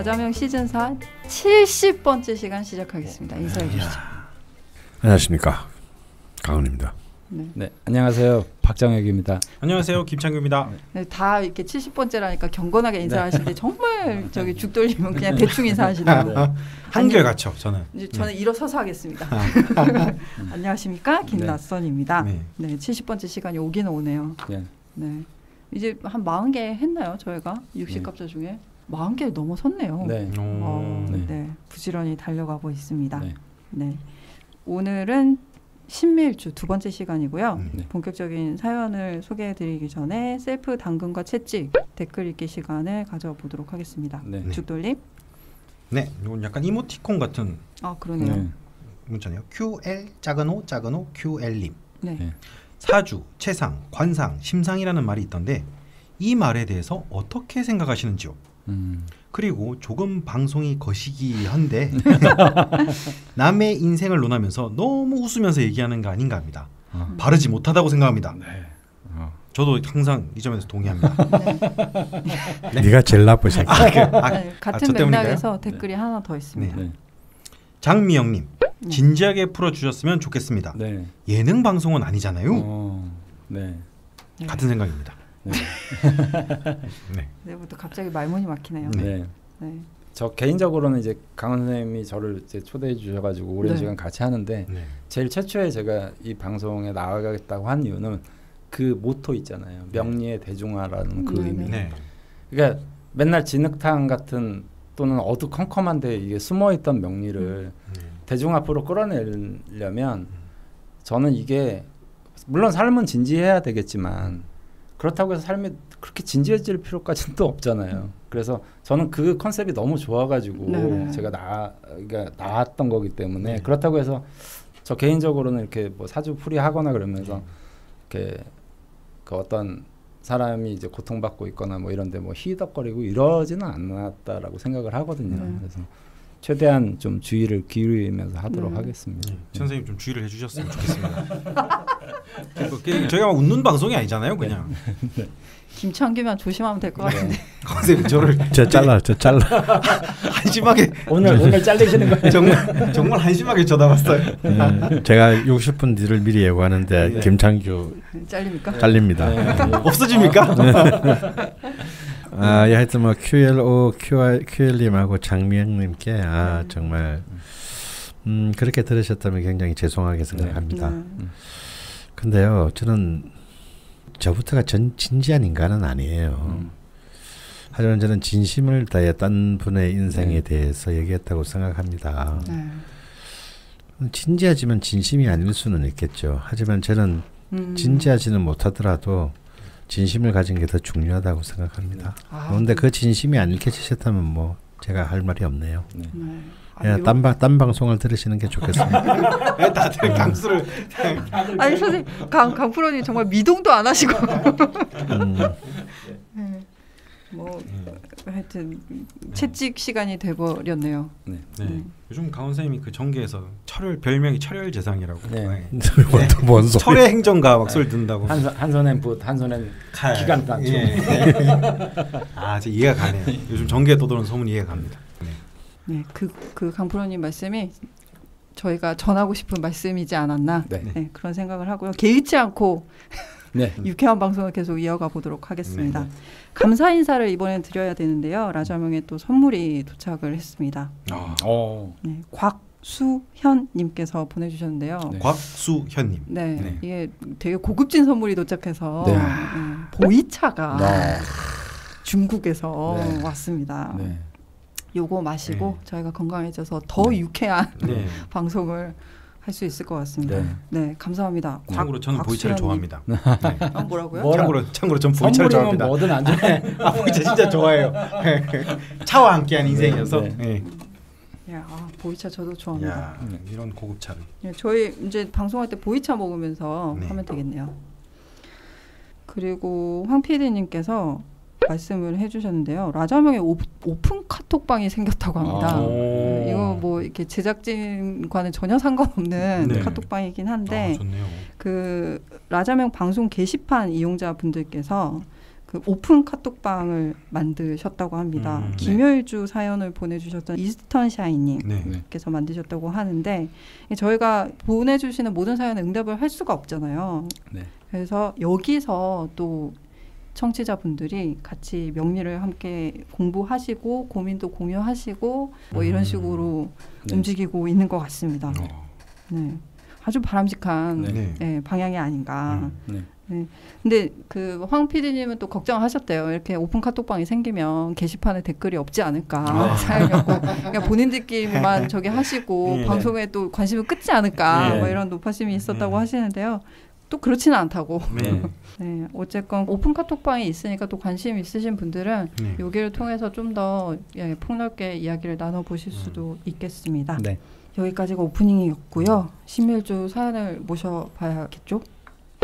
라자명 시즌 4 70번째 시간 시작하겠습니다. 인사해 주시죠. 안녕하십니까, 강은입니다. 네, 안녕하세요, 박장혁입니다. 안녕하세요, 김창규입니다. 네, 다 이렇게 70번째라니까 경건하게 인사하시는데 정말 저기 죽 돌리면 그냥 대충 인사하시네요. 한결 같죠, 저는. 이제 저는 일어서서 하겠습니다. 안녕하십니까, 김낯선입니다. 네, 70번째 시간이 오기는 오네요. 네, 이제 한 40개 했나요, 저희가 60갑자 중에 40개 넘어섰네요. 네. 네, 부지런히 달려가고 있습니다. 네. 네, 오늘은 신밀주 두 번째 시간이고요. 네. 본격적인 사연을 소개해드리기 전에 셀프 당근과 채찍 댓글 읽기 시간을 가져보도록 하겠습니다. 네. 죽돌림. 네, 이건 약간 이모티콘 같은 그러네요. 네. 문자네요. QL 작은 호 QL님. 네. 네. 사주, 채상, 관상, 심상이라는 말이 있던데 이 말에 대해서 어떻게 생각하시는지요? 그리고 조금 방송이 거시기한데 남의 인생을 논하면서 너무 웃으면서 얘기하는 거 아닌가 합니다. 바르지 못하다고 생각합니다. 네. 저도 항상 이 점에서 동의합니다. 네. 네가 제일 나쁘지. 네, 같은 저 맥락에서 댓글이 하나 더 있습니다. 네. 장미영님, 진지하게 풀어주셨으면 좋겠습니다. 네. 예능 방송은 아니잖아요. 네. 같은 생각입니다. 네. 네. 내부터 갑자기 말문이 막히네요. 네. 네. 저 개인적으로는 이제 강원 선생님이 저를 이제 초대해 주셔가지고 오랜 네. 시간 같이 하는데 네. 제일 최초에 제가 이 방송에 나가겠다고 한 이유는 그 모토 있잖아요. 명리의 대중화라는 그 의미. 네. 그러니까 맨날 진흙탕 같은 또는 어두컴컴한데 이게 숨어있던 명리를 대중 앞으로 끌어내려면 저는 이게 물론 삶은 진지해야 되겠지만 그렇다고 해서 삶이 그렇게 진지해질 필요까지는 또 없잖아요. 그래서 저는 그 컨셉이 너무 좋아가지고 네네. 제가 그러니까 나왔던 거기 때문에 그렇다고 해서 저 개인적으로는 이렇게 뭐 사주풀이 하거나 그러면서 이렇게 그 어떤 사람이 이제 고통받고 있거나 뭐 이런데 뭐 히덕거리고 이러지는 않았다라고 생각을 하거든요. 그래서 최대한 좀 주의를 기울이면서 하도록 하겠습니다. 선생님 좀 주의를 해주셨으면 좋겠습니다. 저희가 막 웃는 방송이 아니잖아요, 그냥. 네. 김창규만 조심하면 될 것 같은데. 선생님 저를 저 잘라. 한심하게 오늘 잘리시는 거예요? 정말 한심하게 쳐다봤어요. 제가 60분 뒤를 미리 예고하는데 김창규 잘립니까? 잘립니다. 없어집니까? 하여튼 뭐 QL님하고 장미영님께 정말 그렇게 들으셨다면 굉장히 죄송하게 생각합니다. 근데요, 저는 저부터가 진지한 인간은 아니에요. 하지만 저는 진심을 다해 딴 분의 인생에 대해서 얘기했다고 생각합니다. 진지하지만 진심이 아닐 수는 있겠죠. 하지만 저는 진지하지는 못하더라도 진심을 가진 게 더 중요하다고 생각합니다. 그런데 그 진심이 안 읽혀지셨다면 뭐 제가 할 말이 없네요. 그냥 딴 방송을 들으시는 게 좋겠습니다. 다들 강수를 아니 선생님 강프로님 정말 미동도 안 하시고 뭐 하여튼 채찍 시간이 돼버렸네요. 요즘 강원 선생님이 그 전개에서 별명이 철혈 재상이라고. 뭔 소리? 철의 행정가 막 소리 듣는다고. 한 손엔 붓, 한 손엔 기관단. 제 이해가 가네요. 요즘 전개에 떠도는 소문이 이해가 갑니다. 네, 그 강프로님 말씀이 저희가 전하고 싶은 말씀이지 않았나 그런 생각을 하고요. 개의치 않고 유쾌한 방송을 계속 이어가 보도록 하겠습니다. 감사 인사를 이번엔 드려야 되는데요. 라자명에 또 선물이 도착을 했습니다. 곽수현님께서 보내주셨는데요. 곽수현님. 이게 되게 고급진 선물이 도착해서 보이차가 중국에서 왔습니다. 요거 마시고 저희가 건강해져서 더 유쾌한 방송을 할 수 있을 것 같습니다. 감사합니다. 참고로 저는 보이차를 좋아합니다. 뭐라고요? 참고로 전 보이차를 좋아합니다. 뭐든 안 좋아해. 보이차 진짜 좋아해요. 차와 함께한 인생이어서. 보이차 저도 좋아합니다. 이런 고급차를. 저희 이제 방송할 때 보이차 먹으면서 하면 되겠네요. 그리고 황 PD님께서 말씀을 해주셨는데요. 라자명의 오픈 카톡방이 생겼다고 합니다. 이거 뭐 이렇게 제작진과는 전혀 상관없는 카톡방이긴 한데 좋네요. 그 라자명 방송 게시판 이용자분들께서 그 그 오픈 카톡방을 만드셨다고 합니다. 김효일주 사연을 보내주셨던 이스턴 샤이님께서 만드셨다고 하는데 저희가 보내주시는 모든 사연에 응답을 할 수가 없잖아요. 그래서 여기서 또 청취자분들이 같이 명리를 함께 공부하시고 고민도 공유하시고 뭐 이런 식으로 움직이고 있는 것 같습니다. 네. 아주 바람직한 방향이 아닌가. 네. 근데 그 황 PD님은 또 걱정하셨대요. 이렇게 오픈 카톡방이 생기면 게시판에 댓글이 없지 않을까. 사연이 없고 그냥 본인들끼리만 저기 하시고 방송에 또 관심을 끊지 않을까. 뭐 이런 노파심이 있었다고 하시는데요. 또 그렇지는 않다고. 네, 어쨌건 오픈 카톡방이 있으니까 또 관심 있으신 분들은 여기를 통해서 좀 더 폭넓게 이야기를 나눠보실 수도 있겠습니다. 여기까지가 오프닝이었고요. 신밀주 사연을 모셔봐야겠죠?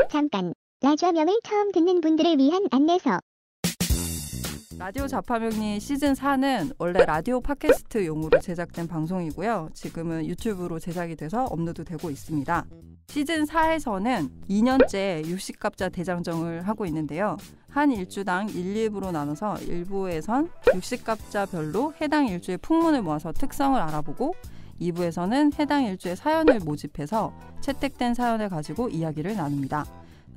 잠깐, 라좌명을 처음 듣는 분들을 위한 안내서. 라디오 자파명리 시즌 4는 원래 라디오 팟캐스트용으로 제작된 방송이고요. 지금은 유튜브로 제작이 돼서 업로드되고 있습니다. 시즌 4에서는 2년째 육식갑자 대장정을 하고 있는데요. 한 일주당 1, 2부로 나눠서 1부에선 육식갑자별로 해당 일주의 풍문을 모아서 특성을 알아보고 2부에서는 해당 일주의 사연을 모집해서 채택된 사연을 가지고 이야기를 나눕니다.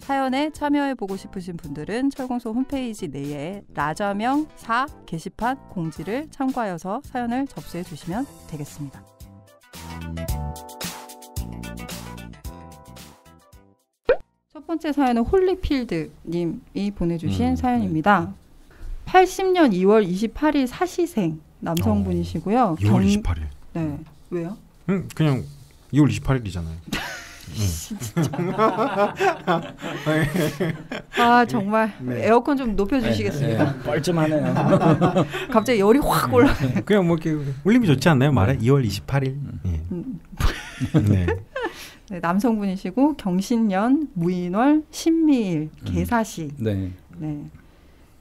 사연에 참여해보고 싶으신 분들은 철공소 홈페이지 내에 라좌명 4 게시판 공지를 참고하여서 사연을 접수해 주시면 되겠습니다. 첫 번째 사연은 홀리필드 님이 보내주신 사연입니다. 80년 2월 28일 사시생 남성분이시고요. 2월 28일. 네. 왜요? 그냥 2월 28일이잖아요. 아 정말 에어컨 좀 높여주시겠습니까? 뻘쭘하네요. 갑자기 열이 확 올라. 그냥 뭐 이렇게 울림이 좋지 않나요? 말에 2월 28일. 네, 남성분이시고 경신년, 무인월, 신미일, 개사시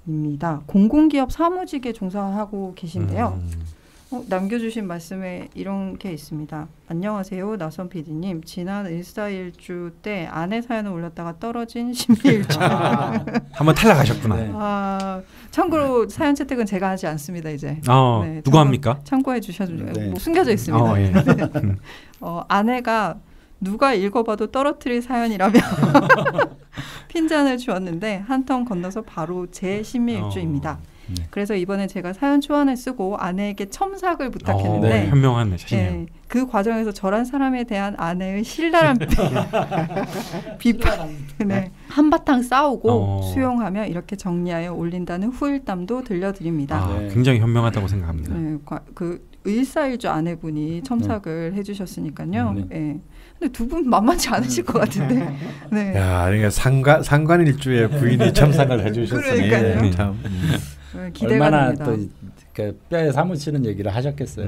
입니다. 공공기업 사무직에 종사하고 계신데요. 남겨주신 말씀에 이런 게 있습니다. 안녕하세요. 나선 PD님. 지난 일사일주 때 아내 사연을 올렸다가 떨어진 신미일주. 한번 탈락하셨구나. 참고로 사연 채택은 제가 하지 않습니다. 이제. 누가 합니까? 참고해 주셔도 뭐 숨겨져 있습니다. 아내가 누가 읽어봐도 떨어뜨릴 사연이라며 핀잔을 주었는데 한 턴 건너서 바로 제 신미일주입니다. 그래서 이번에 제가 사연 초안을 쓰고 아내에게 첨삭을 부탁했는데 현명한 자신이에요. 그 과정에서 저란 사람에 대한 아내의 신랄한 비판 한바탕 싸우고 수용하며 이렇게 정리하여 올린다는 후일담도 들려드립니다. 굉장히 현명하다고 생각합니다. 그 일사일주 아내분이 첨삭을 해주셨으니까요. 근데 두 분 만만치 않으실 것 같은데. 야, 그러니까 상관일주에 부인이 첨삭을 해주셨으니 참. 기대가 얼마나 됩니다. 또 뼈에 사무치는 얘기를 하셨겠어요.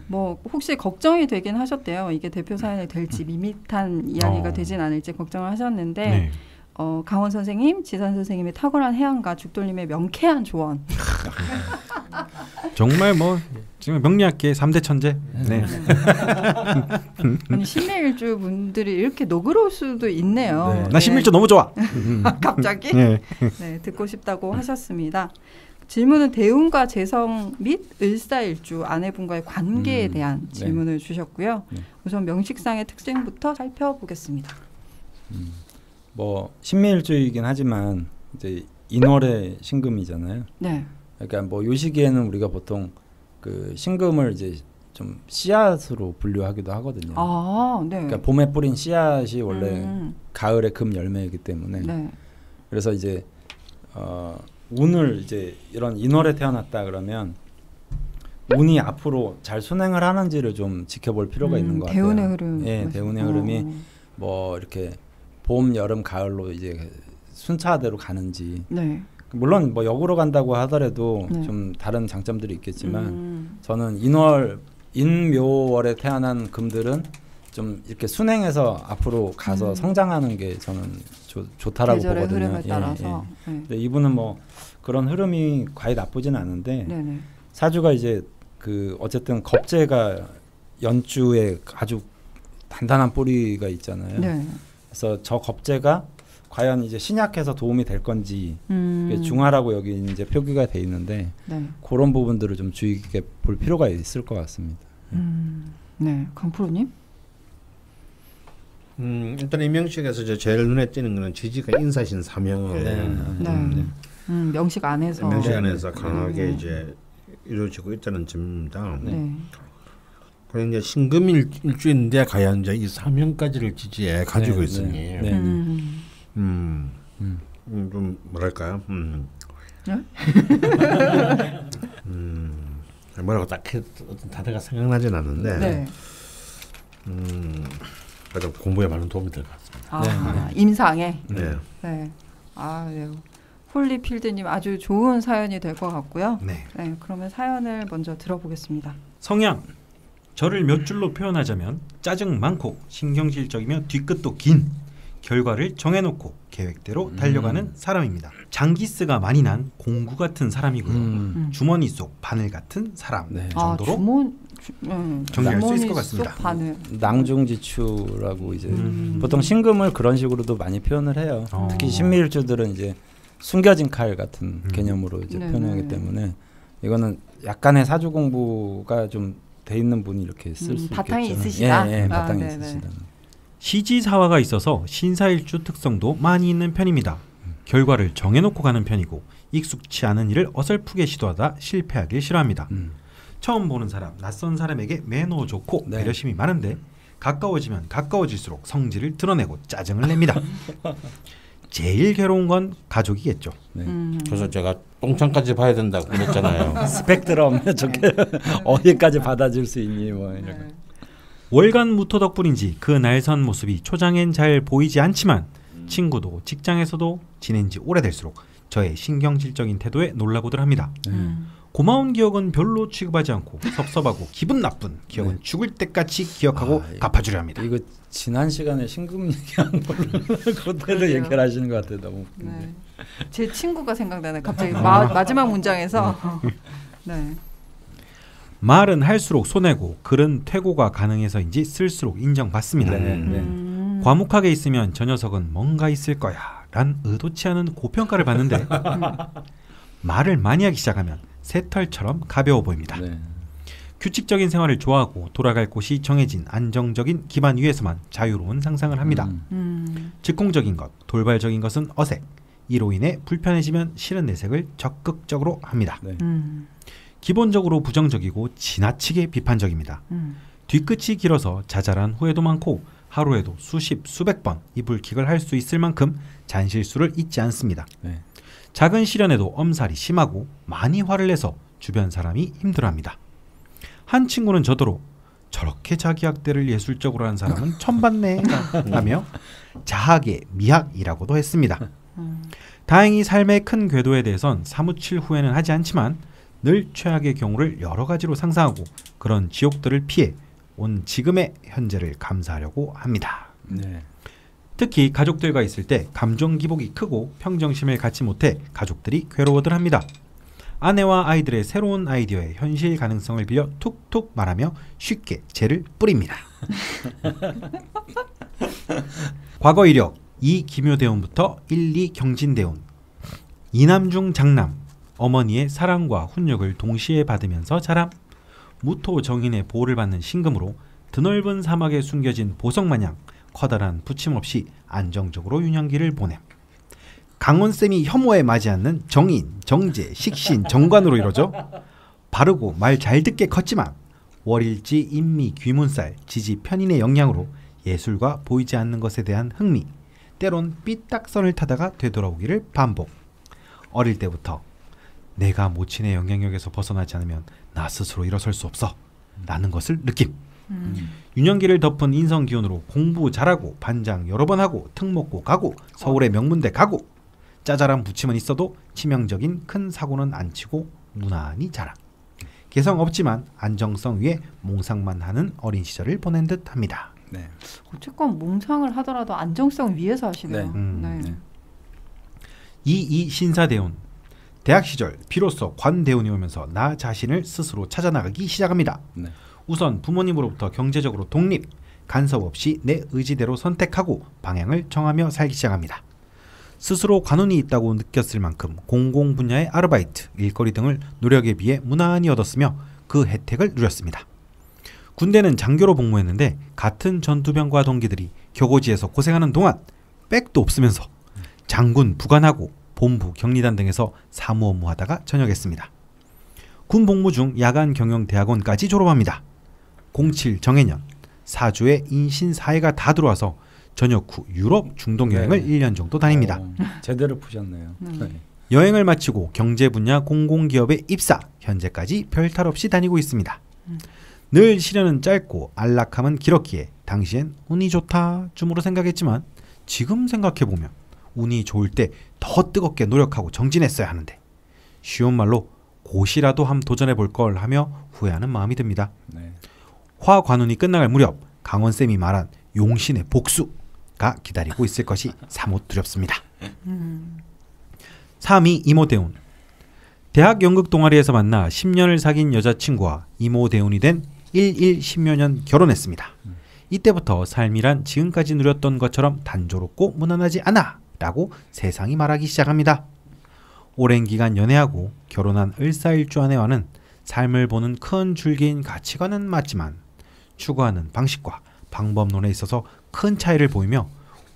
뭐 혹시 걱정이 되긴 하셨대요. 이게 대표 사연이 될지 밋밋한 이야기가 되진 않을지 걱정을 하셨는데 강원 선생님, 지산 선생님의 탁월한 해안과 죽돌림의 명쾌한 조언. 정말 뭐 지금 명리학계 3대 천재. 아니 신미일주 분들이 이렇게 너그러울 수도 있네요. 나 신미일주 너무 좋아. 갑자기? 듣고 싶다고 하셨습니다. 질문은 대운과 재성 및 을사일주 아내분과의 관계에 대한 질문을 주셨고요. 우선 명식상의 특징부터 살펴보겠습니다. 뭐 신미일주이긴 하지만 이제 인월의 신금이잖아요. 그러니까 뭐 요 시기에는 우리가 보통 그 신금을 이제 좀 씨앗으로 분류하기도 하거든요. 그러니까 봄에 뿌린 씨앗이 원래 가을의 금 열매이기 때문에 그래서 이제 운을 이제 이런 인월에 태어났다 그러면 운이 앞으로 잘 순행을 하는지를 좀 지켜볼 필요가 있는 것 같아요. 대운의 흐름. 대운의 흐름이 뭐 이렇게 봄, 여름, 가을로 이제 순차대로 가는지. 물론 뭐 역으로 간다고 하더라도 좀 다른 장점들이 있겠지만 저는 인묘월에 태어난 금들은 좀 이렇게 순행해서 앞으로 가서 성장하는 게 저는 좋다라고 보거든요. 흐름에 따라서. 근데 이분은 뭐 그런 흐름이 과히 나쁘지는 않은데 사주가 이제 그 어쨌든 겁재가 연주에 아주 단단한 뿌리가 있잖아요. 그래서 저 겁재가 과연 이제 신약해서 도움이 될 건지 중하라고 여기 이제 표기가 돼 있는데 네. 그런 부분들을 좀 주의 깊게 볼 필요가 있을 것 같습니다. 네, 강프로님. 일단 임명식에서 제일 눈에 띄는 거는 지지가 인사신 사명을 명식 안에서 강하게 이제 이루어지고 있다는 점입니다. 네. 그리고 이제 신금일주인데 과연 이제 이 사명까지를 지지해 가지고 있으니 좀 뭐랄까요? 뭐라고 딱히 다대가 생각나진 않는데 좀 공부에 많은 도움이 될 것 같습니다. 임상에. 네. 홀리필드님 아주 좋은 사연이 될 것 같고요. 네, 그러면 사연을 먼저 들어보겠습니다. 성향. 저를 몇 줄로 표현하자면 짜증 많고 신경질적이며 뒤끝도 긴 결과를 정해놓고 계획대로 달려가는 사람입니다. 장기스가 많이 난 공구 같은 사람이고요. 주머니 속 바늘 같은 사람 정도로 정리할 수 있을 것 같습니다. 낭중지추라고 이제 보통 신금을 그런 식으로도 많이 표현을 해요. 특히 신미일주들은 이제 숨겨진 칼 같은 개념으로 이제 표현하기 때문에 이거는 약간의 사주 공부가 좀 돼 있는 분이 이렇게 쓸 수 있겠죠. 바탕이 있으시다. 예, 바탕이 있으시다. 시지사화가 있어서 신사일주 특성도 많이 있는 편입니다. 결과를 정해놓고 가는 편이고 익숙치 않은 일을 어설프게 시도하다 실패하길 싫어합니다. 처음 보는 사람, 낯선 사람에게 매너 좋고 배려심이 많은데 가까워지면 가까워질수록 성질을 드러내고 짜증을 냅니다. 제일 괴로운 건 가족이겠죠. 그래서 제가 똥창까지 봐야 된다고 그랬잖아요. 스펙트럼 좋게 어디까지 받아줄 수 있니 뭐 이런. 월간 무토 덕분인지 그 날선 모습이 초장엔 잘 보이지 않지만 친구도 직장에서도 지낸 지 오래될수록 저의 신경질적인 태도에 놀라고들 합니다. 고마운 기억은 별로 취급하지 않고 섭섭하고 기분 나쁜 기억은 죽을 때까지 기억하고 갚아주려 합니다. 이거 지난 시간에 신금 얘기한 걸로 그대로 얘기를 하시는 것 같아요. 너무 네. 제 친구가 생각나네. 갑자기 마지막 문장에서 말은 할수록 손해고 글은 퇴고가 가능해서인지 쓸수록 인정받습니다. 과묵하게 있으면 저 녀석은 뭔가 있을 거야 란 의도치 않은 고평가를 받는데 말을 많이 하기 시작하면 새털처럼 가벼워 보입니다. 규칙적인 생활을 좋아하고 돌아갈 곳이 정해진 안정적인 기반 위에서만 자유로운 상상을 합니다. 즉흥적인 것, 돌발적인 것은 어색. 이로 인해 불편해지면 싫은 내색을 적극적으로 합니다. 기본적으로 부정적이고 지나치게 비판적입니다. 뒤끝이 길어서 자잘한 후회도 많고 하루에도 수십 수백 번 이불킥을 할 수 있을 만큼 잔실수를 잊지 않습니다. 작은 시련에도 엄살이 심하고 많이 화를 내서 주변 사람이 힘들어합니다. 한 친구는 저더러 저렇게 자기 학대를 예술적으로 하는 사람은 처음 봤네 하며 자학의 미학이라고도 했습니다. 다행히 삶의 큰 궤도에 대해선 사무칠 후회는 하지 않지만 늘 최악의 경우를 여러 가지로 상상하고 그런 지옥들을 피해 온 지금의 현재를 감사하려고 합니다. 특히 가족들과 있을 때 감정 기복이 크고 평정심을 갖지 못해 가족들이 괴로워들 합니다. 아내와 아이들의 새로운 아이디어의 현실 가능성을 빌려 툭툭 말하며 쉽게 재를 뿌립니다. 과거 이력 2 기묘대운부터 1, 2 경진대운. 이남중 장남, 어머니의 사랑과 훈육을 동시에 받으면서 자람. 무토 정인의 보호를 받는 신금으로 드넓은 사막에 숨겨진 보석마냥 커다란 부침 없이 안정적으로 유년기를 보냄. 강원쌤이 혐오에 맞지 않는 정인, 정제, 식신, 정관으로 이루어져 바르고 말 잘 듣게 컸지만 월일지, 인미, 귀문살, 지지, 편인의 영향으로 예술과 보이지 않는 것에 대한 흥미, 때론 삐딱선을 타다가 되돌아오기를 반복. 어릴 때부터 내가 모친의 영향력에서 벗어나지 않으면 나 스스로 일어설 수 없어 라는 것을 느낌. 유년기를 덮은 인성 기운으로 공부 잘하고 반장 여러 번 하고 특목고 가고 서울의 명문대 가고 짜잘한 부침은 있어도 치명적인 큰 사고는 안 치고 무난히 자라. 개성 없지만 안정성 위에 몽상만 하는 어린 시절을 보낸 듯 합니다. 어쨌건 몽상을 하더라도 안정성 위에서 하시네요. 이 신사대운. 대학 시절 비로소 관대운이 오면서 나 자신을 스스로 찾아나가기 시작합니다. 우선 부모님으로부터 경제적으로 독립, 간섭 없이 내 의지대로 선택하고 방향을 정하며 살기 시작합니다. 스스로 관운이 있다고 느꼈을 만큼 공공 분야의 아르바이트, 일거리 등을 노력에 비해 무난히 얻었으며 그 혜택을 누렸습니다. 군대는 장교로 복무했는데 같은 전투병과 동기들이 교고지에서 고생하는 동안 백도 없으면서 장군 부관하고 본부 격리단 등에서 사무 업무하다가 전역했습니다. 군 복무 중 야간 경영대학원까지 졸업합니다. 07 정해년 사주에 인신사회가 다 들어와서 전역 후 유럽 중동 여행을 1년 정도 다닙니다. 제대로 푸셨네요. 네. 여행을 마치고 경제 분야 공공기업에 입사, 현재까지 별탈 없이 다니고 있습니다. 늘 시련은 짧고 안락함은 길었기에 당시엔 운이 좋다 쯤으로 생각했지만 지금 생각해보면 운이 좋을 때 더 뜨겁게 노력하고 정진했어야 하는데 쉬운 말로 고시라도 함 도전해볼 걸 하며 후회하는 마음이 듭니다. 네. 화관운이 끝나갈 무렵 강원쌤이 말한 용신의 복수가 기다리고 있을 것이 사뭇 두렵습니다. 3위 이모대운. 대학 연극 동아리에서 만나 10년을 사귄 여자친구와 이모대운이 된 10여 년 결혼했습니다. 이때부터 삶이란 지금까지 누렸던 것처럼 단조롭고 무난하지 않아 라고 세상이 말하기 시작합니다. 오랜 기간 연애하고 결혼한 을사일주 아내와는 삶을 보는 큰 줄기인 가치관은 맞지만 추구하는 방식과 방법론에 있어서 큰 차이를 보이며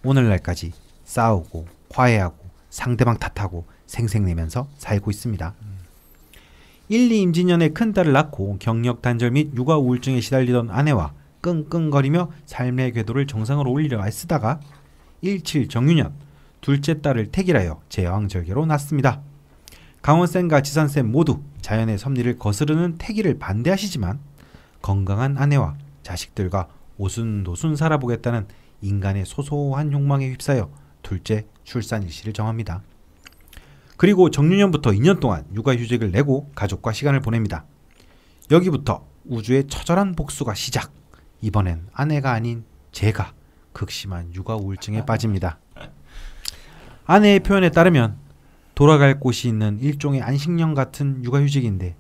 오늘날까지 싸우고 화해하고 상대방 탓하고 생색내면서 살고 있습니다. 1, 2 임진년에 큰딸을 낳고 경력 단절 및 육아 우울증에 시달리던 아내와 끙끙거리며 삶의 궤도를 정상으로 올리려 애쓰다가 17 정유년 둘째 딸을 택일하여 제왕절개로 낳습니다. 강원쌤과 지선쌤 모두 자연의 섭리를 거스르는 택일을 반대하시지만 건강한 아내와 자식들과 오순도순 살아보겠다는 인간의 소소한 욕망에 휩싸여 둘째 출산 일시를 정합니다. 그리고 정유년부터 2년 동안 육아휴직을 내고 가족과 시간을 보냅니다. 여기부터 우주의 처절한 복수가 시작. 이번엔 아내가 아닌 제가 극심한 육아 우울증에 빠집니다. 아내의 표현에 따르면 돌아갈 곳이 있는 일종의 안식년 같은 육아휴직인데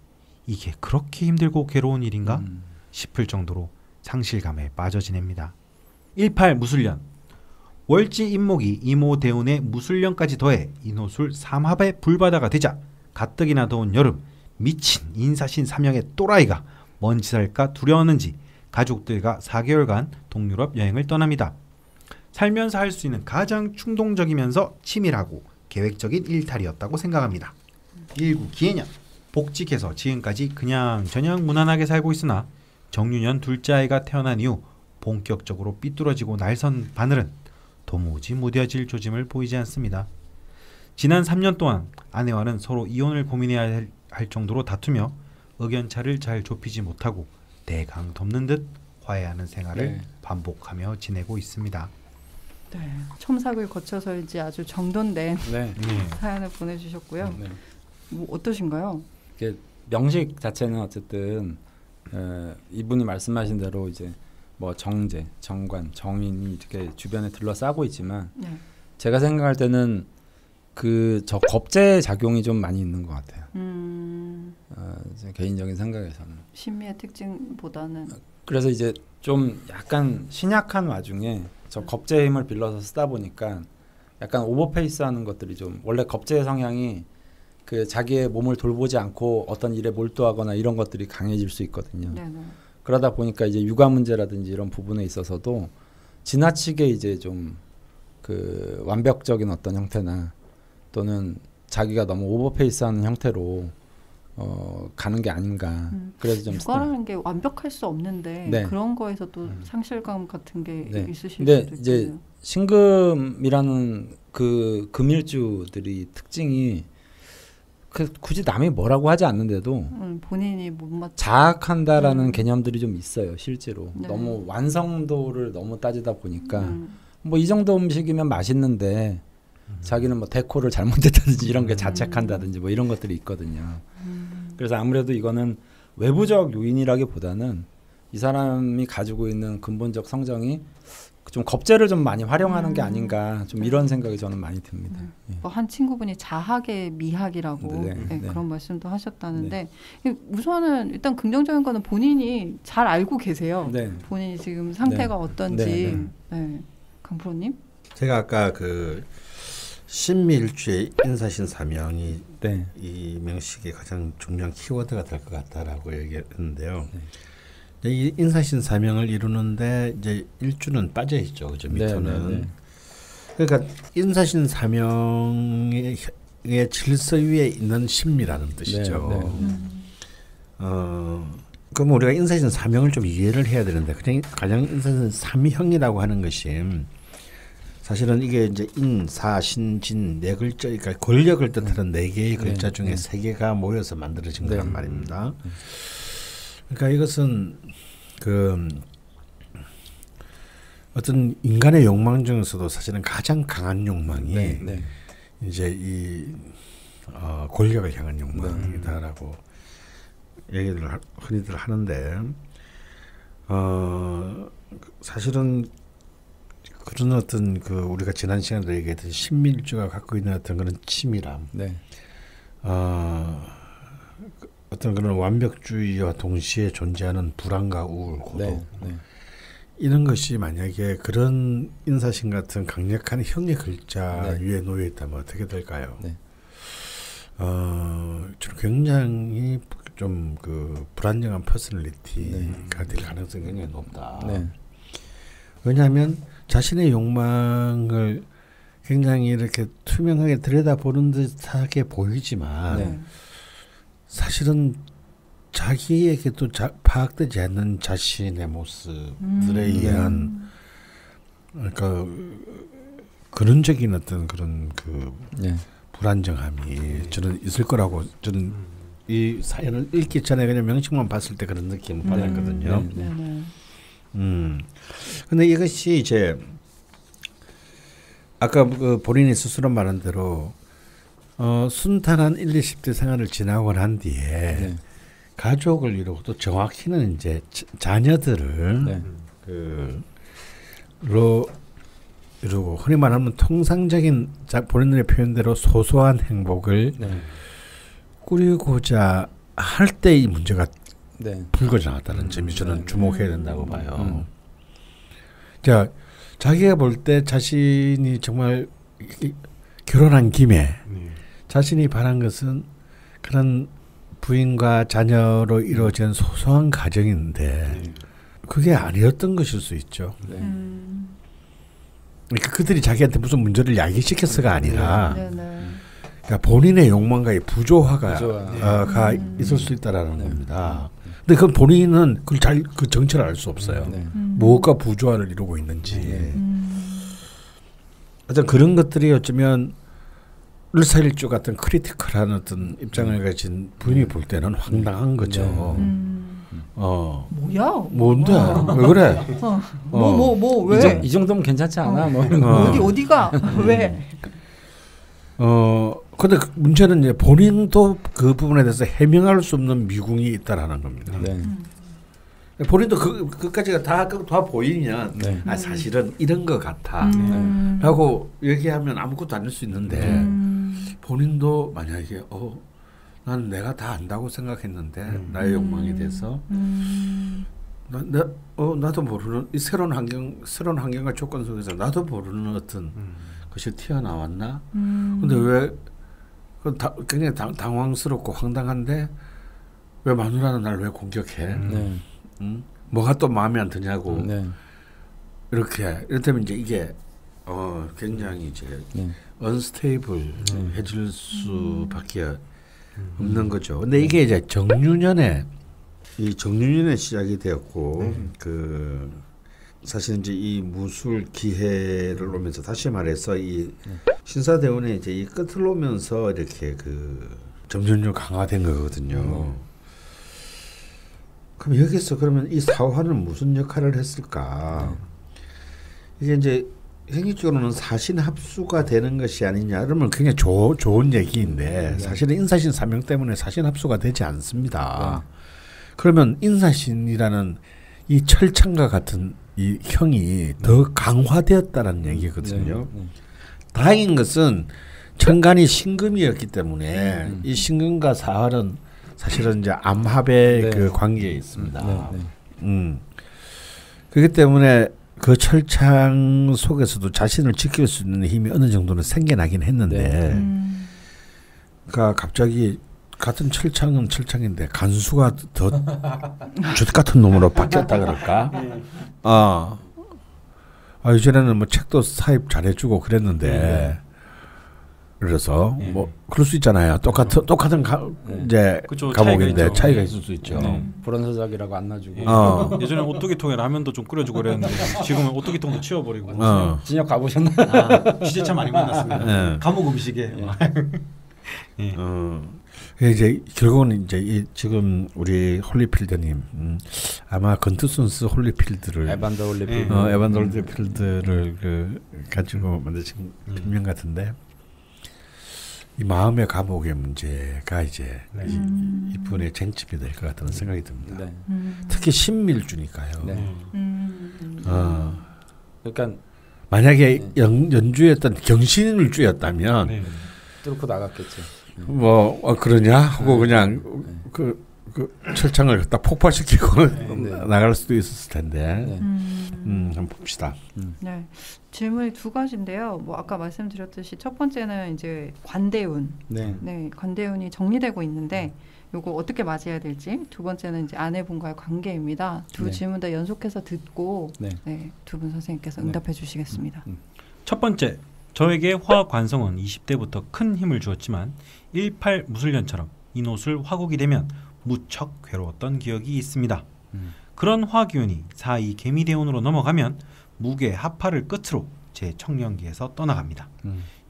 이게 그렇게 힘들고 괴로운 일인가 싶을 정도로 상실감에 빠져 지냅니다. 18 무술년. 월지 임목이 이모대운의 무술년까지 더해 인호술 3합의 불바다가 되자 가뜩이나 더운 여름 미친 인사신 3형의 또라이가 뭔 짓을 할까 두려웠는지 가족들과 4개월간 동유럽 여행을 떠납니다. 살면서 할 수 있는 가장 충동적이면서 치밀하고 계획적인 일탈이었다고 생각합니다. 19 기해년. 복직해서 지금까지 그냥저냥 무난하게 살고 있으나 정유년 둘째 아이가 태어난 이후 본격적으로 삐뚤어지고 날선 바늘은 도무지 무뎌질 조짐을 보이지 않습니다. 지난 3년 동안 아내와는 서로 이혼을 고민해야 할 정도로 다투며 의견차를 잘 좁히지 못하고 대강 덮는 듯 화해하는 생활을 반복하며 지내고 있습니다. 네, 첨삭을 거쳐서인지 아주 정돈된 사연을 보내주셨고요. 뭐 어떠신가요? 명식 자체는 어쨌든 이분이 말씀하신 대로 이제 뭐 정제, 정관, 정인이 이렇게 주변에 둘러싸고 있지만 제가 생각할 때는 저 겁제 작용이 좀 많이 있는 것 같아요. 제 개인적인 생각에서는 신미의 특징보다는 그래서 이제 좀 약간 신약한 와중에 저 겁제의 힘을 빌려서 쓰다 보니까 약간 오버페이스하는 것들이 좀 원래 겁제의 성향이 자기의 몸을 돌보지 않고 어떤 일에 몰두하거나 이런 것들이 강해질 수 있거든요. 네네. 그러다 보니까 이제 육아 문제라든지 이런 부분에 있어서도 지나치게 이제 좀 완벽적인 어떤 형태나 또는 자기가 너무 오버페이스하는 형태로 가는 게 아닌가. 그래서 좀 육아라는 게 완벽할 수 없는데 그런 거에서 또 상실감 같은 게 있으실 수도 근데 있고요. 이제 신금이라는 금일주들이 특징이 굳이 남이 뭐라고 하지 않는데도 본인이 못 맞 자학한다라는 개념들이 좀 있어요. 실제로 너무 완성도를 너무 따지다 보니까 뭐 이 정도 음식이면 맛있는데 자기는 뭐 데코를 잘못했다든지 이런 게 자책한다든지 뭐 이런 것들이 있거든요. 그래서 아무래도 이거는 외부적 요인이라기보다는 이 사람이 가지고 있는 근본적 성정이 좀 겁제를 좀 많이 활용하는 게 아닌가 좀 이런 생각이 저는 많이 듭니다. 한 친구분이 자학의 미학이라고 그런 말씀도 하셨다는데 우선은 일단 긍정적인 거는 본인이 잘 알고 계세요. 본인이 지금 상태가 어떤지. 강프로님? 제가 아까 신미일주의 인사신 사명이 네. 이 명식의 가장 중요한 키워드가 될 것 같다라고 얘기했는데요. 네. 이 인사신 사명을 이루는데 이제 일주는 빠져 있죠, 그죠? 미토는. 네, 네, 네. 그러니까 인사신 사명의 질서 위에 있는 신미라는 뜻이죠. 네, 네. 그럼 우리가 인사신 사명을 좀 이해를 해야 되는데 그냥 가장 인사신 삼형이라고 하는 것이 사실은 이게 이제 인, 사, 신, 진 네 글자, 그러니까 권력을 뜻하는 네 개의 글자 중에 세 개가 모여서 만들어진 거란 말입니다. 그러니까 이것은 그 어떤 인간의 욕망 중에서도 사실은 가장 강한 욕망이 이제 이 권력을 향한 욕망이다라고 얘기를 흔히들 하는데 사실은 그런 어떤 그 우리가 지난 시간에 얘기했던 신밀주가 갖고 있는 어떤 그런 치밀함, 어떤 그런 완벽주의와 동시에 존재하는 불안과 우울, 고독 이런 것이 만약에 그런 인사신 같은 강력한 형의 글자 위에 놓여 있다면 어떻게 될까요? 저는 굉장히 좀 그 불안정한 퍼스널리티가 될 가능성이 굉장히 높다. 왜냐하면 자신의 욕망을 굉장히 이렇게 투명하게 들여다보는 듯하게 보이지만 사실은 자기에게도 파악되지 않는 자신의 모습들에 의한 그러니까 근원적인 어떤 그런 그 불안정함이 저는 있을 거라고 저는 이 사연을 읽기 전에 그냥 명칭만 봤을 때 그런 느낌을 받았거든요. 근데 이것이 이제 아까 그 본인이 스스로 말한 대로 순탄한 1, 20대 생활을 지나고 난 뒤에 가족을 이루고 또 정확히는 이제 자녀들을 로 이루고 흔히 말하면 통상적인 본인의 표현대로 소소한 행복을 꾸리고자 할 때 이 문제가 불거져 나왔다는 점이 저는 주목해야 된다고 봐요. 자, 자기가 볼 때 자신이 정말 결혼한 김에 자신이 바란 것은 그런 부인과 자녀로 이루어진 소소한 가정인데 그게 아니었던 것일 수 있죠. 그러니까 그들이 자기한테 무슨 문제를 야기시켰어가 아니라 그러니까 본인의 욕망과의 부조화가 가 있을 수 있다라는 겁니다. 근데 그 본인은 그걸 그 정체를 알 수 없어요. 무엇과 부조화를 이루고 있는지. 어떤 그런 것들이 어쩌면 을사일주 같은 크리티컬한 어떤 입장을 가진 부인이 볼 때는 황당한 거죠. 뭐야? 뭔데? 왜 그래? 왜? 이 정도면 괜찮지 않아? 어디가? 왜? 근데 그 문제는 이제 본인도 그 부분에 대해서 해명할 수 없는 미궁이 있다라는 겁니다. 본인도 그까지가 다 보이면 사실은 이런 것 같아 라고 얘기하면 아무것도 아닐 수 있는데 본인도 만약에 난 내가 다 안다고 생각했는데 나의 욕망에 대해서 나도 모르는 이 새로운 환경과 조건 속에서 나도 모르는 어떤 것이 튀어나왔나? 근데 왜 굉장히 당황스럽고 황당한데 왜 마누라는 날 왜 공격해? 뭐가 또 마음에 안 드냐고 이렇다면 이제 이게 굉장히 이제 언스테이블해질 수밖에 없는 거죠. 근데 이게 이제 정유년에 시작이 되었고 그 사실 이제 이 무술 기회를 오면서 다시 말해서 이 신사대원의 이제 이 끝을 오면서 이렇게 그 점점 강화된 거거든요. 그럼 여기서 그러면 이 사화는 무슨 역할을 했을까? 이게 이제 행위적으로는 사신 합수가 되는 것이 아니냐. 그러면 굉장히 좋은 얘기인데 사실은 인사신 사명 때문에 사신 합수가 되지 않습니다. 그러면 인사신이라는 이 철창과 같은 이 형이 더 강화되었다는 얘기거든요. 다행인 것은 천간이 신금이었기 때문에 이 신금과 사활은 사실은 이제 암합의 그 관계에 있습니다. 그렇기 때문에 그 철창 속에서도 자신을 지킬 수 있는 힘이 어느 정도는 생겨나긴 했는데, 그러니까 갑자기 같은 철창은 철창인데 간수가 더 쥐 같은 놈으로 바뀌었다 그럴까? 이전에는 뭐 책도 사입 잘해주고 그랬는데. 그래서 뭐 그럴 수 있잖아요. 똑같은 이제 그쵸, 감옥인데 차이가 있을 수 있죠. 불원서작이라고 안 놔주고. 예전에 오뚜기통에 라면도 좀 끓여주고 그랬는데 지금은 오뚜기통도 치워버리고. 진역 가보셨나? 진짜 참 많이 만났습니다. 감옥 음식에. 이제 결국은 이제 지금 우리 홀리필드님 아마 건투슨스 홀리필드를 에반더 홀리필드를 가지고 만드신 분명 같은데. 이 마음의 감옥의 문제가 이제 이분의 쟁점이 될 것 같다는 생각이 듭니다. 네. 특히 신밀주니까요. 네. 그러니까 만약에 연주였던 경신일주였다면 뚫고 나갔겠죠. 뭐 그러냐 하고 그냥 그 철창을 딱 폭발시키고 나갈 수도 있었을 텐데. 한번 봅시다. 네. 질문이 두 가지인데요. 뭐 아까 말씀드렸듯이 첫 번째는 이제 관대운. 네, 관대운이 정리되고 있는데 요거 어떻게 맞이해야 될지. 두 번째는 이제 아내분과의 관계입니다. 두 질문 다 연속해서 듣고 두 분 선생님께서 응답해 주시겠습니다. 첫 번째, 저에게 화관성은 20대부터 큰 힘을 주었지만 18 무술년처럼 이노술 화국이 되면 무척 괴로웠던 기억이 있습니다. 그런 화기운이 4.2 개미대운으로 넘어가면 무게 하파를 끝으로 제 청년기에서 떠나갑니다.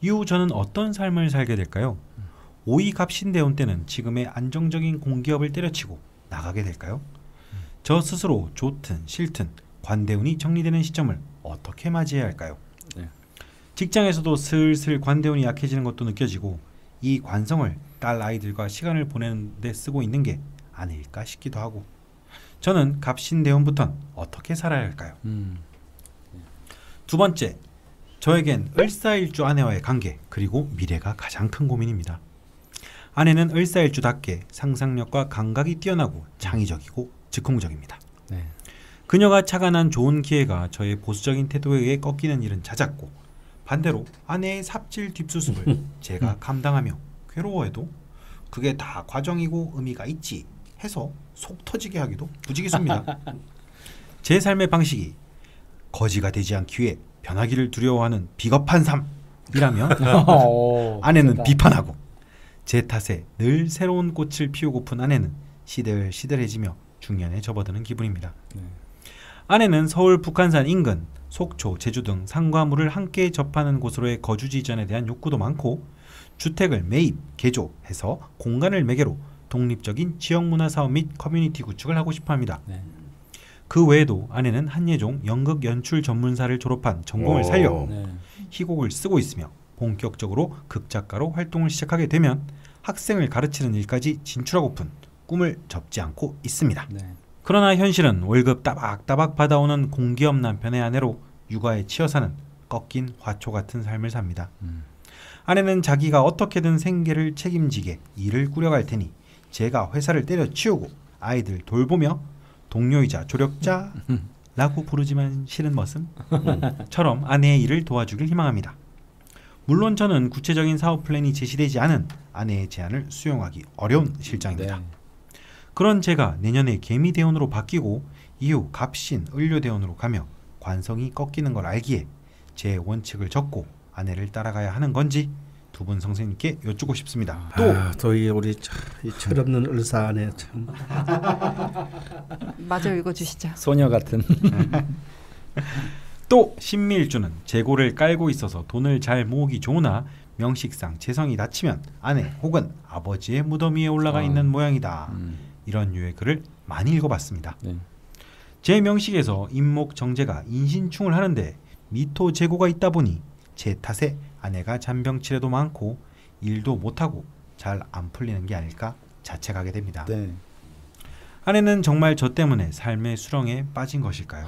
이후 저는 어떤 삶을 살게 될까요? 5.2 갑신대운 때는 지금의 안정적인 공기업을 때려치고 나가게 될까요? 저 스스로 좋든 싫든 관대운이 정리되는 시점을 어떻게 맞이해야 할까요? 직장에서도 슬슬 관대운이 약해지는 것도 느껴지고 이 관성을 딸 아이들과 시간을 보내는 데 쓰고 있는 게 아닐까 싶기도 하고 저는 갑신대운부터는 어떻게 살아야 할까요? 두 번째, 저에겐 을사일주 아내와의 관계 그리고 미래가 가장 큰 고민입니다. 아내는 을사일주답게 상상력과 감각이 뛰어나고 창의적이고 즉흥적입니다. 그녀가 착안한 좋은 기회가 저의 보수적인 태도에 의해 꺾이는 일은 잦았고 반대로 아내의 삽질 뒷수습을 제가 감당하며 괴로워해도 그게 다 과정이고 의미가 있지 해서 속 터지게 하기도 부지기수입니다. 제 삶의 방식이 거지가 되지 않기 위해 변하기를 두려워하는 비겁한 삶이라면 아내는 비판하고 제 탓에 늘 새로운 꽃을 피우고픈 아내는 시들시들해지며 중년에 접어드는 기분입니다. 아내는 서울 북한산 인근 속초, 제주 등 산과 물을 함께 접하는 곳으로의 거주지 이전에 대한 욕구도 많고 주택을 매입, 개조해서 공간을 매개로 독립적인 지역문화사업 및 커뮤니티 구축을 하고 싶어합니다. 그 외에도 아내는 한예종 연극 연출 전문사를 졸업한 전공을 살려 희곡을 쓰고 있으며 본격적으로 극작가로 활동을 시작하게 되면 학생을 가르치는 일까지 진출하고픈 꿈을 접지 않고 있습니다. 그러나 현실은 월급 따박따박 받아오는 공기업 남편의 아내로 육아에 치여 사는 꺾인 화초 같은 삶을 삽니다. 아내는 자기가 어떻게든 생계를 책임지게 일을 꾸려갈 테니 제가 회사를 때려치우고 아이들 돌보며 동료이자 조력자라고 부르지만 싫은 머슴처럼 아내의 일을 도와주길 희망합니다. 물론 저는 구체적인 사업 플랜이 제시되지 않은 아내의 제안을 수용하기 어려운 실정입니다. 그런 제가 내년에 개미대운으로 바뀌고 이후 갑신 을료대운으로 가며 관성이 꺾이는 걸 알기에 제 원칙을 접고 아내를 따라가야 하는 건지 두 분 선생님께 여쭙고 싶습니다. 또 우리 이 철없는 을사 아내 참 마저 읽어주시죠. 소녀 같은. 또 신밀주는 재고를 깔고 있어서 돈을 잘 모으기 좋으나 명식상 재성이 낮추면 아내 혹은 아버지의 무덤 위에 올라가 있는 모양이다. 이런 유의 글을 많이 읽어봤습니다. 제 명식에서 임목 정제가 인신충을 하는데 미토 재고가 있다 보니 제 탓에 아내가 잔병치레도 많고 일도 못하고 잘 안 풀리는 게 아닐까 자책하게 됩니다. 아내는 정말 저 때문에 삶의 수렁에 빠진 것일까요?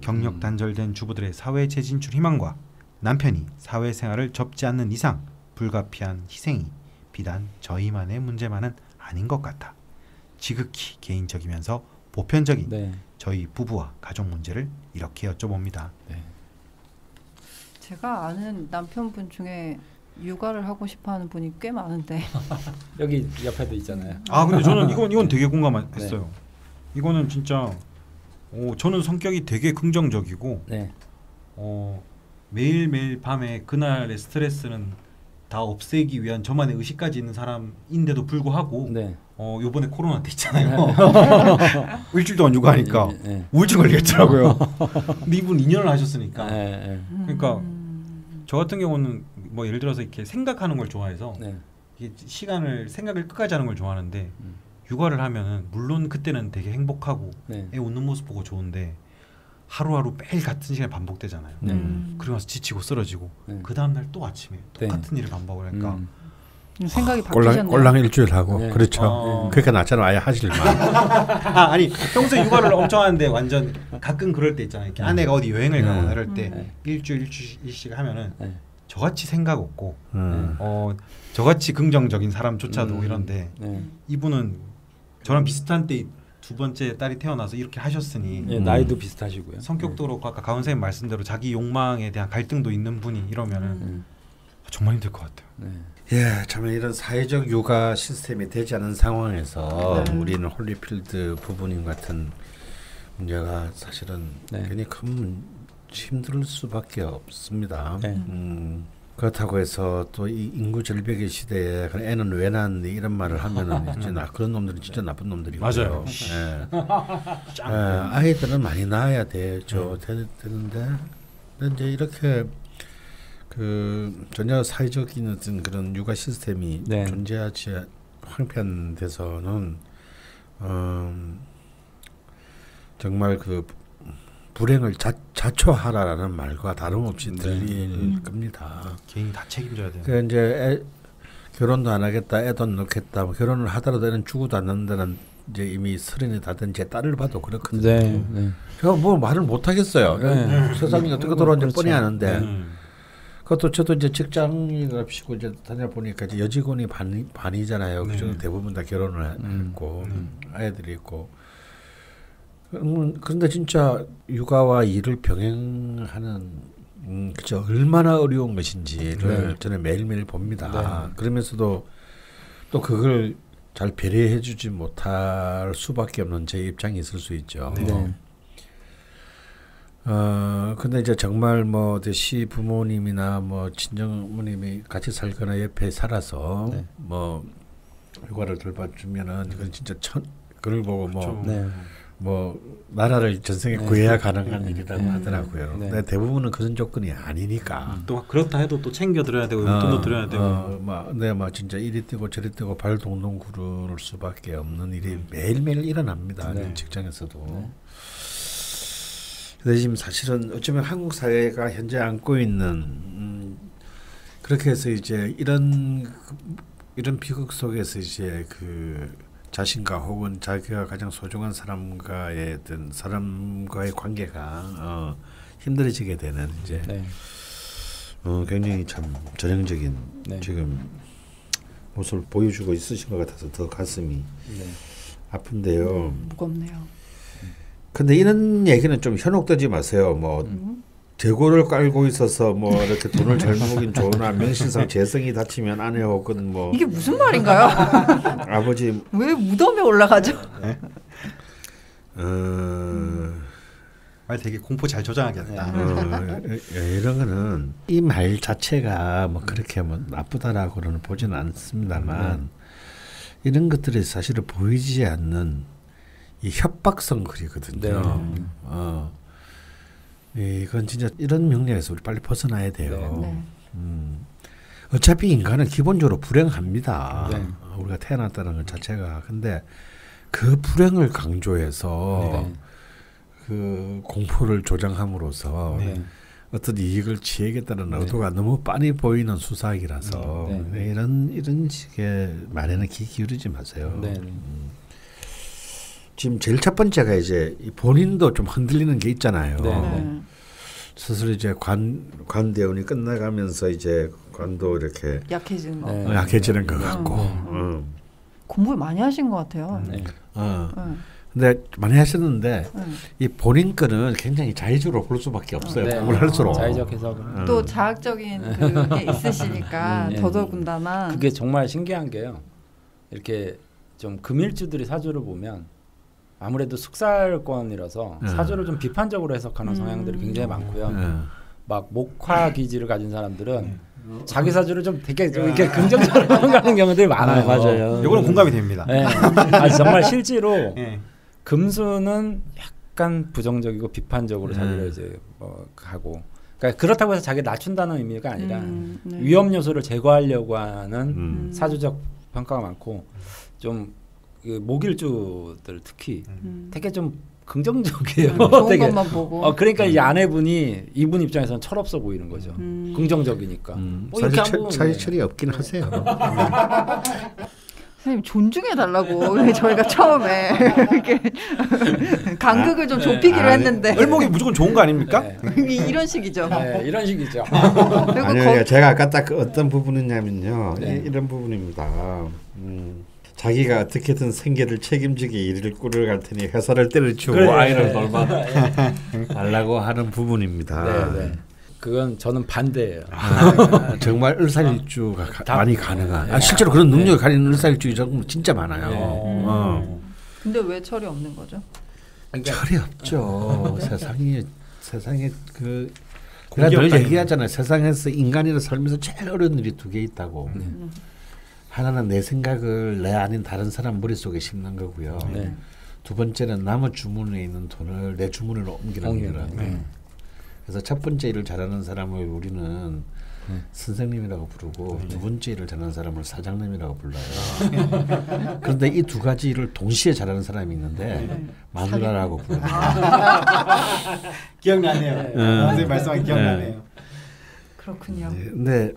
경력 단절된 주부들의 사회 재진출 희망과 남편이 사회생활을 접지 않는 이상 불가피한 희생이 비단 저희만의 문제만은 아닌 것 같아 지극히 개인적이면서 보편적인 네. 저희 부부와 가족 문제를 이렇게 여쭤봅니다. 네. 제가 아는 남편분 중에 육아를 하고 싶어하는 분이 꽤 많은데 여기 옆에도 있잖아요. 근데 저는 이건 되게 공감했어요. 네. 이거는 진짜 저는 성격이 되게 긍정적이고 네. 매일매일 밤에 그날의 스트레스는 다 없애기 위한 저만의 의식까지 있는 사람인데도 불구하고 네. 요번에 코로나 때 있잖아요. 일주일 동안 육아하니까 우울증 걸리겠더라고요. 근데 이분 2년을 하셨으니까. 그러니까 저 같은 경우는 뭐 예를 들어서 이렇게 생각하는 걸 좋아해서 이게 생각을 끝까지 하는 걸 좋아하는데 육아를 하면은 물론 그때는 되게 행복하고 애 웃는 모습 보고 좋은데 하루하루 매일 같은 시간이 반복되잖아요. 그러고 나서 지치고 쓰러지고 그 다음날 또 아침에 똑같은 일을 반복하니까 생각이 바뀌셨네요. 꼴랑 일주일 하고 그렇죠. 그러니까 낫잖아. 아예 하실만. 아니 평소에 육아를 엄청 하는데 완전 가끔 그럴 때 있잖아요. 이렇게 아내가 어디 여행을 가거나 이럴 때 일주일씩 하면은 저같이 생각 없고 저같이 긍정적인 사람조차도 이런데 이분은 저랑 비슷한 때 두 번째 딸이 태어나서 이렇게 하셨으니 나이도 비슷하시고요. 성격도 그렇고 아까 가은 선생님 말씀대로 자기 욕망에 대한 갈등도 있는 분이 이러면은 정말 힘들 것 같아요. 예, 참 이런 사회적 육아 시스템이 되지 않은 상황에서 우리는 홀리필드 부부님 같은 문제가 사실은 굉장히 큰 힘들 수밖에 없습니다. 그렇다고 해서 또 이 인구 절벽의 시대에 애는 왜 낳니 이런 말을 하면은 이제 그런 놈들은 진짜 나쁜 놈들이고요. 맞아요. 아이들은 많이 낳아야 되죠. 되는데 이제 이렇게 전혀 사회적인 어떤 그런 육아 시스템이 존재하지 황폐한데서는 정말 불행을 자초하라라는 말과 다름없이 들릴 겁니다. 개인이 다 책임져야 돼요. 그 이제 결혼도 안 하겠다, 애도 안 낳겠다. 뭐 결혼을 하더라도 애는 죽어도 안 낳는다는 이제 이미 30이 다 된 제 딸을 봐도 그렇거든요. 제가 뭐 말을 못 하겠어요. 세상이 어떻게 돌아오는지 뻔히 아는데. 그것도 저도 이제 직장인답시고 이제 다녀보니까 이제 여직원이 반이잖아요. 그중 대부분 다 결혼을 했고 아이들이 있고. 그런데 진짜 육아와 일을 병행하는 그죠 얼마나 어려운 것인지를 저는 매일매일 봅니다. 그러면서도 또 그걸 잘 배려해주지 못할 수밖에 없는 제 입장이 있을 수 있죠. 근데 이제 정말 뭐 시부모님이나 뭐 친정부모님이 같이 살거나 옆에 살아서 뭐 육아를 돌봐주면은 그건 진짜 그걸 보고 뭐 나라를 전생에 구해야 가능한 일이라고 하더라고요. 근데 대부분은 그런 조건이 아니니까. 또 그렇다 해도 또 챙겨드려야 되고 용돈도 드려야 되고. 막 진짜 이리 뛰고 저리 뛰고 발 동동 구를 수밖에 없는 일이 매일매일 일어납니다. 직장에서도. 근데 지금 사실은 어쩌면 한국 사회가 현재 안고 있는 그렇게 해서 이제 이런 비극 속에서 이제 자신과 혹은 자기가 가장 소중한 사람과의 관계가 힘들어지게 되는 이제 굉장히 참 전형적인 지금 모습을 보여주고 있으신 것 같아서 더 가슴이 아픈데요. 무겁네요. 근데 이런 얘기는 좀 현혹되지 마세요. 뭐 재고를 깔고 있어서 뭐 이렇게 돈을 잘 모으긴 좋으나 명실상 재성이 다치면 아내 혹은 뭐 이게 무슨 말인가요? 아버지 왜 무덤에 올라가죠? 말 되게 공포 잘 조장하겠다. 이런 거는 이 말 자체가 뭐 그렇게 뭐 나쁘다라고는 보지는 않습니다만 이런 것들이 사실은 보이지 않는 이 협박성 글이거든요. 이건 진짜 이런 명령에서 우리 빨리 벗어나야 돼요. 어차피 인간은 기본적으로 불행합니다. 우리가 태어났다는 것 자체가. 근데 그 불행을 강조해서 그 공포를 조장함으로써 어떤 이익을 취하겠다는 의도가 너무 빤히 보이는 수사학이라서 이런 식의 말에는 귀 기울이지 마세요. 지금 제일 첫 번째가 이제 본인도 좀 흔들리는 게 있잖아요. 스스로 이제 관대운이 끝나가면서 이제 관도 이렇게 약해지는 거. 약해지는 것 같고. 공부를 많이 하신 것 같아요. 근데 많이 하셨는데 이 본인 거는 굉장히 자의적으로 볼 수밖에 없어요. 뭘 할수록 자의적 해석은 또 자학적인 그게 있으시니까 더더군다나 그게 정말 신기한 게요. 이렇게 좀 금일주들이 사주를 보면 아무래도 숙살권이라서 사주를 좀 비판적으로 해석하는 성향들이 굉장히 많고요. 막 목화 기지를 가진 사람들은 자기 사주를 좀 되게 좀 이렇게 긍정적으로 해석하는 경우들이 많아요. 맞아요. 이거는 공감이 됩니다. 네. 정말 실제로 금수는 약간 부정적이고 비판적으로 자기를 이제 하고, 그러니까 그렇다고 해서 자기 낮춘다는 의미가 아니라 위험 요소를 제거하려고 하는 사주적 평가가 많고, 좀 그 목일주들 특히 되게 좀 긍정적이에요. 좋은 되게, 것만 보고. 그러니까 이 아내분이 이분 입장에서는 철없어 보이는 거죠. 긍정적이니까. 사실 차이철이 없긴 하세요. 선생님 존중해 달라고 저희가 처음에 이렇게 간극을 좀 좁히기로 했는데 을목이 무조건 좋은 거 아닙니까? 이런 식이죠. 네, 이런 식이죠. 아니요, 제가 아까 딱 어떤 부분이냐면요, 이런 부분입니다. 자기가 어떻게든 생계를 책임지게 일을 꾸려갈 테니 회사를 때려치우고 아이를 돌봐 달라고 하는 부분입니다. 네. 그건 저는 반대예요. 정말 을사일주가 많이 가능한. 실제로 그런 능력을 가진 을사일주의 정말 진짜 많아요. 근데 왜 철이 없는 거죠? 철이 없죠. 세상에 그 내가 늘 얘기하잖아요. 세상에서 인간이라 살면서 제일 어려운 일이 두 개 있다고. 하나는 내 생각을 내 아닌 다른 사람 머릿속에 심는 거고요. 두 번째는 남의 주문에 있는 돈을 내 주문으로 옮기는 거라. 그래서 첫 번째 일을 잘하는 사람을 우리는 선생님이라고 부르고 두 번째 일을 잘하는 사람을 사장님이라고 불러요. 그런데 이 두 가지 일을 동시에 잘하는 사람이 있는데 마누라라고 불러요. 기억나네요. 선생님 말씀하기 기억나네요. 그렇군요. 네,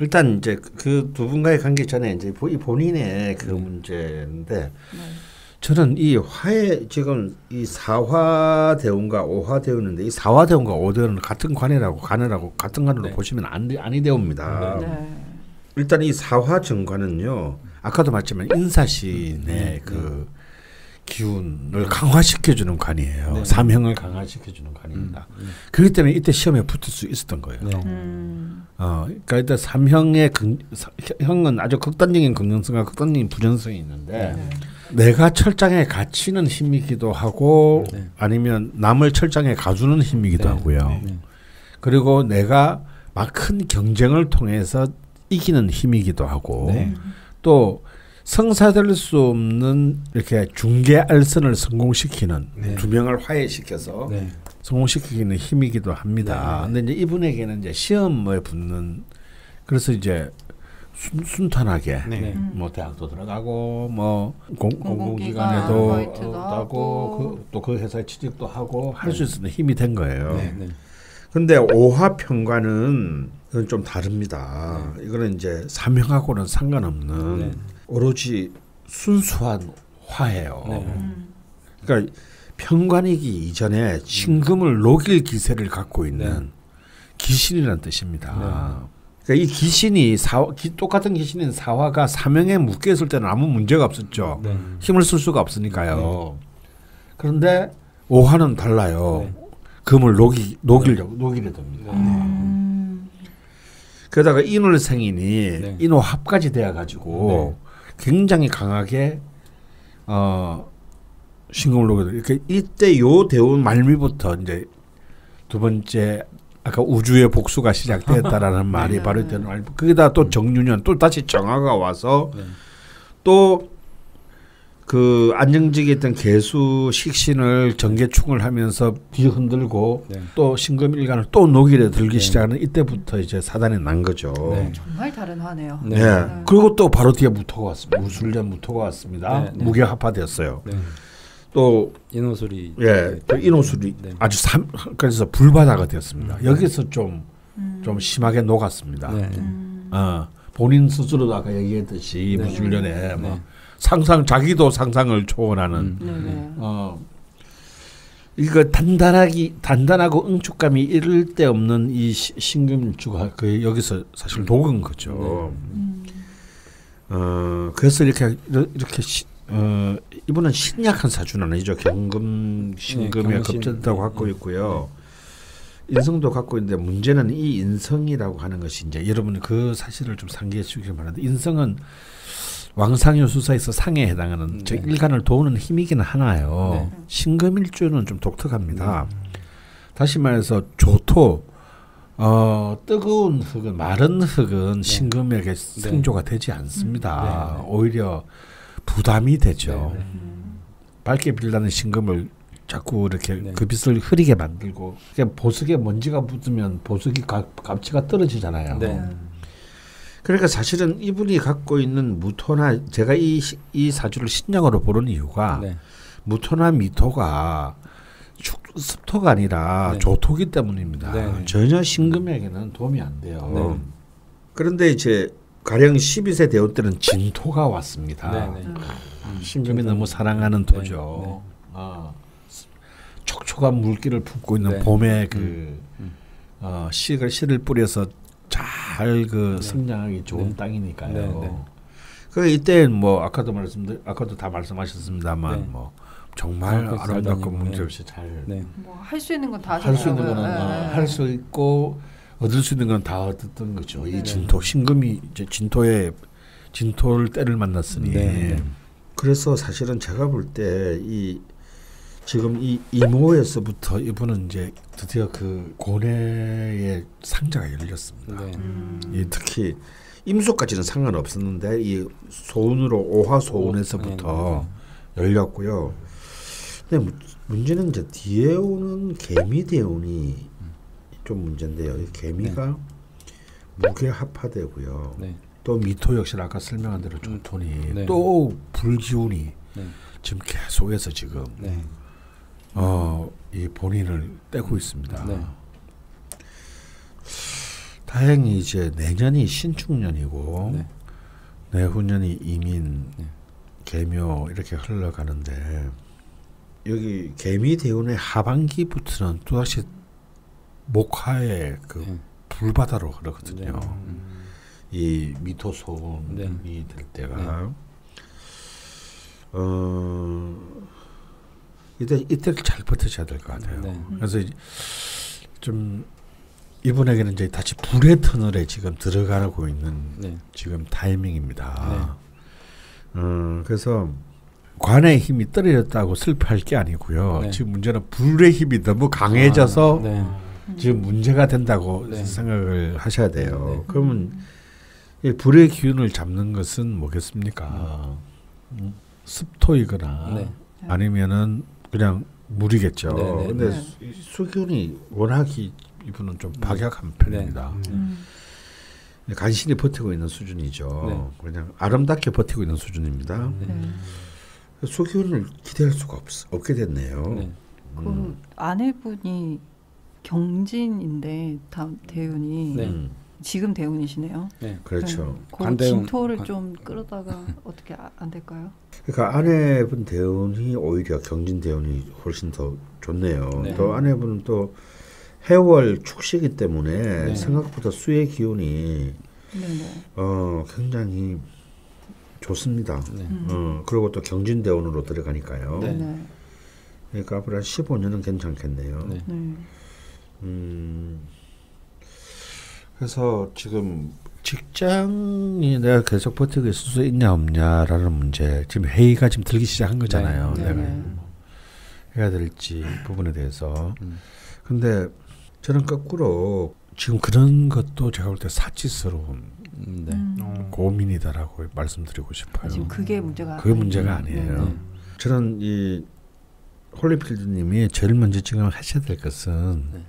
일단 이제 그 두 분과의 관계 전에 이제 본인의 그 문제인데 저는 이 화해 지금 이 사화대운과 오화대운인데 이 사화대운과 오대운은 같은 관이라고 같은 관으로 보시면 아니 되옵니다. 일단 이 사화정관은요, 아까도 말했지만 인사신의 그 기운을 강화시켜주는 관이에요. 삼형을 강화시켜주는 관입니다. 그렇기 때문에 이때 시험에 붙을 수 있었던 거예요. 그러니까 일단 삼형의 형은 아주 극단적인 긍정성과 극단적인 부정성이 있는데 내가 철장에 갇히는 힘이기도 하고 아니면 남을 철장에 가두는 힘이기도 하고요. 그리고 내가 막 큰 경쟁을 통해서 이기는 힘이기도 하고 또 성사될 수 없는 이렇게 중개 알선을 성공시키는 두 명을 화해시켜서 성공시키는 힘이기도 합니다. 근데 이제 이분에게는 이제 시험에 붙는, 그래서 이제 순탄하게 뭐 대학도 들어가고 뭐 공공기관에도 하고 또 그 회사에 취직도 하고 할 수 있는 힘이 된 거예요. 근데 오화평관은 이건 좀 다릅니다. 이거는 이제 삼형하고는 상관없는 오로지 순수한 화예요. 그러니까 평관이기 이전에 신금을 녹일 기세를 갖고 있는 기신이라는 뜻입니다. 그러니까 이 기신이 똑같은 기신인 사화가 사명에 묶여 있을 때는 아무 문제가 없었죠. 힘을 쓸 수가 없으니까요. 그런데 오화는 달라요. 금을 녹이려 됩니다. 그러다가 인월생인이 인호합까지 되어가지고 굉장히 강하게 신금을 녹여요. 그러니까 이때 요 대운 말미부터 이제 두 번째 아까 우주의 복수가 시작되었다라는 말이 바로 되는 말. 거기다 또 정유년 또 다시 정화가 와서 또 그 안정직에 있던 개수 식신을 정계충을 하면서 뒤흔들고 또 신금일간을 또 녹이려 들기 시작하는 이때부터 이제 사단이 난 거죠. 정말 다른 화네요. 그리고 또 바로 뒤에 무토가 왔습니다. 무술년 무토가 왔습니다. 무게합화되었어요. 또 인호술이 또 인호술이 아주 그래서 불바다가 되었습니다. 여기서 좀 심하게 녹았습니다. 본인 스스로도 아까 얘기했듯이 무술년에 자기도 상상을 초월하는 이거 단단하고 응축감이 이를 데 없는 이 신금주가 여기서 사실 녹은 거죠. 그래서 이렇게 이분은 신약한 사주는 아니죠. 경금, 신금에 급전다고 갖고 있고요. 인성도 갖고 있는데 문제는 이 인성이라고 하는 것이 이제 여러분 그 사실을 좀 상기해 주시기 바랍니다. 인성은 왕상효 수사에서 상에 해당하는 즉 일간을 도우는 힘이기는 하나요. 신금일주는 좀 독특합니다. 다시 말해서 조토 뜨거운 흙은 마른 흙은 신금에게 생조가 되지 않습니다. 오히려 부담이 되죠. 밝게 빛나는 신금을 자꾸 이렇게 그 빛을 흐리게 만들고 그냥 보석에 먼지가 묻으면 보석이 값치가 떨어지잖아요. 그러니까 사실은 이분이 갖고 있는 무토나 제가 이 사주를 신약으로 보는 이유가 무토나 미토가 습토가 아니라 조토기 때문입니다. 전혀 신금에게는 도움이 안 돼요. 그런데 이제 가령 12세 대원 때는 진토가 왔습니다. 신금이 너무 사랑하는 토죠. 촉촉한 물기를 품고 있는 봄에 씨를 뿌려서 잘 성장하기 좋은 땅이니까요. 그 이때 뭐 아까도 다 말씀하셨습니다만 뭐 정말 아름답고 문제없이 잘 뭐 할 수 있는 건 다 할 수 있는 거는 할 수 있고 얻을 수 있는 건 다 얻었던 거죠. 이 진토 신금이 이제 진토를 때를 만났으니 그래서 사실은 제가 볼 때 지금 이 이모에서부터 이분은 이제 드디어 그 고뇌의 상자가 열렸습니다. 이 특히 임수까지는 상관없었는데 이 소운으로 오화소운에서부터 열렸고요. 근데 문제는 이제 뒤에 오는 개미대운이 좀 문제인데요. 이 개미가 무게합화되고요. 또 미토 역시 아까 설명한 대로 조토니 또 불기운이 지금 계속해서 지금 이 본인을 떼고 있습니다. 다행히 이제 내년이 신축년이고 내후년이 이민, 개묘 이렇게 흘러가는데 여기 개미 대운의 하반기부터는 또다시 목화의 그 불바다로 흐르거든요. 이 미토소운이 될 때가 이때를 잘 버티셔야 될 것 같아요. 그래서 좀 이분에게는 이제 다시 불의 터널에 지금 들어가고 있는 지금 타이밍입니다. 그래서 관의 힘이 떨어졌다고 슬퍼할 게 아니고요. 지금 문제는 불의 힘이 너무 강해져서 지금 문제가 된다고 생각을 하셔야 돼요. 그러면 이 불의 기운을 잡는 것은 뭐겠습니까? 습토이거나 아니면은 그냥 물이겠죠. 근데 수기운이 워낙 이분은 좀 박약한 편입니다. 간신히 버티고 있는 수준이죠. 그냥 아름답게 버티고 있는 수준입니다. 수기운을 기대할 수가 없게 됐네요. 그 아내분이 경진인데 다음 대운이 지금 대운이시네요. 그렇죠. 그 진토를 좀 끌어다가 어떻게 안 될까요? 그러니까 아내분 대운이 오히려 경진 대운이 훨씬 더 좋네요. 또 아내분은 또 해월 축시기 때문에 생각보다 수의 기운이 굉장히 좋습니다. 그리고 또 경진 대운으로 들어가니까요. 그러니까 앞으로 한 15년은 괜찮겠네요. 그래서 지금 직장이 내가 계속 버티고 있을 수 있냐 없냐라는 문제 지금 회의가 지금 들기 시작한 거잖아요. 내가 해야 될지 부분에 대해서. 근데 저는 거꾸로 지금 그런 것도 제가 볼 때 사치스러운 고민이다라고 말씀드리고 싶어요. 지금 그게 문제가 아니에요. 저는 이 홀리필드님이 제일 먼저 지금 하셔야 될 것은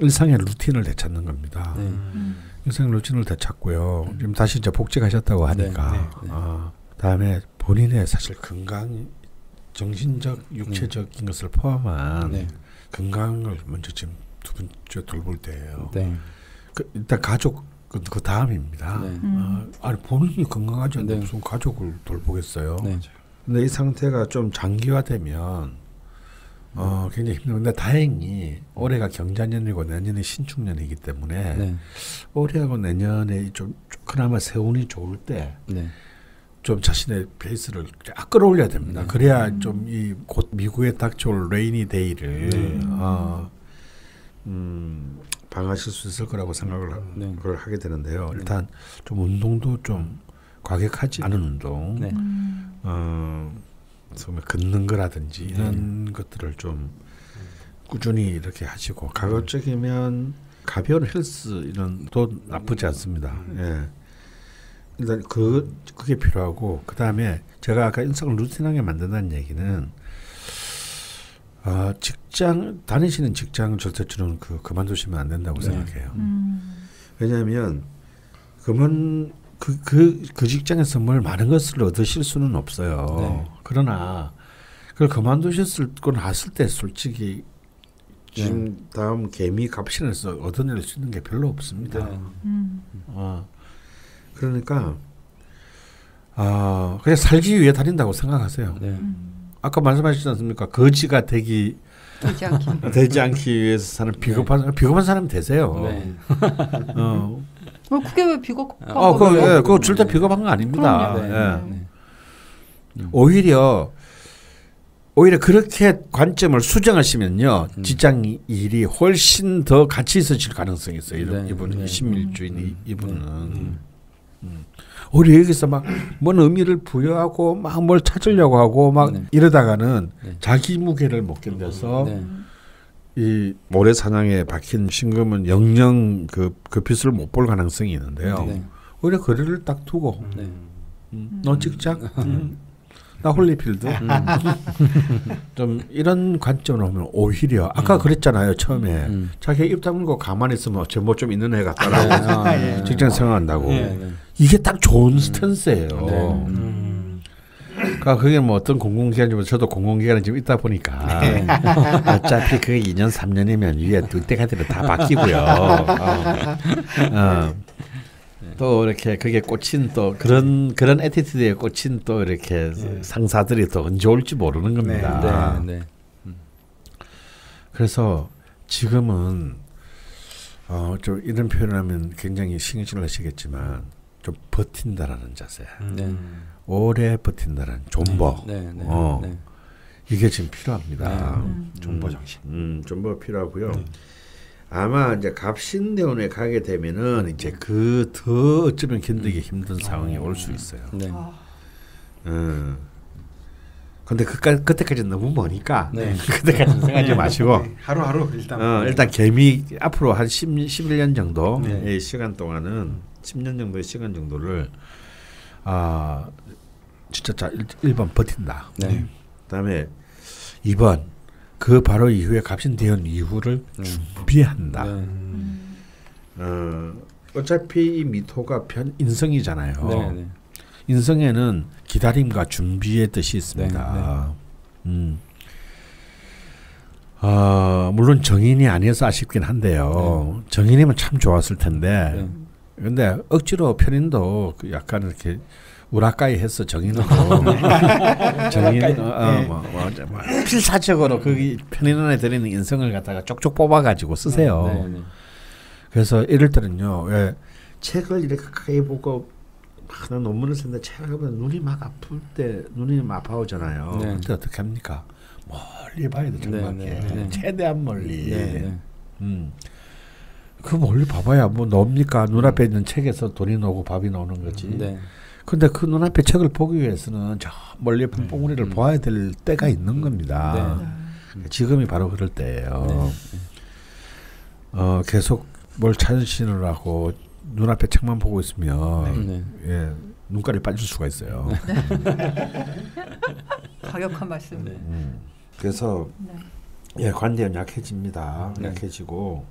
일상의 루틴을 되찾는 겁니다. 일상의 루틴을 되찾고요. 지금 다시 이제 복직하셨다고 하니까 다음에 본인의 사실 건강, 정신적, 육체적인 것을 포함한 건강을 먼저 지금 두 번째 돌볼 때예요. 일단 가족 그 다음입니다. 아니 본인이 건강하지 않는데 무슨 가족을 돌보겠어요. 근데 이 상태가 좀 장기화되면 굉장히 힘든데 다행히 올해가 경자년이고 내년이 신축년이기 때문에 올해하고 내년에 좀 그나마 세운이 좋을 때 좀 자신의 페이스를 쫙 끌어올려야 됩니다. 그래야 좀 이 곧 미국에 닥쳐올 레이니 데이를 방어하실 수 있을 거라고 생각을 하게 되는데요. 일단 좀 운동도 좀 과격하지 않은 운동, 걷는 거라든지 이런 것들을 좀 꾸준히 이렇게 하시고 가급적이면 가벼운 헬스 이런 도 나쁘지 않습니다. 예. 일단 그게 필요하고 그다음에 제가 아까 일상을 루틴하게 만든다는 얘기는 다니시는 직장 절대 저는 그만두시면 안 된다고 생각해요. 왜냐하면 그 직장에서 뭘 많은 것을 얻으실 수는 없어요. 그러나 그걸 그만두셨고 났을 때 솔직히 지금 다음 개미 갑신에서 얻어낼 수 있는 게 별로 없습니다. 그러니까 그냥 살기 위해 다닌다고 생각하세요. 아까 말씀하셨지 않습니까? 거지가 되지 않기 위해서 사는 비겁한 사람이 되세요. 그게 왜 비겁한 거예요? 그거 절대 비겁한 거 아닙니다. 오히려 그렇게 관점을 수정하시면요, 직장 일이 훨씬 더 같이 있으실 가능성이 있어요. 이분 신밀주의 이분은. 우리 여기서 막 뭔 의미를 부여하고 막 뭘 찾으려고 하고 막 이러다가는 자기 무게를 못 견뎌서 이 모래사냥에 박힌 신금은 영영 그 빛을 못 볼 가능성이 있는데요. 오히려 거리를 딱 두고 너 직장? 나 홀리필드? 좀 이런 관점으로 보면 오히려 아까 그랬잖아요. 처음에 자기가 입 다물고 가만히 있으면 제뭐 좀 있는 애 같다라고 직장 생활한다고. 이게 딱 좋은 스탠스예요. 그러니까 그게 뭐 어떤 공공기관이지만 저도 공공기관에 지금 있다 보니까 어차피 그 2년 3년이면 위에 둘 때가 되면 다 바뀌고요. 또 이렇게 그게 꽂힌 또 그런 애티튜드에 꽂힌 또 이렇게 상사들이 또 언제 올지 모르는 겁니다. 그래서 지금은 좀 이런 표현을 하면 굉장히 신경질 나시겠지만 좀 버틴다라는 자세, 오래 버틴다라는 존버, 이게 지금 필요합니다. 존버 정신, 존버 필요하고요. 아마 이제 갑신대원에 가게 되면은 이제 그 더 어쩌면 견디기 힘든 상황이 올 수 있어요. 근데 그때까지 너무 머니까 그때까지 생각하지 마시고 하루하루 일단 개미 앞으로 한 11년 정도의 시간 동안은 10년 정도의 시간 정도를 진짜 1번 버틴다. 그다음에 2번 그 바로 이후에 갑신대원 이후를 준비한다. 어차피 이 미토가 인성이잖아요. 인성에는 기다림과 준비의 뜻이 있습니다. 물론 정인이 아니어서 아쉽긴 한데요. 정인이면 참 좋았을 텐데. 근데 억지로 편인도 약간 이렇게 우라카이 했어. 정인은 필사적으로 그 편인원에 들이는 인성을 갖다가 쪽쪽 뽑아가지고 쓰세요. 그래서 이럴 때는요, 왜 책을 이렇게 가까이 보고 막 논문을 쓰는데 책을 보면 눈이 막 아플 때 눈이 막 아파오잖아요. 그때 어떻게 합니까? 멀리 봐야 돼, 정말. 최대한 멀리. 그 멀리 봐봐야 뭐 나옵니까? 눈앞에 있는 책에서 돈이 나오고 밥이 나오는 거지. 근데 그 눈앞에 책을 보기 위해서는 저 멀리 뽕뽕우리를 보아야 될 때가 있는 겁니다. 지금이 바로 그럴 때예요. 계속 뭘 찾으시느라고 눈앞에 책만 보고 있으면 눈깔이 빠질 수가 있어요. 과격한 말씀. 그래서 관대는 약해집니다. 약해지고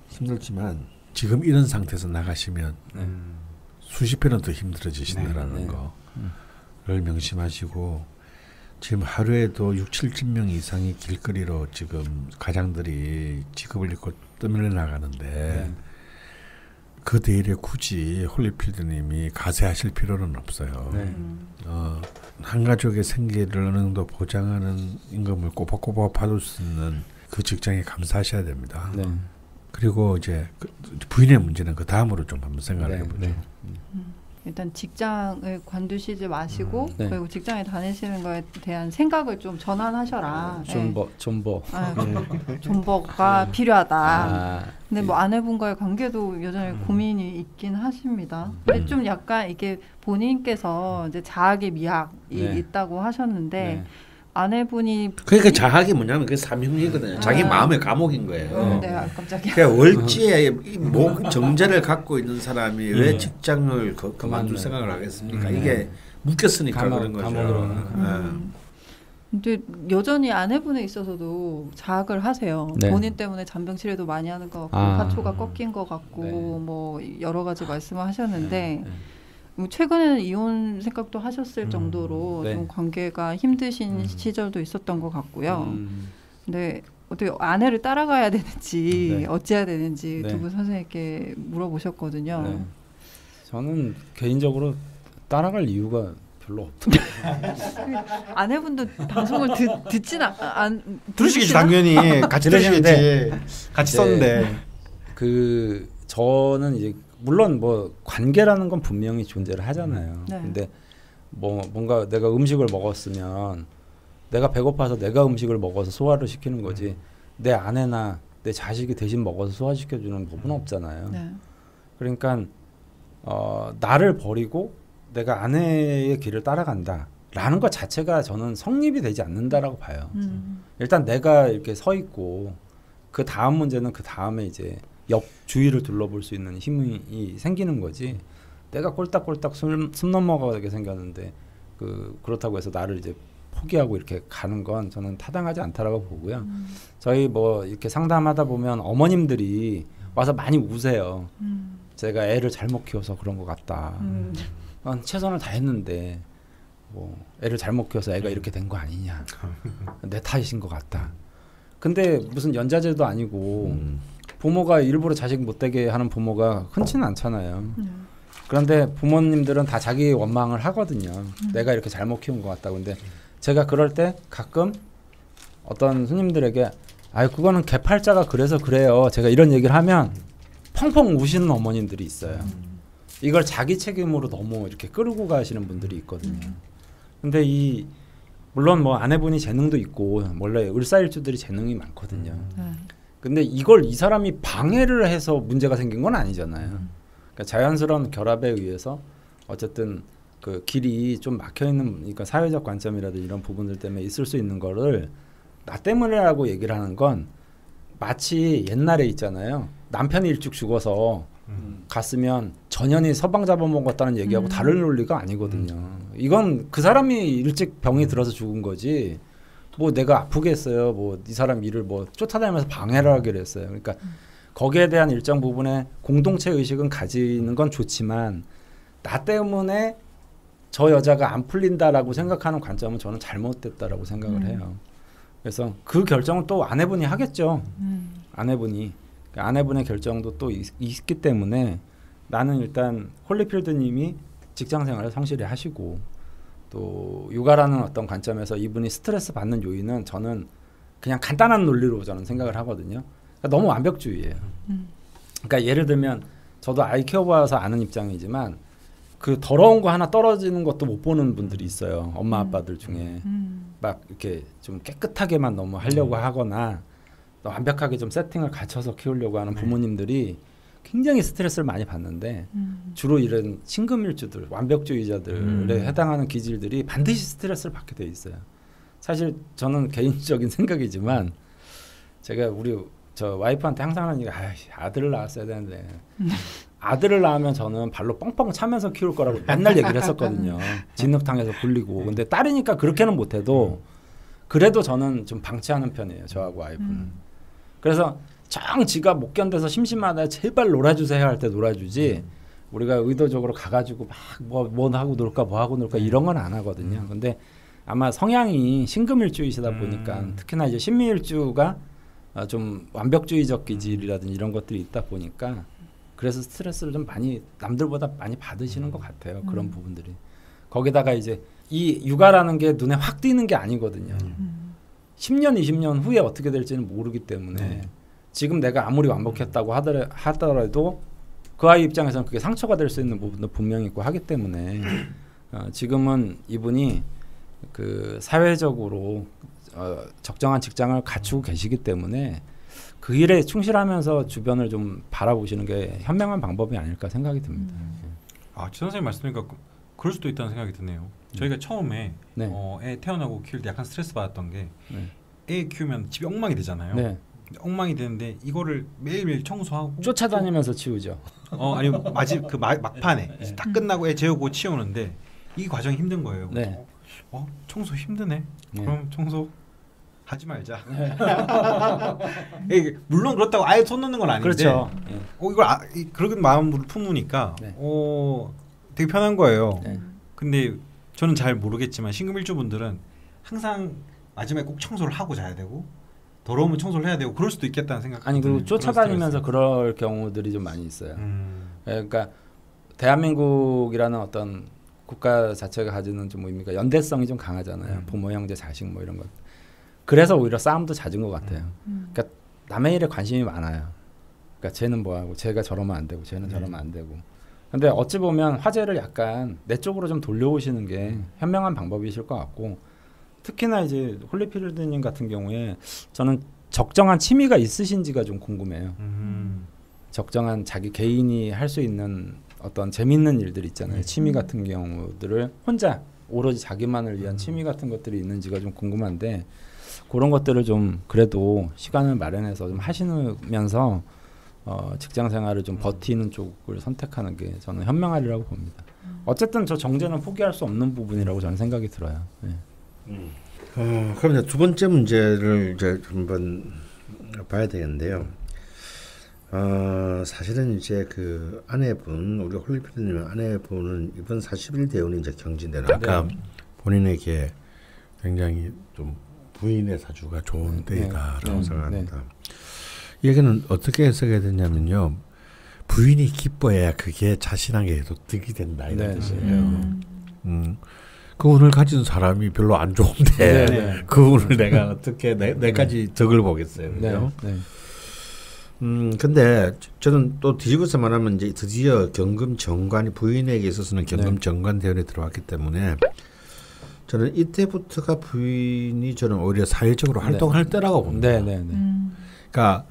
힘들지만 지금 이런 상태에서 나가시면 수십 배는 더 힘들어지신다라는 거를 명심하시고 지금 하루에도 6-7명 이상이 길거리로 지금 가장들이 직업을 잃고 떠밀려 나가는데 그 대일에 굳이 홀리필드님이 가세하실 필요는 없어요. 한 가족의 생계를 어느 정도 보장하는 임금을 꼬박꼬박 받을 수 있는 그 직장에 감사하셔야 됩니다. 그리고 이제 부인의 문제는 그 다음으로 좀 한번 생각을 해보죠. 일단 직장을 관두시지 마시고 그리고 직장에 다니시는 거에 대한 생각을 좀 전환하셔라. 존버가 필요하다. 근데 뭐 아내분과의 관계도 여전히 고민이 있긴 하십니다. 근데 좀 약간 이게 본인께서 이제 자학의 미학이 있다고 하셨는데 아내분이 그러니까 자학이 뭐냐면 그 삼형이거든요. 자기 마음의 감옥인 거예요. 네, 깜짝이야. 그러니까 월지에 정제를 갖고 있는 사람이 왜 직장을 그만둘 생각을 하겠습니까? 이게 묶였으니까 그런 거죠. 근데 여전히 아내분에 있어서도 자학을 하세요. 본인 때문에 잔병 치레도 많이 하는 것 같고 하초가 꺾인 것 같고 뭐 여러 가지 말씀을 하셨는데 최근에는 이혼 생각도 하셨을 정도로 좀 관계가 힘드신 시절도 있었던 것 같고요. 근데 어떻게 아내를 따라가야 되는지 어찌해야 되는지 두 분 선생님께 물어보셨거든요. 저는 개인적으로 따라갈 이유가 별로 없더라고요. 아내분도 방송을 듣진 들으시겠지 당연히 같이 들으시겠지. 같이 썼는데 저는 이제 물론 뭐 관계라는 건 분명히 존재를 하잖아요. 근데 뭐 뭔가 내가 음식을 먹었으면 내가 배고파서 내가 음식을 먹어서 소화를 시키는 거지 내 아내나 내 자식이 대신 먹어서 소화시켜주는 법은 없잖아요. 그러니까 나를 버리고 내가 아내의 길을 따라간다라는 것 자체가 저는 성립이 되지 않는다라고 봐요. 일단 내가 이렇게 서 있고 그 다음 문제는 그 다음에 이제 옆 주위를 둘러볼 수 있는 힘이 생기는 거지. 내가 꼴딱꼴딱 숨 넘어가게 생겼는데 그렇다고 해서 나를 이제 포기하고 이렇게 가는 건 저는 타당하지 않다라고 보고요. 저희 뭐 이렇게 상담하다 보면 어머님들이 와서 많이 우세요. 제가 애를 잘못 키워서 그런 것 같다. 최선을 다했는데 뭐 애를 잘못 키워서 애가 이렇게 된 거 아니냐. 내 탓인 것 같다. 근데 무슨 연자제도 아니고 부모가 일부러 자식 못되게 하는 부모가 흔치는 않잖아요. 그런데 부모님들은 다 자기 원망을 하거든요. 내가 이렇게 잘못 키운 것 같다고. 근데 제가 그럴 때 가끔 어떤 손님들에게 그거는 개팔자가 그래서 그래요. 제가 이런 얘기를 하면 펑펑 우시는 어머님들이 있어요. 이걸 자기 책임으로 너무 이렇게 끌고 가시는 분들이 있거든요. 근데 물론 뭐 아내분이 재능도 있고 원래 을사일주들이 재능이 많거든요. 근데 이걸 이 사람이 방해를 해서 문제가 생긴 건 아니잖아요. 그러니까 자연스러운 결합에 의해서 어쨌든 그 길이 좀 막혀 있는, 그러니까 사회적 관점이라든지 이런 부분들 때문에 있을 수 있는 거를 나 때문에라고 얘기를 하는 건 마치 옛날에 있잖아요. 남편이 일찍 죽어서 갔으면 전현이 서방 잡아먹었다는 얘기하고 다른 논리가 아니거든요. 이건 그 사람이 일찍 병이 들어서 죽은 거지. 뭐 내가 아프게 했어요. 뭐 이 사람 일을 뭐 쫓아다니면서 방해를 하기로 했어요. 그러니까 거기에 대한 일정 부분의 공동체 의식은 가지는 건 좋지만 나 때문에 저 여자가 안 풀린다라고 생각하는 관점은 저는 잘못됐다라고 생각을 해요. 그래서 그 결정은 또 아내분이 하겠죠. 아내분의 결정도 또 있기 때문에 나는 일단 홀리필드님이 직장생활을 성실히 하시고 또 육아라는 어떤 관점에서 이분이 스트레스 받는 요인은 저는 그냥 간단한 논리로 저는 생각을 하거든요. 그러니까 너무 완벽주의예요. 그러니까 예를 들면 저도 아이 키워봐서 아는 입장이지만 그 더러운 거 하나 떨어지는 것도 못 보는 분들이 있어요. 엄마 아빠들 중에 막 이렇게 좀 깨끗하게만 너무 하려고 하거나 완벽하게 좀 세팅을 갖춰서 키우려고 하는 부모님들이 굉장히 스트레스를 많이 받는데 주로 이런 신금일주들, 완벽주의자들에 해당하는 기질들이 반드시 스트레스를 받게 돼 있어요. 사실 저는 개인적인 생각이지만 제가 저 와이프한테 항상 하는 얘기가 아들을 낳았어야 되는데 아들을 낳으면 저는 발로 뻥뻥 차면서 키울 거라고 맨날 얘기를 했었거든요. 진흙탕에서 굴리고. 근데 딸이니까 그렇게는 못해도 그래도 저는 좀 방치하는 편이에요. 저하고 와이프는. 그래서 정 지가 못 견뎌서 심심하다 제발 놀아주세요 할 때 놀아주지 우리가 의도적으로 가가지고 막 뭐 하고 놀까 뭐 하고 놀까 이런 건 안 하거든요. 근데 아마 성향이 신금일주이시다 보니까 특히나 이제 신미일주가 좀 완벽주의적 기질이라든지 이런 것들이 있다 보니까 그래서 스트레스를 좀 많이 남들보다 많이 받으시는 것 같아요. 그런 부분들이. 거기다가 이제 이 육아라는 게 눈에 확 띄는 게 아니거든요. 10년 20년 후에 어떻게 될지는 모르기 때문에 지금 내가 아무리 완벽했다고 하더라도 그 아이 입장에서는 그게 상처가 될 수 있는 부분도 분명히 있고 하기 때문에 지금은 이분이 그 사회적으로 적정한 직장을 갖추고 계시기 때문에 그 일에 충실하면서 주변을 좀 바라보시는 게 현명한 방법이 아닐까 생각이 듭니다. 지 선생님 말씀이니까 그럴 수도 있다는 생각이 드네요. 저희가 처음에 네. 애 태어나고 키울 때 약간 스트레스 받았던 게 네. 애 키우면 집이 엉망이 되잖아요. 네. 엉망이 되는데 이거를 매일매일 청소하고 쫓아다니면서 치우죠. 아니면 막판에 다 끝나고 애 재우고 치우는데 이 과정이 힘든 거예요. 네. 청소 힘드네. 네. 그럼 청소 하지 말자. 물론 그렇다고 아예 손 넣는 건 아닌데. 그렇죠. 이걸 그런 마음으로 품으니까 네. 되게 편한 거예요. 네. 근데 저는 잘 모르겠지만 신금일주분들은 항상 마지막에 꼭 청소를 하고 자야 되고 더러우면 청소를 해야 되고 그럴 수도 있겠다는 생각. 아니 그리고 쫓아다니면서 그럴 경우들이 좀 많이 있어요. 그러니까 대한민국이라는 어떤 국가 자체가 가지는 좀 뭡니까 연대성이 좀 강하잖아요. 부모, 형제, 자식 뭐 이런 것. 그래서 오히려 싸움도 잦은 것 같아요. 그러니까 남의 일에 관심이 많아요. 그러니까 쟤는 뭐하고 쟤가 저러면 안 되고 쟤는 저러면 안 되고. 근데 어찌 보면 화제를 약간 내 쪽으로 좀 돌려오시는 게 현명한 방법이실 것 같고 특히나 이제 홀리필드님 같은 경우에 저는 적정한 취미가 있으신지가 좀 궁금해요. 적정한 자기 개인이 할 수 있는 어떤 재밌는 일들 있잖아요. 취미 같은 경우들을 혼자 오로지 자기만을 위한 취미 같은 것들이 있는지가 좀 궁금한데 그런 것들을 좀 그래도 시간을 마련해서 좀 하시면서 직장 생활을 좀 버티는 쪽을 선택하는 게 저는 현명하리라고 봅니다. 어쨌든 저 정제는 포기할 수 없는 부분이라고 저는 생각이 들어요. 네. 그럼 이제 두 번째 문제를 이제 한번 봐야 되겠는데요. 사실은 이제 그 아내분 우리 홀리필드님 아내분은 이번 40일 대운이 이제 경진되는 아까 본인에게 굉장히 좀 부인의 사주가 좋은 때이다라고 생각합니다. 이 얘기는 어떻게 해석해야 되냐면요. 부인이 기뻐해야 그게 자신에게도 득이 된다 이런 뜻이에요. 그 운을 가진 사람이 별로 안 좋은데 그 운을 내가 어떻게 내까지 덕을 보겠어요. 그죠? 근데 저는 또 뒤집어서 말하면 이제 드디어 경금 정관이 부인에게 있어서는 경금 정관 대운에 들어왔기 때문에 저는 이때부터가 부인이 저는 오히려 사회적으로 활동할 때라고 봅니다. 그러니까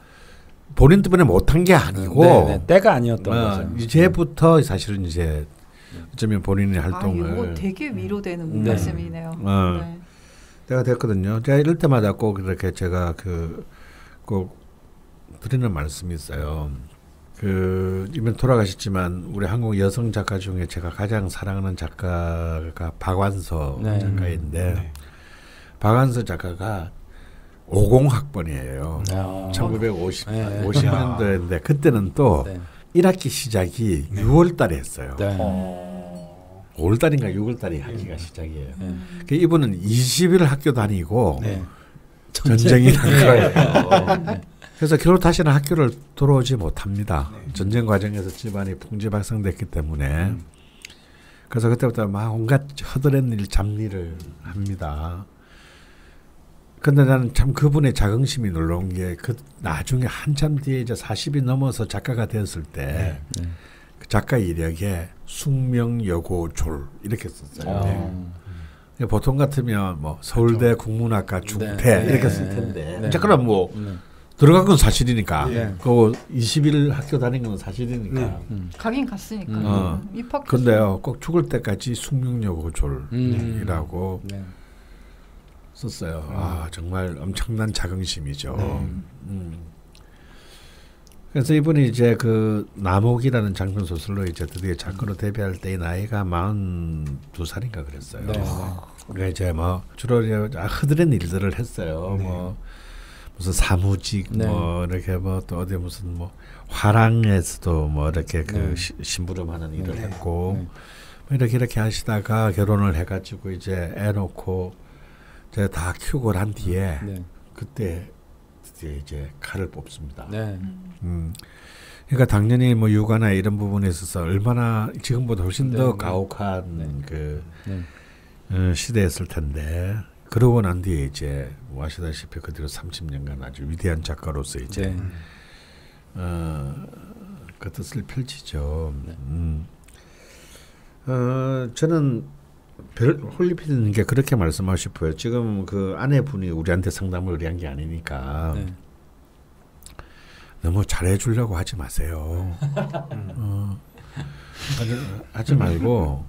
본인 때문에 못한 게 아니고 때가 아니었던 거죠. 이제부터 사실은 이제 어쩌면 본인의 활동을 이거 되게 위로되는 말씀이네요. 때가 됐거든요. 제가 이럴 때마다 꼭 이렇게 제가 꼭 드리는 말씀이 있어요. 이미 돌아가셨지만 우리 한국 여성 작가 중에 제가 가장 사랑하는 작가가 박완서 작가인데 박완서 작가가 50학번이에요. 1950년도인데 그때는 또 1학기 시작이 6월 달에 했어요. 5월달인가 6월달이 학기가 시작이에요. 이분은 20일 학교 다니고 전쟁이 난 거예요. 그래서 결국 다시는 학교를 돌아오지 못합니다. 전쟁 과정에서 집안이 풍지박성됐기 때문에. 그래서 그때부터 막 온갖 허드렛 일, 잡일을 합니다. 근데 나는 참 그분의 자긍심이 놀라운 게 나중에 한참 뒤에 이제 40이 넘어서 작가가 되었을 때 그 작가 이력에 숙명여고졸 이렇게 썼어요. 보통 같으면 뭐 서울대 국문학과 중퇴 이렇게 쓸 텐데 그럼 뭐 들어간 건 사실이니까 그 20일 학교 다닌 건 사실이니까 가긴 갔으니까 입학. 근데요 꼭 죽을 때까지 숙명여고졸이라고 썼어요. 정말 엄청난 자긍심이죠. 그래서 이분이 이제 그 남옥이라는 장편 소설로 이제 드디어 작가로 데뷔할 때 나이가 42살인가 그랬어요. 그러니까 이제 뭐 주로 흐드렛 일들을 했어요. 뭐 무슨 사무직 뭐 이렇게 뭐 또 어디 무슨 뭐 화랑에서도 뭐 이렇게 그 심부름하는 일을 했고 뭐 이렇게 하시다가 결혼을 해가지고 이제 애 놓고 제가 다 키우고 난 뒤에 그때 이제 칼을 뽑습니다. 그러니까 당연히 뭐 육아나 이런 부분에 있어서 얼마나 지금보다 훨씬 더 가혹한 시대였을 텐데 그러고 난 뒤에 이제 뭐 아시다시피 그 뒤로 30년간 아주 위대한 작가로서 이제 그 그 뜻을 펼치죠. 저는 홀리피디님께 그렇게 말씀하고 싶어요. 지금 그 아내분이 우리한테 상담을 의뢰한 게 아니니까 너무 잘해주려고 하지 마세요. 하지 말고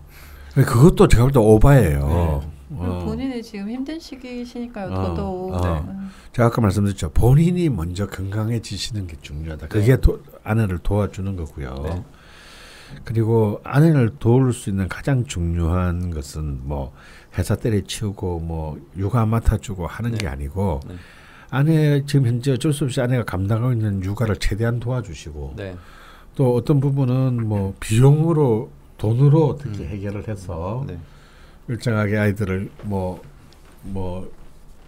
그것도 제가 볼 때 오바예요. 본인이 지금 힘든 시기시니까요. 더더욱. 제가 아까 말씀드렸죠. 본인이 먼저 건강해지시는 게 중요하다. 그게 아내를 도와주는 거고요. 그리고 아내를 도울 수 있는 가장 중요한 것은 뭐 회사 때려치우고 뭐 육아 맡아주고 하는 게 아니고 아내 지금 현재 어쩔 수 없이 아내가 감당하고 있는 육아를 최대한 도와주시고 또 어떤 부분은 뭐 비용으로 돈으로 어떻게 해결을 해서 일정하게 아이들을 뭐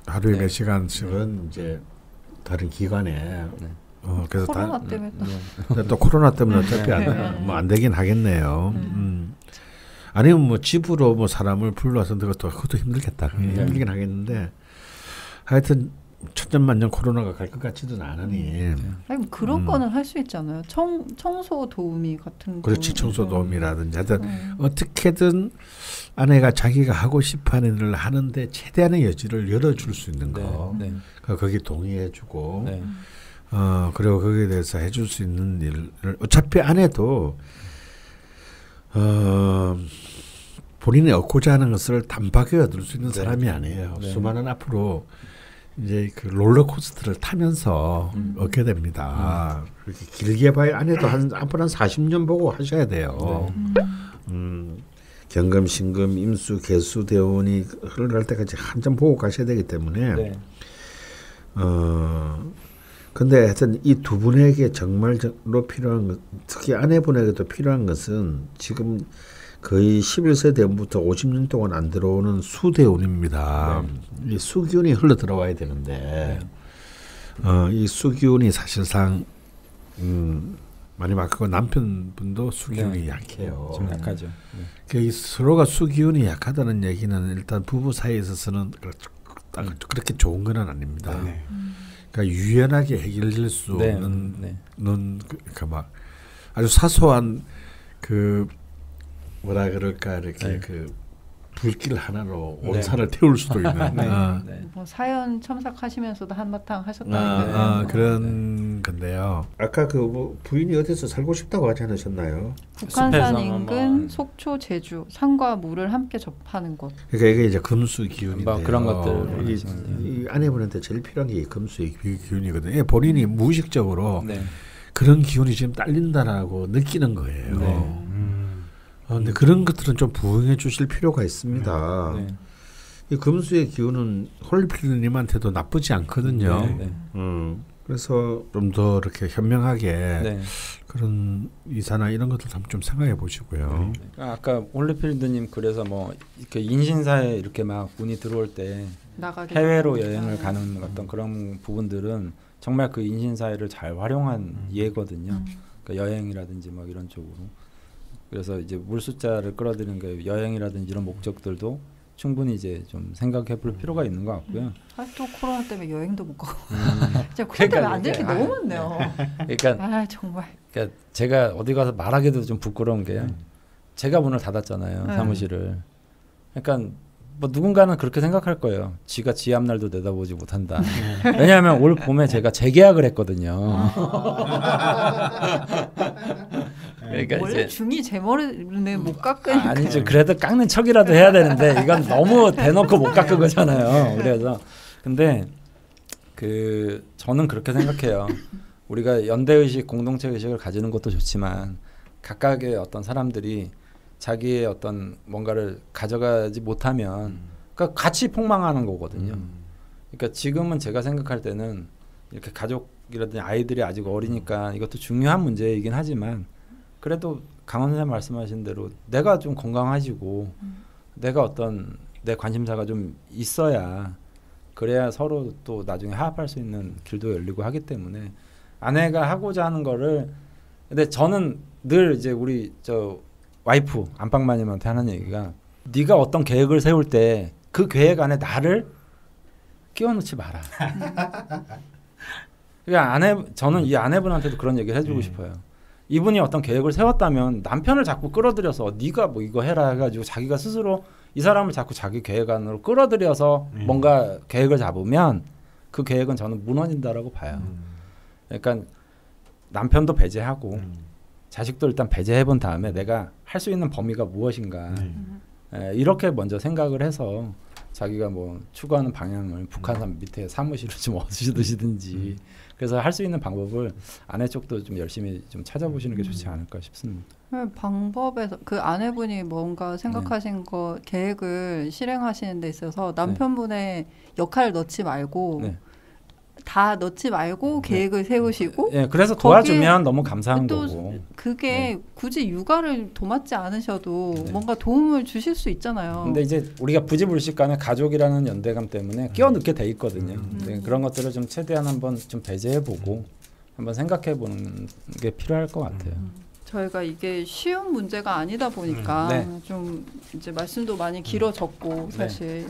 하루에 몇 시간씩은 이제 다른 기관에 그래서 코로나 때문에 또 코로나 때문에 어차피 안 되긴 하겠네요. 아니면 뭐 집으로 뭐 사람을 불러서 그것도 힘들겠다. 힘들긴 하겠는데 하여튼 천년만년 코로나가 갈 것 같지는 않으니. 아니 그런 거는 할 수 있잖아요. 청소 도우미 같은 거. 그렇지, 청소 도우미라든지 하여튼 어떻게든 아내가 자기가 하고 싶어하는 일을 하는데 최대한의 여지를 열어줄 수 있는 거. 거기 동의해주고. 그리고 거기에 대해서 해줄 수 있는 일을 어차피 아내도 본인이 얻고자 하는 것을 단박에 얻을 수 있는 사람이 아니에요. 수많은 앞으로 이제 그 롤러코스터를 타면서 얻게 됩니다. 그렇게 길게 봐야 아내도 앞으로 한 40년 보고 하셔야 돼요. 경금, 신금, 임수, 개수, 대운이 흘러갈 때까지 한참 보고 가셔야 되기 때문에 근데 하여튼 이 두 분에게 정말로 필요한 것, 특히 아내분에게도 필요한 것은 지금 거의 11세 대운부터 50년 동안 안 들어오는 수대운입니다. 이 수기운이 흘러 들어와야 되는데 이 수기운이 사실상 많이 막히고 남편분도 수기운이 약해요. 좀 약하죠. 그러니까 서로가 수기운이 약하다는 얘기는 일단 부부 사이에 있어서는 그렇게 좋은 건 아닙니다. 그러니까 유연하게 해결될 수 없는 그러니까 막 아주 사소한 그 뭐라 그럴까 이렇게 그 불길 하나로 온 산을 태울 수도 있는 뭐 사연 첨삭하시면서도 한바탕 하셨다는 그런 건데요. 아까 그 뭐 부인이 어디서 살고 싶다고 하지 않으셨나요? 북한산 인근 속초 제주 산과 물을 함께 접하는 곳. 그러니까 이게 이제 금수 기운인데요. 그런 것들 이 아내분한테 제일 필요한 게 금수의 기운이거든요. 본인이 무의식적으로 그런 기운이 지금 딸린다라고 느끼는 거예요. 근데 그런 것들은 좀 부응해 주실 필요가 있습니다. 이 금수의 기운은 홀리필드님한테도 나쁘지 않거든요. 그래서 좀 더 이렇게 현명하게 그런 이사나 이런 것들 한번 좀 생각해 보시고요. 아까 홀리필드님 그래서 뭐 이렇게 인신사에 이렇게 막 운이 들어올 때 해외로 여행을 가는 어떤 그런 부분들은 정말 그 인신사회를 잘 활용한 예거든요. 그러니까 여행이라든지 뭐 이런 쪽으로. 그래서 이제 물 숫자를 끌어들이는 게 여행이라든지 이런 목적들도 충분히 이제 좀 생각해볼 필요가 있는 것 같고요. 또 코로나 때문에 여행도 못 가고. 진짜 코로나 때문에 안 될 게 너무 많네요. 그러니까 정말. 그러니까 제가 어디 가서 말하기도 좀 부끄러운 게 제가 문을 닫았잖아요, 사무실을. 그러니까 뭐 누군가는 그렇게 생각할 거예요. 지가 지 앞날도 내다보지 못한다. 왜냐하면 올 봄에 제가 재계약을 했거든요. 그러니까 원래 중이 제 머리는 못 깎으니까. 아니죠. 그래도 깎는 척이라도 해야 되는데 이건 너무 대놓고 못 깎은 거잖아요. 그래서 근데 그 저는 그렇게 생각해요. 우리가 연대의식, 공동체의식을 가지는 것도 좋지만 각각의 어떤 사람들이 자기의 어떤 뭔가를 가져가지 못하면 그러니까 같이 폭망하는 거거든요. 그러니까 지금은 제가 생각할 때는 이렇게 가족이라든지 아이들이 아직 어리니까 이것도 중요한 문제이긴 하지만 그래도 강원 선생님 말씀하신 대로 내가 좀 건강하시고 내가 어떤 내 관심사가 좀 있어야 그래야 서로 또 나중에 화합할 수 있는 길도 열리고 하기 때문에 아내가 하고자 하는 거를 근데 저는 늘 이제 우리 저 와이프 안방마님한테 하는 얘기가 네가 어떤 계획을 세울 때 그 계획 안에 나를 끼워넣지 마라. 그러니까 저는 이 아내분한테도 그런 얘기를 해주고 싶어요. 이분이 어떤 계획을 세웠다면 남편을 자꾸 끌어들여서 네가 뭐 이거 해라 해가지고 자기가 스스로 이 사람을 자꾸 자기 계획 안으로 끌어들여서 뭔가 계획을 잡으면 그 계획은 저는 무너진다라고 봐요. 그러니까 남편도 배제하고 자식도 일단 배제해본 다음에 내가 할 수 있는 범위가 무엇인가 이렇게 먼저 생각을 해서 자기가 뭐 추구하는 방향을 북한산 밑에 사무실을 좀 얻으시든지 그래서 할 수 있는 방법을 아내 쪽도 좀 열심히 좀 찾아보시는 게 좋지 않을까 싶습니다. 방법에서 그 아내분이 뭔가 생각하신 거 계획을 실행하시는 데 있어서 남편분의 역할을 넣지 말고 다 넣지 말고 계획을 세우시고 그래서 도와주면 너무 감사한 거고 그게 굳이 육아를 도맡지 않으셔도 뭔가 도움을 주실 수 있잖아요. 근데 이제 우리가 부지불식 간에 가족이라는 연대감 때문에 끼어넣게 돼 있거든요. 그런 것들을 좀 최대한 한번 좀 배제해보고 한번 생각해보는 게 필요할 것 같아요. 저희가 이게 쉬운 문제가 아니다 보니까 좀 이제 말씀도 많이 길어졌고 사실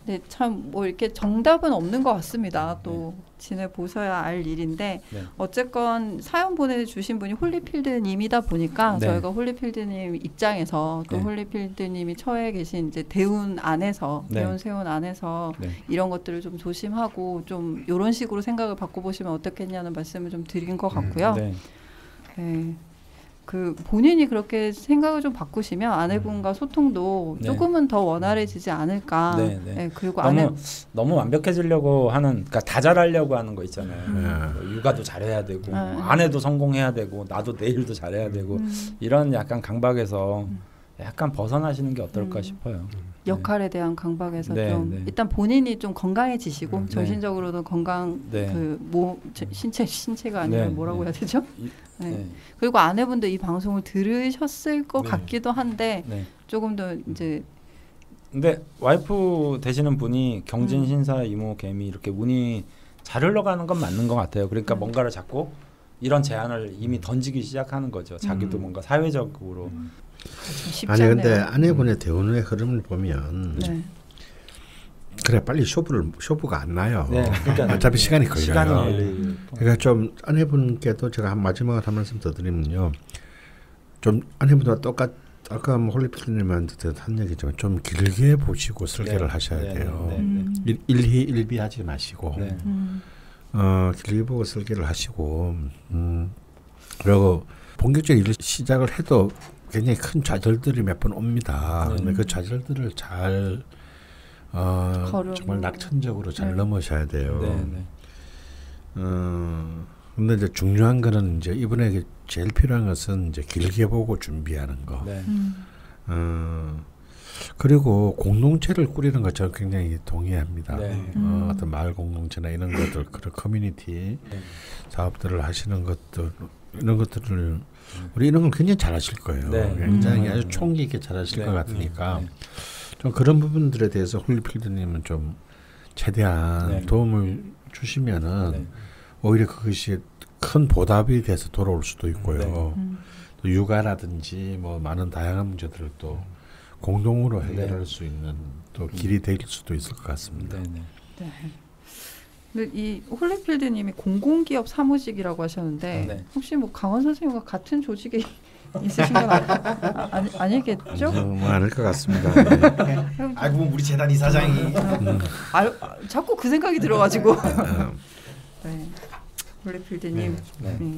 네, 참 뭐 이렇게 정답은 없는 것 같습니다. 또 지내보셔야 알 일인데 어쨌건 사연 보내주신 분이 홀리필드님이다 보니까 저희가 홀리필드님 입장에서 또 홀리필드님이 처해 계신 이제 대운 안에서 대운 세운 안에서 이런 것들을 좀 조심하고 좀 이런 식으로 생각을 바꿔보시면 어떻겠냐는 말씀을 좀 드린 것 같고요. 그 본인이 그렇게 생각을 좀 바꾸시면 아내분과 소통도 조금은 더 원활해지지 않을까. 그리고 너무 완벽해지려고 하는, 그러니까 다 잘하려고 하는 거 있잖아요. 육아도 잘해야 되고, 아내도 성공해야 되고, 나도 내 일도 잘해야 되고, 이런 약간 강박에서 약간 벗어나시는 게 어떨까 싶어요. 역할에 대한 강박에서 좀 일단 본인이 좀 건강해지시고 정신적으로도 건강 신체가 아니면 뭐라고 해야 되죠? 그리고 아내분도 이 방송을 들으셨을 것 같기도 한데 조금 더 이제 근데 와이프 되시는 분이 경진 신사 이모 개미 이렇게 운이 잘 흘러가는 건 맞는 것 같아요. 그러니까 뭔가를 자꾸 이런 제안을 이미 던지기 시작하는 거죠. 자기도 뭔가 사회적으로 아니 근데 아내분의 대운의 흐름을 보면 그래 빨리 쇼부가 안 나요. 그러니까 어차피 시간이 걸려요. 그러니까 좀 아내분께도 제가 한 마지막으로 한 말씀 더 드리면요. 좀 아내분과 아까 홀리필드님한테 한 얘기지만 좀 길게 보시고 설계를 하셔야 돼요. 일희일비하지 마시고 길게 보고 설계를 하시고 그리고 본격적인 일을 시작을 해도 굉장히 큰 좌절들이 몇 번 옵니다. 근데 그 좌절들을 잘 정말 낙천적으로 잘 넘으셔야 돼요. 근데 이제 중요한 거는 이제 이분에게 제일 필요한 것은 이제 길게 보고 준비하는 거. 그리고 공동체를 꾸리는 것 저는 굉장히 동의합니다. 어떤 마을 공동체나 이런 것들, 그런 커뮤니티 사업들을 하시는 것들, 이런 것들을 우리 이런 걸 굉장히 잘하실 거예요. 굉장히 아주 총기 있게 잘하실 것 같으니까 좀 그런 부분들에 대해서 홀리필드님은 좀 최대한 도움을 주시면은 오히려 그것이 큰 보답이 돼서 돌아올 수도 있고요. 또 육아라든지 뭐 많은 다양한 문제들을 또 공동으로 해결할 수 있는 또 길이 될 수도 있을 것 같습니다. 근데 이 홀리필드님이 공공기업 사무직이라고 하셨는데 혹시 뭐 강원 선생님과 같은 조직에 있으신 건 아니겠죠? 뭐 아닐 것 같습니다. 아이고 우리 재단 이사장이 자꾸 그 생각이 들어가지고 홀리필드님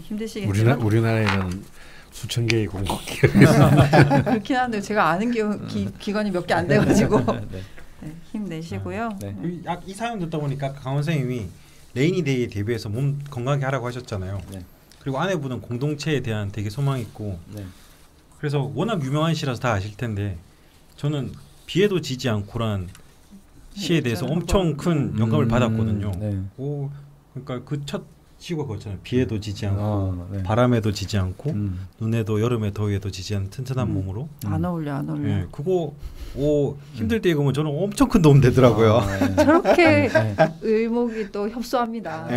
힘드시겠지만 우리나라에는 수천 개의 공공기업이 그렇긴 한데 제가 아는 기관이 몇 개 안 돼가지고 힘내시고요. 이 사연 듣다 보니까 강원 선생님이 레이니데이에 대비해서 몸 건강하게 하라고 하셨잖아요. 그리고 아내분은 공동체에 대한 되게 소망이 있고 그래서 워낙 유명한 시라서 다 아실 텐데 저는 비에도 지지 않고란 시에 대해서 엄청 큰 영감을 받았거든요. 그러니까 그 첫 시가 그렇잖아요. 비에도 지지 않고 바람에도 지지 않고 눈에도 여름에 더위에도 지지 않는 튼튼한 몸으로 안 어울려. 그거 힘들 때 읽으면 저는 엄청 큰 도움 되더라고요. 저렇게 의목이 또 협소합니다.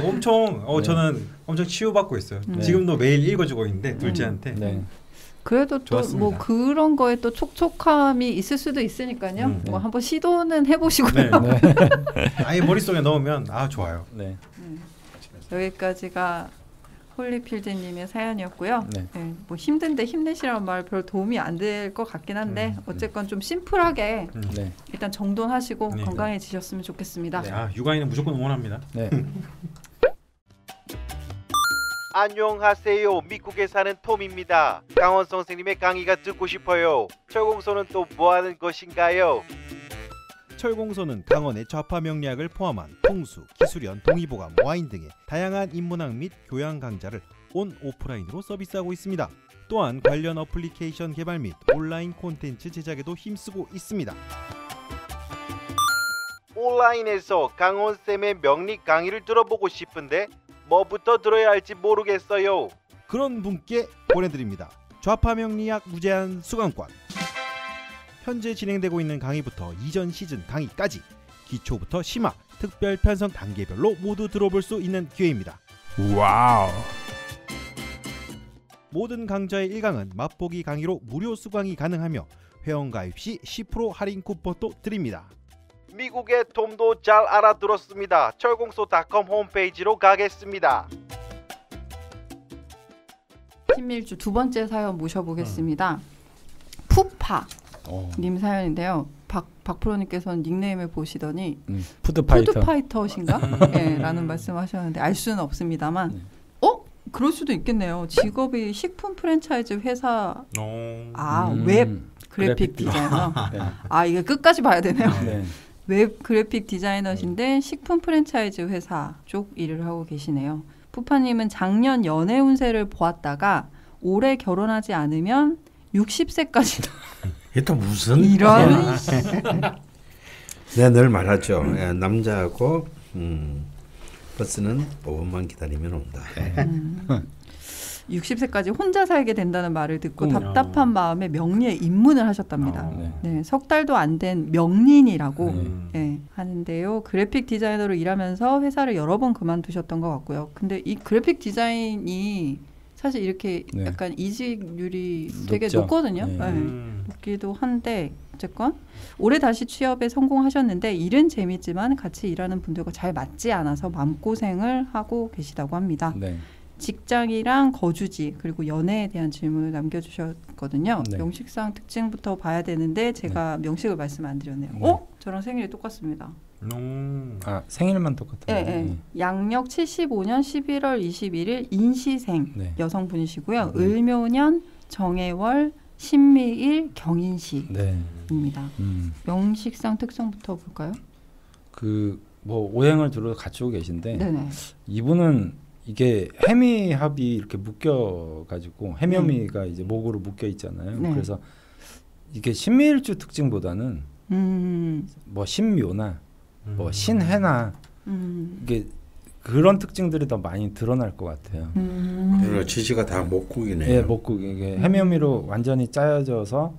엄청 저는 엄청 치유받고 있어요. 지금도 매일 읽어주고 있는데 둘째한테. 그래도 또 뭐 그런 거에 또 촉촉함이 있을 수도 있으니까요. 뭐 한번 시도는 해보시고요. 아예 머릿속에 넣으면 좋아요. 여기까지가 홀리필드님의 사연이었고요. 네. 네, 뭐 힘든데 힘내시라는 말 별 도움이 안 될 것 같긴 한데 어쨌건 좀 심플하게 네. 일단 정돈하시고 네. 건강해지셨으면 좋겠습니다. 네. 아, 육아인은 무조건 응원합니다. 네. 안녕하세요. 미국에 사는 톰입니다. 강원 선생님의 강의가 듣고 싶어요. 철공소는 또 뭐하는 것인가요? 철공소는 강원의 좌파 명리학을 포함한 풍수, 기술연, 동의보감, 와인 등의 다양한 인문학 및 교양 강좌를 온 오프라인으로 서비스하고 있습니다. 또한 관련 어플리케이션 개발 및 온라인 콘텐츠 제작에도 힘쓰고 있습니다. 온라인에서 강원쌤의 명리 강의를 들어보고 싶은데 뭐부터 들어야 할지 모르겠어요. 그런 분께 보내드립니다. 좌파 명리학 무제한 수강권. 현재 진행되고 있는 강의부터 이전 시즌 강의까지 기초부터 심화, 특별 편성 단계별로 모두 들어볼 수 있는 기회입니다. 와우. 모든 강좌의 1강은 맛보기 강의로 무료 수강이 가능하며 회원 가입 시 10% 할인 쿠폰도 드립니다. 미국의 톰도 잘 알아들었습니다. 철공소.com 홈페이지로 가겠습니다. 신밀주 두 번째 사연 모셔보겠습니다. 푸파 님 사연인데요. 박 프로님께서는 닉네임을 보시더니 푸드파이터신가? 네, 라는 말씀하셨는데 알 수는 없습니다만 그럴 수도 있겠네요. 직업이 식품 프랜차이즈 회사 웹 그래픽 디자이너. 네. 이게 끝까지 봐야 되네요. 네. 웹 그래픽 디자이너신데 식품 프랜차이즈 회사 쪽 일을 하고 계시네요. 푸파님은 작년 연애 운세를 보았다가 올해 결혼하지 않으면 60세까지 이게 또 무슨 이런 내가 늘 말하죠. 남자하고 버스는 5분만 기다리면 온다. 60세까지 혼자 살게 된다는 말을 듣고 답답한 마음에 명리에 입문을 하셨답니다. 네, 석 달도 안 된 명린이라고 하는데요. 그래픽 디자이너로 일하면서 회사를 여러 번 그만두셨던 것 같고요. 근데 이 그래픽 디자인이 사실 이렇게 약간 이직률이 되게 높거든요. 높기도 한데 어쨌건 올해 다시 취업에 성공하셨는데 일은 재밌지만 같이 일하는 분들과 잘 맞지 않아서 마음고생을 하고 계시다고 합니다. 직장이랑 거주지 그리고 연애에 대한 질문을 남겨주셨거든요. 명식상 특징부터 봐야 되는데 제가 명식을 말씀 안 드렸네요. 저랑 생일이 똑같습니다. 생일만 똑같아요. 네. 양력 75년 11월 21일 인시생 여성분이시고요. 을묘년 정해월 신미일 경인시입니다. 명식상 특성부터 볼까요? 뭐 오행을 들어 갖추고 계신데 이분은 이게 해미합이 이렇게 묶여가지고 해묘미가 이제 목으로 묶여 있잖아요. 그래서 이게 신미일주 특징보다는 뭐 신묘나 뭐 신해나 이게 그런 특징들이 더 많이 드러날 것 같아요. 그러니까 지지가 다 목국이네요. 예, 목국 이게 해묘미로 완전히 짜여져서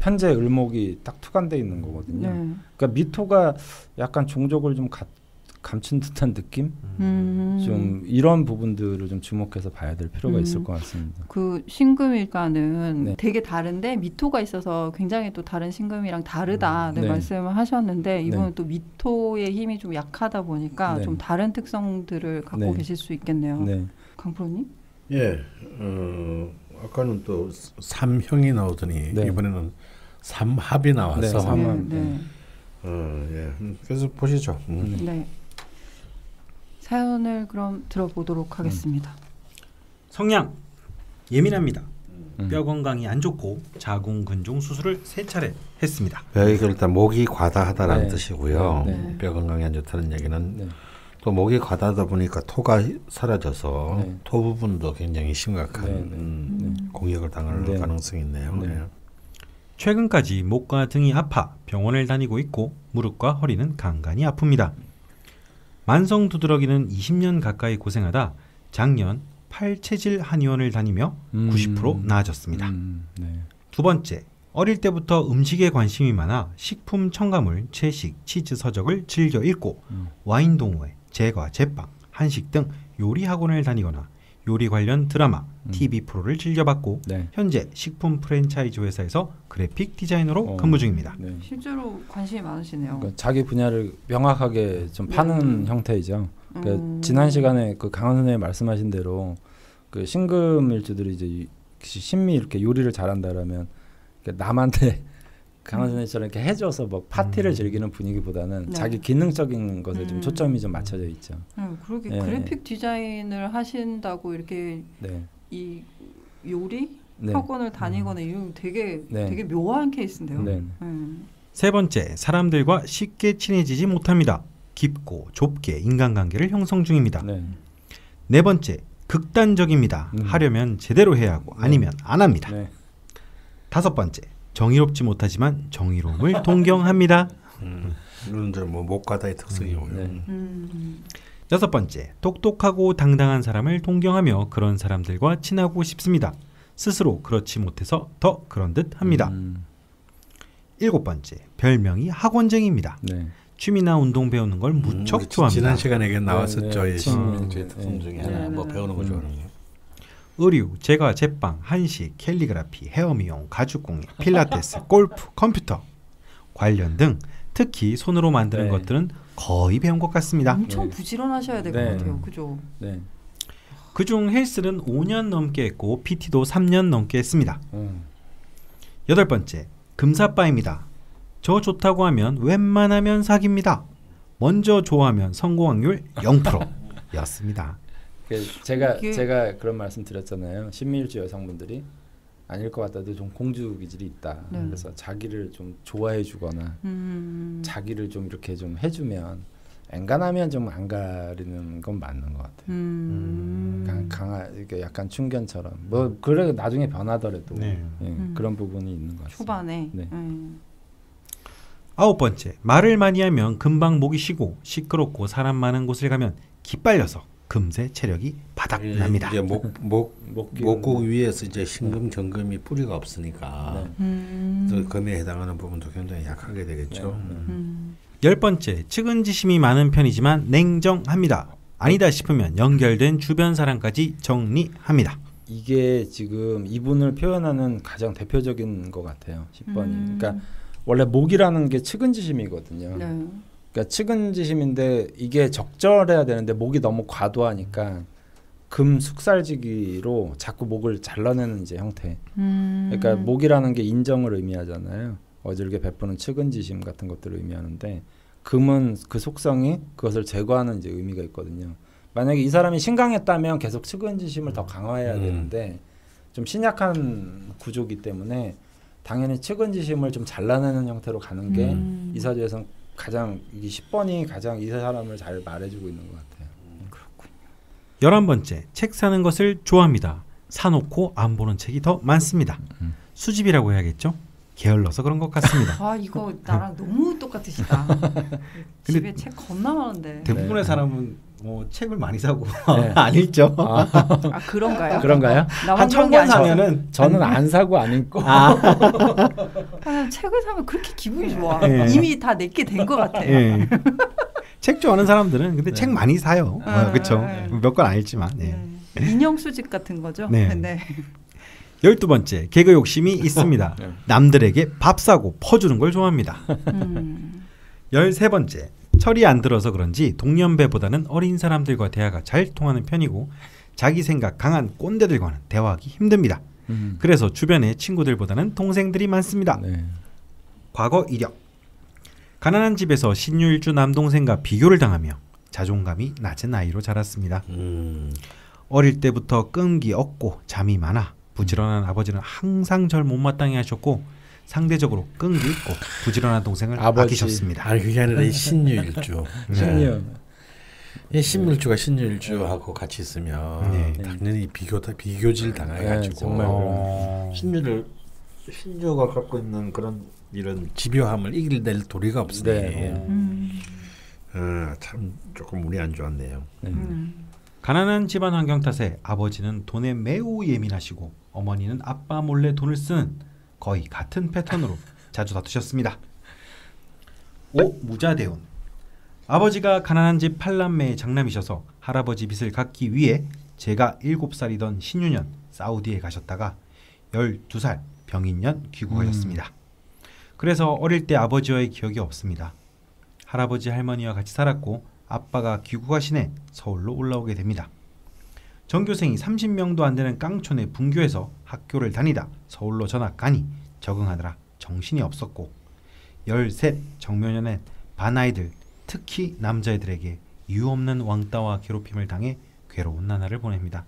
편제 을목이 딱 투간돼 있는 거거든요. 그러니까 미토가 약간 종족을 좀 감춘 듯한 느낌? 좀 이런 부분들을 좀 주목해서 봐야 될 필요가 있을 것 같습니다. 그 신금일가는 되게 다른데 미토가 있어서 굉장히 또 다른 신금이랑 다르다 말씀을 하셨는데 이분은 또 미토의 힘이 좀 약하다 보니까 좀 다른 특성들을 갖고 계실 수 있겠네요. 강프로님? 예, 아까는 또 삼형이 나오더니 이번에는 삼합이 나와서 그래서 보시죠. 사연을 그럼 들어보도록 하겠습니다. 성향 예민합니다. 뼈 건강이 안 좋고 자궁 근종 수술을 3차례 했습니다. 이게 일단 목이 과다하다라는 뜻이고요. 뼈 건강이 안 좋다는 얘기는 또 목이 과다하다 보니까 토가 사라져서 토 부분도 굉장히 심각한 공격을 당할 가능성이 있네요. 최근까지 목과 등이 아파 병원을 다니고 있고 무릎과 허리는 간간히 아픕니다. 만성 두드러기는 20년 가까이 고생하다 작년 팔체질 한의원을 다니며 90% 나아졌습니다. 두 번째, 어릴 때부터 음식에 관심이 많아 식품 첨가물, 채식, 치즈 서적을 즐겨 읽고 와인 동호회, 제과, 제빵, 한식 등 요리 학원을 다니거나 요리 관련 드라마, TV 프로를 즐겨봤고 현재 식품 프랜차이즈 회사에서 그래픽 디자이너로 근무 중입니다. 실제로 관심이 많으시네요. 그러니까 자기 분야를 명확하게 좀 파는 형태이죠. 그러니까 지난 시간에 그 강원 선생님 말씀하신 대로 그 신금일주들이 이제 신미 이렇게 요리를 잘한다라면 남한테 강원 선생님처럼 이렇게 해줘서 뭐 파티를 즐기는 분위기보다는 자기 기능적인 것에 좀 초점이 좀 맞춰져 있죠. 그러게 그래픽 디자인을 하신다고 이렇게 이 요리 학원을 다니거나 이런 되게 묘한 케이스인데요. 세 번째, 사람들과 쉽게 친해지지 못합니다. 깊고 좁게 인간관계를 형성 중입니다. 네 번째, 극단적입니다. 하려면 제대로 해야 하고 아니면 안 합니다. 다섯 번째, 정의롭지 못하지만 정의로움을 동경합니다. 이건 이제 뭐 목과다의 특성이고요. 여섯 번째, 똑똑하고 당당한 사람을 동경하며 그런 사람들과 친하고 싶습니다. 스스로 그렇지 못해서 더 그런 듯 합니다. 일곱 번째, 별명이 학원쟁이입니다. 취미나 운동 배우는 걸 무척 좋아합니다. 지난 시간에 나왔었죠. 제 특성 중에 하나, 뭐 배우는 거 좋아하는 거. 의류, 제과, 제빵, 한식, 캘리그라피, 헤어 미용, 가죽공예, 필라테스, 골프, 컴퓨터 관련 등 특히 손으로 만드는 것들은 거의 배운 것 같습니다. 엄청 부지런하셔야 될 것 같아요. 그죠? 그중 헬스는 5년 넘게 했고 PT도 3년 넘게 했습니다. 여덟 번째, 금사빠입니다. 저 좋다고 하면 웬만하면 사깁니다. 먼저 좋아하면 성공 확률 0%였습니다. 제가 그런 말씀 드렸잖아요. 신미일주 여성분들이 아닐 것 같아도 좀 공주 기질이 있다. 그래서 자기를 좀 좋아해주거나 자기를 좀 이렇게 좀 해주면 엔간하면 좀 안 가리는 건 맞는 것 같아요. 이렇게 약간 충견처럼 뭐 그래 나중에 변하더라도 그런 부분이 있는 것 같아요. 초반에. 아홉 번째, 말을 많이 하면 금방 목이 쉬고 시끄럽고 사람 많은 곳을 가면 기빨려서 금세 체력이 바닥납니다. 이제 목구 위에서 이제 신금, 정금이 뿌리가 없으니까 금에 해당하는 부분도 굉장히 약하게 되겠죠. 열 번째, 측은지심이 많은 편이지만 냉정합니다. 아니다 싶으면 연결된 주변 사람까지 정리합니다. 이게 지금 이분을 표현하는 가장 대표적인 것 같아요. 10번이. 그러니까 원래 목이라는 게 측은지심이거든요. 그러니까 측은지심인데 이게 적절해야 되는데 목이 너무 과도하니까 금 숙살지기로 자꾸 목을 잘라내는 이제 형태. 그러니까 목이라는 게 인정을 의미하잖아요. 어질게 베푸는 측은지심 같은 것들을 의미하는데 금은 그 속성이 그것을 제거하는 이제 의미가 있거든요. 만약에 이 사람이 신강했다면 계속 측은지심을 더 강화해야 되는데 좀 신약한 구조기 때문에 당연히 측은지심을 좀 잘라내는 형태로 가는 게 이 사주에서는 가장 이 10번이 가장 이 사람을 잘 말해주고 있는 것 같아요. 그렇군요. 11번째, 책 사는 것을 좋아합니다. 사놓고 안 보는 책이 더 많습니다. 수집이라고 해야겠죠? 게을러서 그런 것 같습니다. 아 이거 나랑 너무 똑같으시다. 집에 책 겁나 많은데. 대부분의 사람은 뭐 책을 많이 사고 안 읽죠. 아 그런가요? 그런가요? 한 1000권 사면은 저는 안 사고 안 읽고. 책을 사면 그렇게 기분이 좋아. 이미 다 내게 된 것 같아. 책 좋아하는 사람들은 근데 책 많이 사요. 그렇죠. 몇 권 안 읽지만. 인형 수집 같은 거죠. 12번째, 개그 욕심이 있습니다. 남들에게 밥 사고 퍼주는 걸 좋아합니다. 13번째, 철이 안 들어서 그런지 동년배보다는 어린 사람들과 대화가 잘 통하는 편이고 자기 생각 강한 꼰대들과는 대화하기 힘듭니다. 그래서 주변에 친구들보다는 동생들이 많습니다. 과거 이력. 가난한 집에서 신유일주 남동생과 비교를 당하며 자존감이 낮은 아이로 자랐습니다. 어릴 때부터 끈기 없고 잠이 많아 부지런한 아버지는 항상 절 못마땅해 하셨고 상대적으로 끈기 있고 부지런한 동생을 아끼셨습니다. 아니 그게 아니라 이 신유일주. 신유. 신유일주가 신유일주하고 같이 있으면 당연히 비교질 당해가지고 정말 신유가 갖고 있는 그런 이런 집요함을 이길낼 도리가 없으니 참 조금 운이 안 좋았네요. 가난한 집안 환경 탓에 아버지는 돈에 매우 예민하시고 어머니는 아빠 몰래 돈을 쓰는 거의 같은 패턴으로 자주 다투셨습니다. 5. 무자대운. 아버지가 가난한 집 8남매의 장남이셔서 할아버지 빚을 갚기 위해 제가 7살이던 신유년 사우디에 가셨다가 12살 병인년 귀국하셨습니다. 그래서 어릴 때 아버지와의 기억이 없습니다. 할아버지 할머니와 같이 살았고 아빠가 귀국하시네 서울로 올라오게 됩니다. 전교생이 30명도 안 되는 깡촌의 분교에서 학교를 다니다 서울로 전학 가니 적응하느라 정신이 없었고 13 정묘년엔 반아이들 특히 남자애들에게 이유 없는 왕따와 괴롭힘을 당해 괴로운 나날을 보냅니다.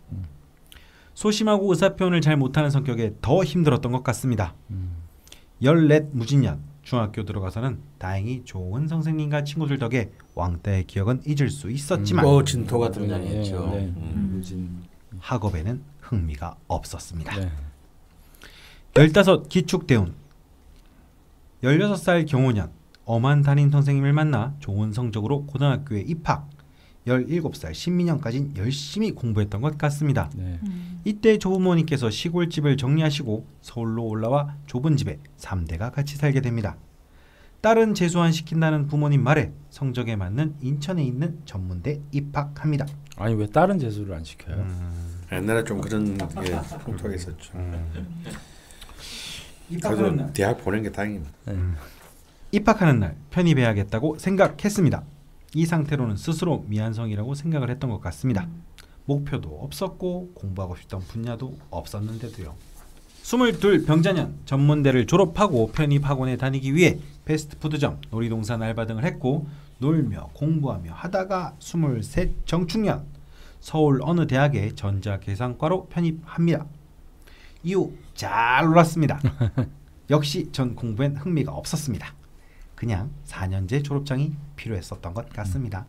소심하고 의사표현을 잘 못하는 성격에 더 힘들었던 것 같습니다. 14 무진년 중학교 들어가서는 다행히 좋은 선생님과 친구들 덕에 왕따의 기억은 잊을 수 있었지만 진토가 등장했죠. 학업에는 흥미가 없었습니다. 15 기축대운 16살 경호년 엄한 담임 선생님을 만나 좋은 성적으로 고등학교에 입학 17살 신민년까지 열심히 공부했던 것 같습니다. 이때 조부모님께서 시골집을 정리하시고 서울로 올라와 좁은 집에 3대가 같이 살게 됩니다. 딸은 재수안 시킨다는 부모님 말에 성적에 맞는 인천에 있는 전문대 입학합니다. 아니 왜 딸은 재수를 안 시켜요? 옛날에 좀 그런 게 풍토가 있었죠. 입학하는 날 대학 보낸 게 다행입니다. 입학하는 날 편입해야겠다고 생각했습니다. 이 상태로는 스스로 미완성이라고 생각을 했던 것 같습니다. 목표도 없었고 공부하고 싶던 분야도 없었는데도요. 22 병자년 전문대를 졸업하고 편입학원에 다니기 위해 패스트푸드점, 놀이동산 알바 등을 했고 놀며 공부하며 하다가 23 정축년 서울 어느 대학의 전자계산과로 편입합니다. 이후 잘 놀았습니다. 역시 전 공부엔 흥미가 없었습니다. 그냥 4년제 졸업장이 필요했었던 것 같습니다.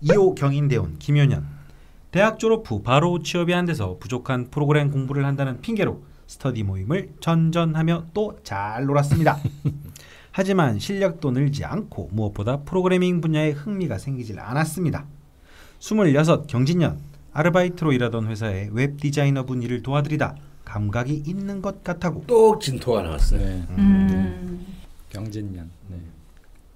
2호 경인대원 김효년 대학 졸업 후 바로 취업이 안 돼서 부족한 프로그램 공부를 한다는 핑계로 스터디 모임을 전전하며 또 잘 놀았습니다. 하지만 실력도 늘지 않고 무엇보다 프로그래밍 분야에 흥미가 생기질 않았습니다. 26 경진년 아르바이트로 일하던 회사에 웹 디자이너분 일을 도와드리다 감각이 있는 것 같다고 또 진토가 나왔어요. 경진년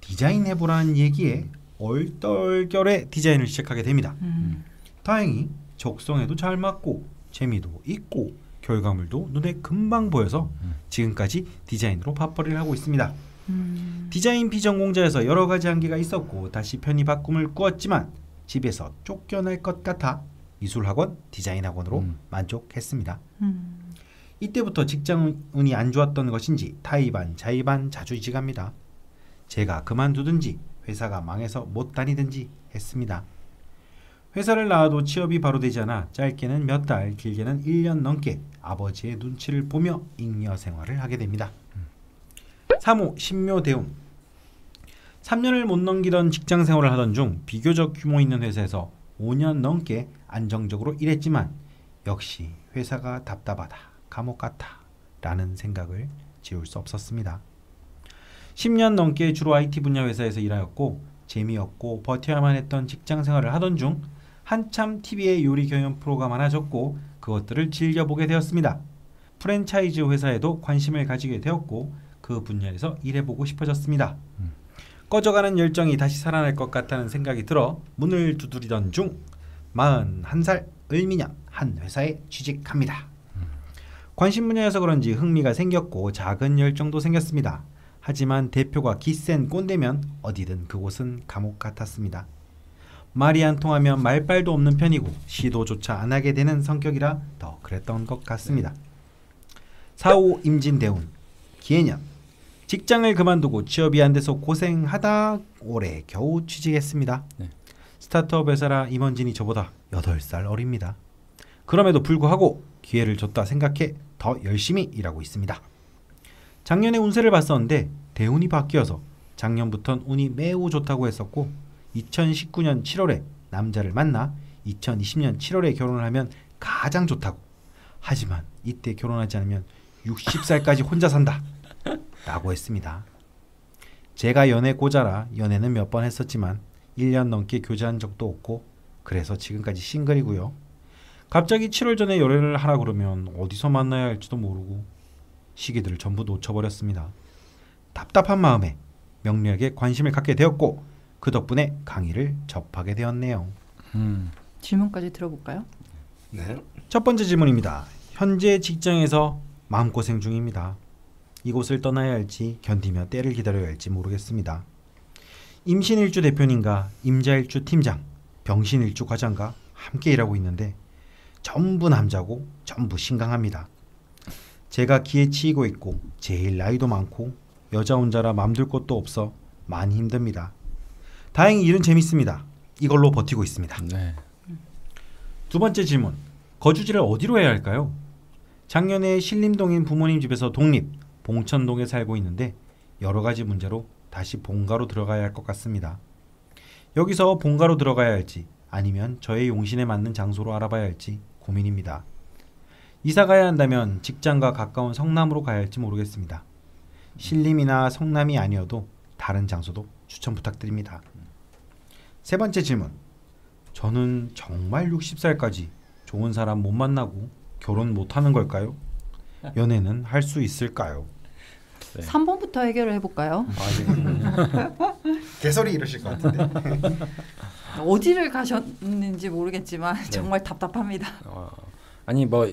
디자인해보라는 얘기에 얼떨결에 디자인을 시작하게 됩니다. 다행히 적성에도 잘 맞고 재미도 있고 결과물도 눈에 금방 보여서 지금까지 디자인으로 밥벌이를 하고 있습니다. 디자인 비전공자에서 여러 가지 한계가 있었고 다시 편입학 꿈을 꾸었지만 집에서 쫓겨날 것 같아 미술학원, 디자인학원으로 만족했습니다. 이때부터 직장 운이 안 좋았던 것인지 타이반, 자의반 자주 이직합니다. 제가 그만두든지 회사가 망해서 못 다니든지 했습니다. 회사를 나와도 취업이 바로 되지 않아 짧게는 몇 달, 길게는 1년 넘게 아버지의 눈치를 보며 잉여 생활을 하게 됩니다. 3호 신묘대운 3년을 못 넘기던 직장 생활을 하던 중 비교적 규모 있는 회사에서 5년 넘게 안정적으로 일했지만 역시 회사가 답답하다, 감옥 같다 라는 생각을 지울 수 없었습니다. 10년 넘게 주로 IT 분야 회사에서 일하였고 재미없고 버텨야만 했던 직장 생활을 하던 중 한참 TV에 요리 경연 프로가 많아졌고 그것들을 즐겨보게 되었습니다. 프랜차이즈 회사에도 관심을 가지게 되었고 그 분야에서 일해보고 싶어졌습니다. 꺼져가는 열정이 다시 살아날 것 같다는 생각이 들어 문을 두드리던 중 41살 을미년 한 회사에 취직합니다. 관심 분야여서 그런지 흥미가 생겼고 작은 열정도 생겼습니다. 하지만 대표가 기센 꼰대면 어디든 그곳은 감옥 같았습니다. 말이 안 통하면 말빨도 없는 편이고 시도조차 안 하게 되는 성격이라 더 그랬던 것 같습니다. 4호 임진대운 기해년 직장을 그만두고 취업이 안 돼서 고생하다 올해 겨우 취직했습니다. 스타트업 회사라 임원진이 저보다 8살 어립니다. 그럼에도 불구하고 기회를 줬다 생각해 더 열심히 일하고 있습니다. 작년에 운세를 봤었는데 대운이 바뀌어서 작년부터는 운이 매우 좋다고 했었고 2019년 7월에 남자를 만나 2020년 7월에 결혼을 하면 가장 좋다고. 하지만 이때 결혼하지 않으면 60살까지 혼자 산다 라고 했습니다. 제가 연애 고자라 연애는 몇 번 했었지만 1년 넘게 교제한 적도 없고 그래서 지금까지 싱글이고요. 갑자기 7월 전에 연애를 하라 그러면 어디서 만나야 할지도 모르고 시기들을 전부 놓쳐버렸습니다. 답답한 마음에 명리학에 관심을 갖게 되었고 그 덕분에 강의를 접하게 되었네요. 질문까지 들어볼까요? 네. 첫 번째 질문입니다. 현재 직장에서 마음고생 중입니다. 이곳을 떠나야 할지 견디며 때를 기다려야 할지 모르겠습니다. 임신일주 대표님과 임자일주 팀장, 병신일주 과장과 함께 일하고 있는데 전부 남자고 전부 신강합니다. 제가 기에 치이고 있고 제일 나이도 많고 여자 혼자라 맘둘 곳도 없어 많이 힘듭니다. 다행히 일은 재밌습니다. 이걸로 버티고 있습니다. 네. 두 번째 질문. 거주지를 어디로 해야 할까요? 작년에 신림동인 부모님 집에서 독립, 봉천동에 살고 있는데 여러 가지 문제로 다시 본가로 들어가야 할 것 같습니다. 여기서 본가로 들어가야 할지 아니면 저의 용신에 맞는 장소로 알아봐야 할지 고민입니다. 이사 가야 한다면 직장과 가까운 성남으로 가야 할지 모르겠습니다. 신림이나 성남이 아니어도 다른 장소도 추천 부탁드립니다. 세 번째 질문. 저는 정말 60살까지 좋은 사람 못 만나고 결혼 못하는 걸까요? 연애는 할 수 있을까요? 네. 3번부터 해결을 해볼까요? 개소리 이러실 것 같은데. 어디를 가셨는지 모르겠지만 정말 답답합니다. 아니 뭐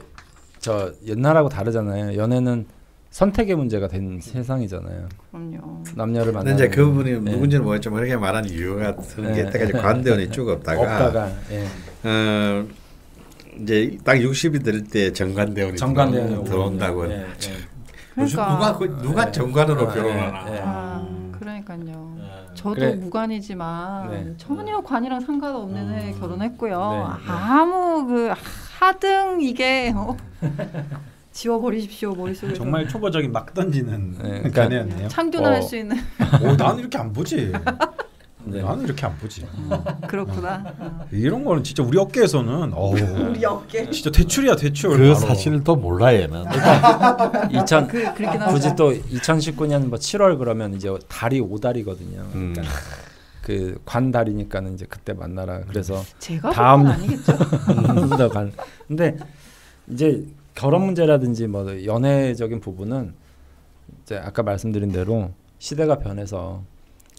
저 옛날하고 다르잖아요. 연애는 선택의 문제가 된 세상이잖아요. 그럼요. 남녀를 만나는. 근데 이제 그 부분이 누군지는 모르겠지만 그렇게 말하는 이유 같은 게 때까지 관대원이 쭉 없다가 이제 딱 60이 될 때 정관대원이 들어온다고. 그러니까 누가 정관으로 결혼하나. 그러니까요. 저도 무관이지만 전혀 관이랑 상관없는 애 결혼했고요. 아무 그 하등 이게 지워버리십시오 머릿속에서. 정말 초보적인 막 던지는 견해였네요. 창조나 할 수 있는. 나는 이렇게 안 보지. 나는 이렇게 안 보지. 그렇구나. 이런 거는 진짜 우리 업계에서는 우리 업계 진짜 대출이야 대출. 그 사실을 또 몰라 얘는. 굳이 또 2019년 뭐 7월 그러면 이제 달이 5달이거든요. 그러니까 그 관달이니까는 이제 그때 만나라. 그래서 제가 다음 아니겠죠. 근데 이제 결혼 문제라든지 뭐 연애적인 부분은 이제 아까 말씀드린 대로 시대가 변해서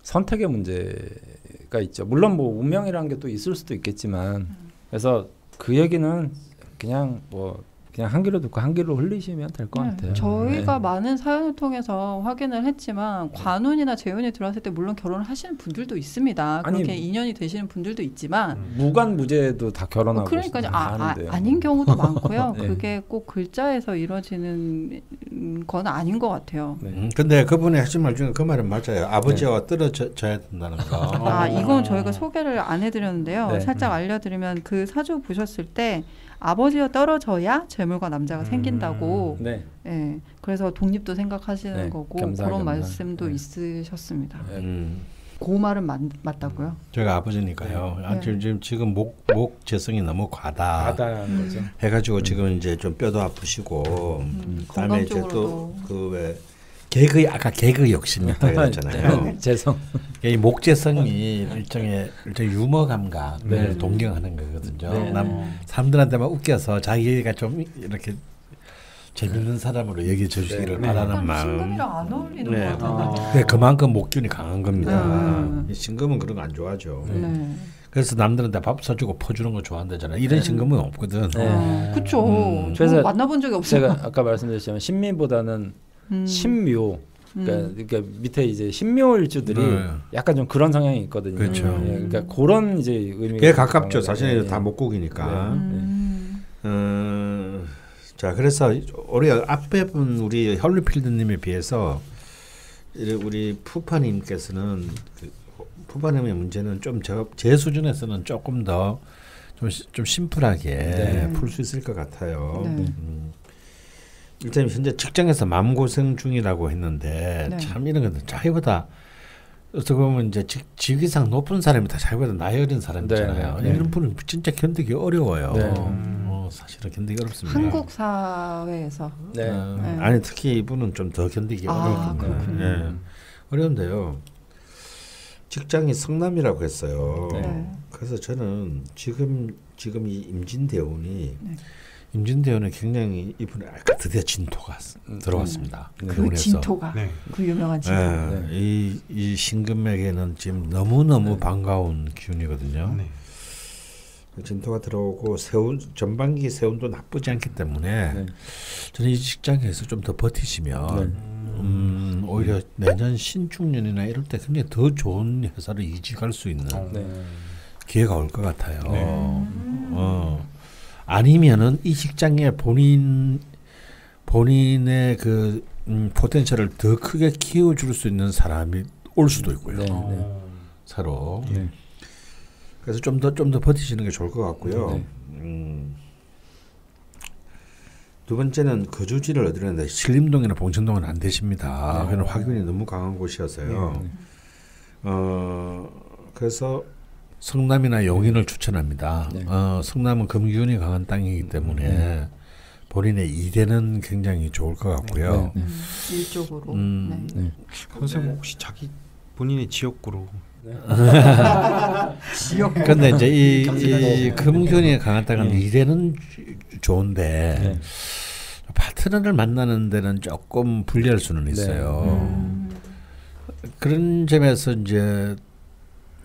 선택의 문제가 있죠. 물론 뭐 운명이라는 게 또 있을 수도 있겠지만 그래서 그 얘기는 그냥 한 귀로 듣고 한 귀로 흘리시면 될 것 같아요. 저희가 많은 사연을 통해서 확인을 했지만 관운이나 재운이 들어왔을 때 물론 결혼을 하시는 분들도 있습니다. 그렇게 인연이 되시는 분들도 있지만 무관무제도 다 결혼하고 그러니까 아닌 경우도 많고요. 그게 꼭 글자에서 이루어지는 건 아닌 것 같아요. 근데 그분이 하신 말 중에 그 말은 맞아요. 아버지와 떨어져야 된다는 거. 이건 저희가 소개를 안 해드렸는데요. 살짝 알려드리면 그 사주 보셨을 때 아버지와 떨어져야 재물과 남자가 생긴다고. 그래서 독립도 생각하시는 거고 그런 말씀도 있으셨습니다. 그 말은 맞다고요? 제가 아버지니까요. 지금 목 재성이 너무 과다한 거죠. 해가지고 지금 이제 좀 뼈도 아프시고 그다음에 이제 또 그 왜 개그 욕심이 있다고 했잖아요. 재성. 이 목재성이 일종의 유머 감각을 동경하는 거거든요. 사람들한테만 웃겨서 자기가 좀 이렇게 재밌는 사람으로 여겨져 주시기를 바라는 마음. 신금이랑 안 어울리는 거 같아요. 그만큼 목균이 강한 겁니다. 신금은 그런 거 안 좋아하죠. 그래서 남들한테 밥 사주고 퍼주는 거 좋아한다잖아요. 이런 신금은 없거든. 그렇죠. 그래서 만나본 적이 없어요. 제가 아까 말씀드렸지만 신미보다는 신묘. 그러니까 밑에 이제 신묘일주들이 약간 좀 그런 성향이 있거든요. 그렇죠. 그러니까 그런 이제 의미가 그게 가깝죠. 사실은 다 목국이니까. 자, 그래서 우리 앞에 분 우리 헐리필드님에 비해서 우리 푸파님께서는 푸파님의 문제는 좀 제 수준에서는 조금 더 좀 심플하게 풀 수 있을 것 같아요. 일단 현재 직장에서 마음고생 중이라고 했는데 참 이런 것들 자기보다 어떻게 보면 이제 직위상 높은 사람이 다 자기보다 나이 어린 사람이잖아요. 이런 분은 진짜 견디기 어려워요. 사실은 견디기 어렵습니다. 한국 사회에서. 아니 특히 이분은 좀 더 견디기 어려울 겁니다. 어려운데요. 직장이 성남이라고 했어요. 그래서 저는 지금 이 임진대운이 임진대운에 굉장히 이분에 드디어 진토가 들어왔습니다. 그 진토가 그 유명한 진토. 이 신금에게는 지금 너무너무 반가운 기운이거든요. 진토가 들어오고 전반기 세운도 나쁘지 않기 때문에 저는 이 직장에서 좀 더 버티시면 오히려 내년 신축년이나 이럴 때 굉장히 더 좋은 회사를 이직할 수 있는 기회가 올 것 같아요. 아니면은 이 직장에 본인의 그 포텐셜을 더 크게 키워줄 수 있는 사람이 올 수도 있고요. 새로. 그래서 좀 더 버티시는 게 좋을 것 같고요. 두 번째는 거주지를 어디로 했는데 신림동이나 봉천동은 안 되십니다. 그는 화균이 너무 강한 곳이어서요. 그래서 성남이나 용인을 추천합니다. 성남은 금기운이 강한 땅이기 때문에 본인의 이대는 굉장히 좋을 것 같고요. 일적으로. 선생님 혹시 자기 본인의 지역구로 지역. 근데 이제 이 금기운이 강한 땅은 이대는 좋은데 파트너를 만나는 데는 조금 불리할 수는 있어요. 그런 점에서 이제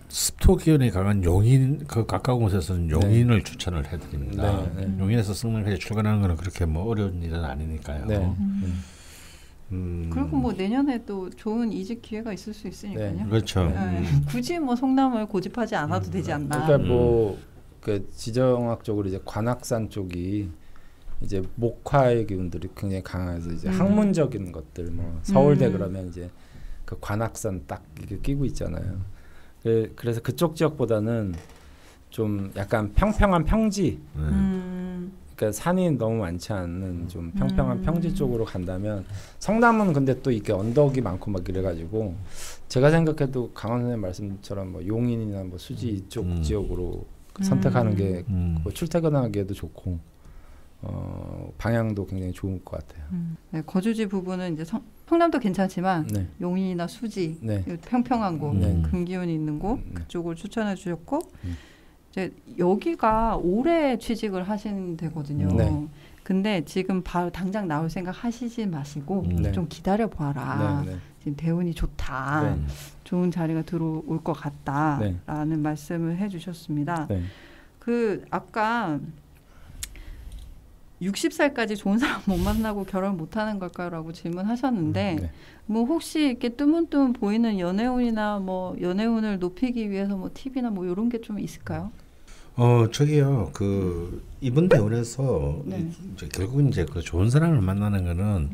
습토 기운이 강한 용인 그 가까운 곳에서는 용인을 추천을 해드립니다. 용인에서 성남까지 출근하는 거는 그렇게 뭐 어려운 일은 아니니까요. 그리고 뭐 내년에 또 좋은 이직 기회가 있을 수 있으니까요. 그렇죠. 굳이 뭐 성남을 고집하지 않아도 되지 않나. 그러니까 뭐 그 지정학적으로 이제 관악산 쪽이 이제 목화의 기운들이 굉장히 강해서 이제 학문적인 것들 뭐 서울대 그러면 이제 그 관악산 딱 이게 끼고 있잖아요. 그래서 그쪽 지역보다는 좀 약간 평평한 평지, 그러니까 산이 너무 많지 않는 좀 평평한 평지 쪽으로 간다면 성남은 근데 또 이렇게 언덕이 많고 막 이래가지고 제가 생각해도 강원 선생님 말씀처럼 뭐 용인이나 뭐 수지 이쪽 지역으로 선택하는 게 뭐 출퇴근하기에도 좋고 방향도 굉장히 좋을 것 같아요. 네, 거주지 부분은 이제 성남도 괜찮지만 용인이나 수지 평평한 곳, 금기운이 있는 곳 그쪽을 추천해 주셨고 이제 여기가 올해 취직을 하신 데거든요. 근데 지금 바로 당장 나올 생각 하시지 마시고 좀 기다려 봐라. 지금 대운이 좋다. 좋은 자리가 들어올 것 같다라는 말씀을 해주셨습니다. 그 아까 60살까지 좋은 사람 못 만나고 결혼 못 하는 걸까라고 질문하셨는데 뭐 혹시 이렇게 뜨문뜨문 보이는 연애운이나 뭐 연애운을 높이기 위해서 뭐 팁이나 뭐 이런 게 좀 있을까요? 저기요 그 이번 대운에서 결국은 이제 그 좋은 사람을 만나는 거는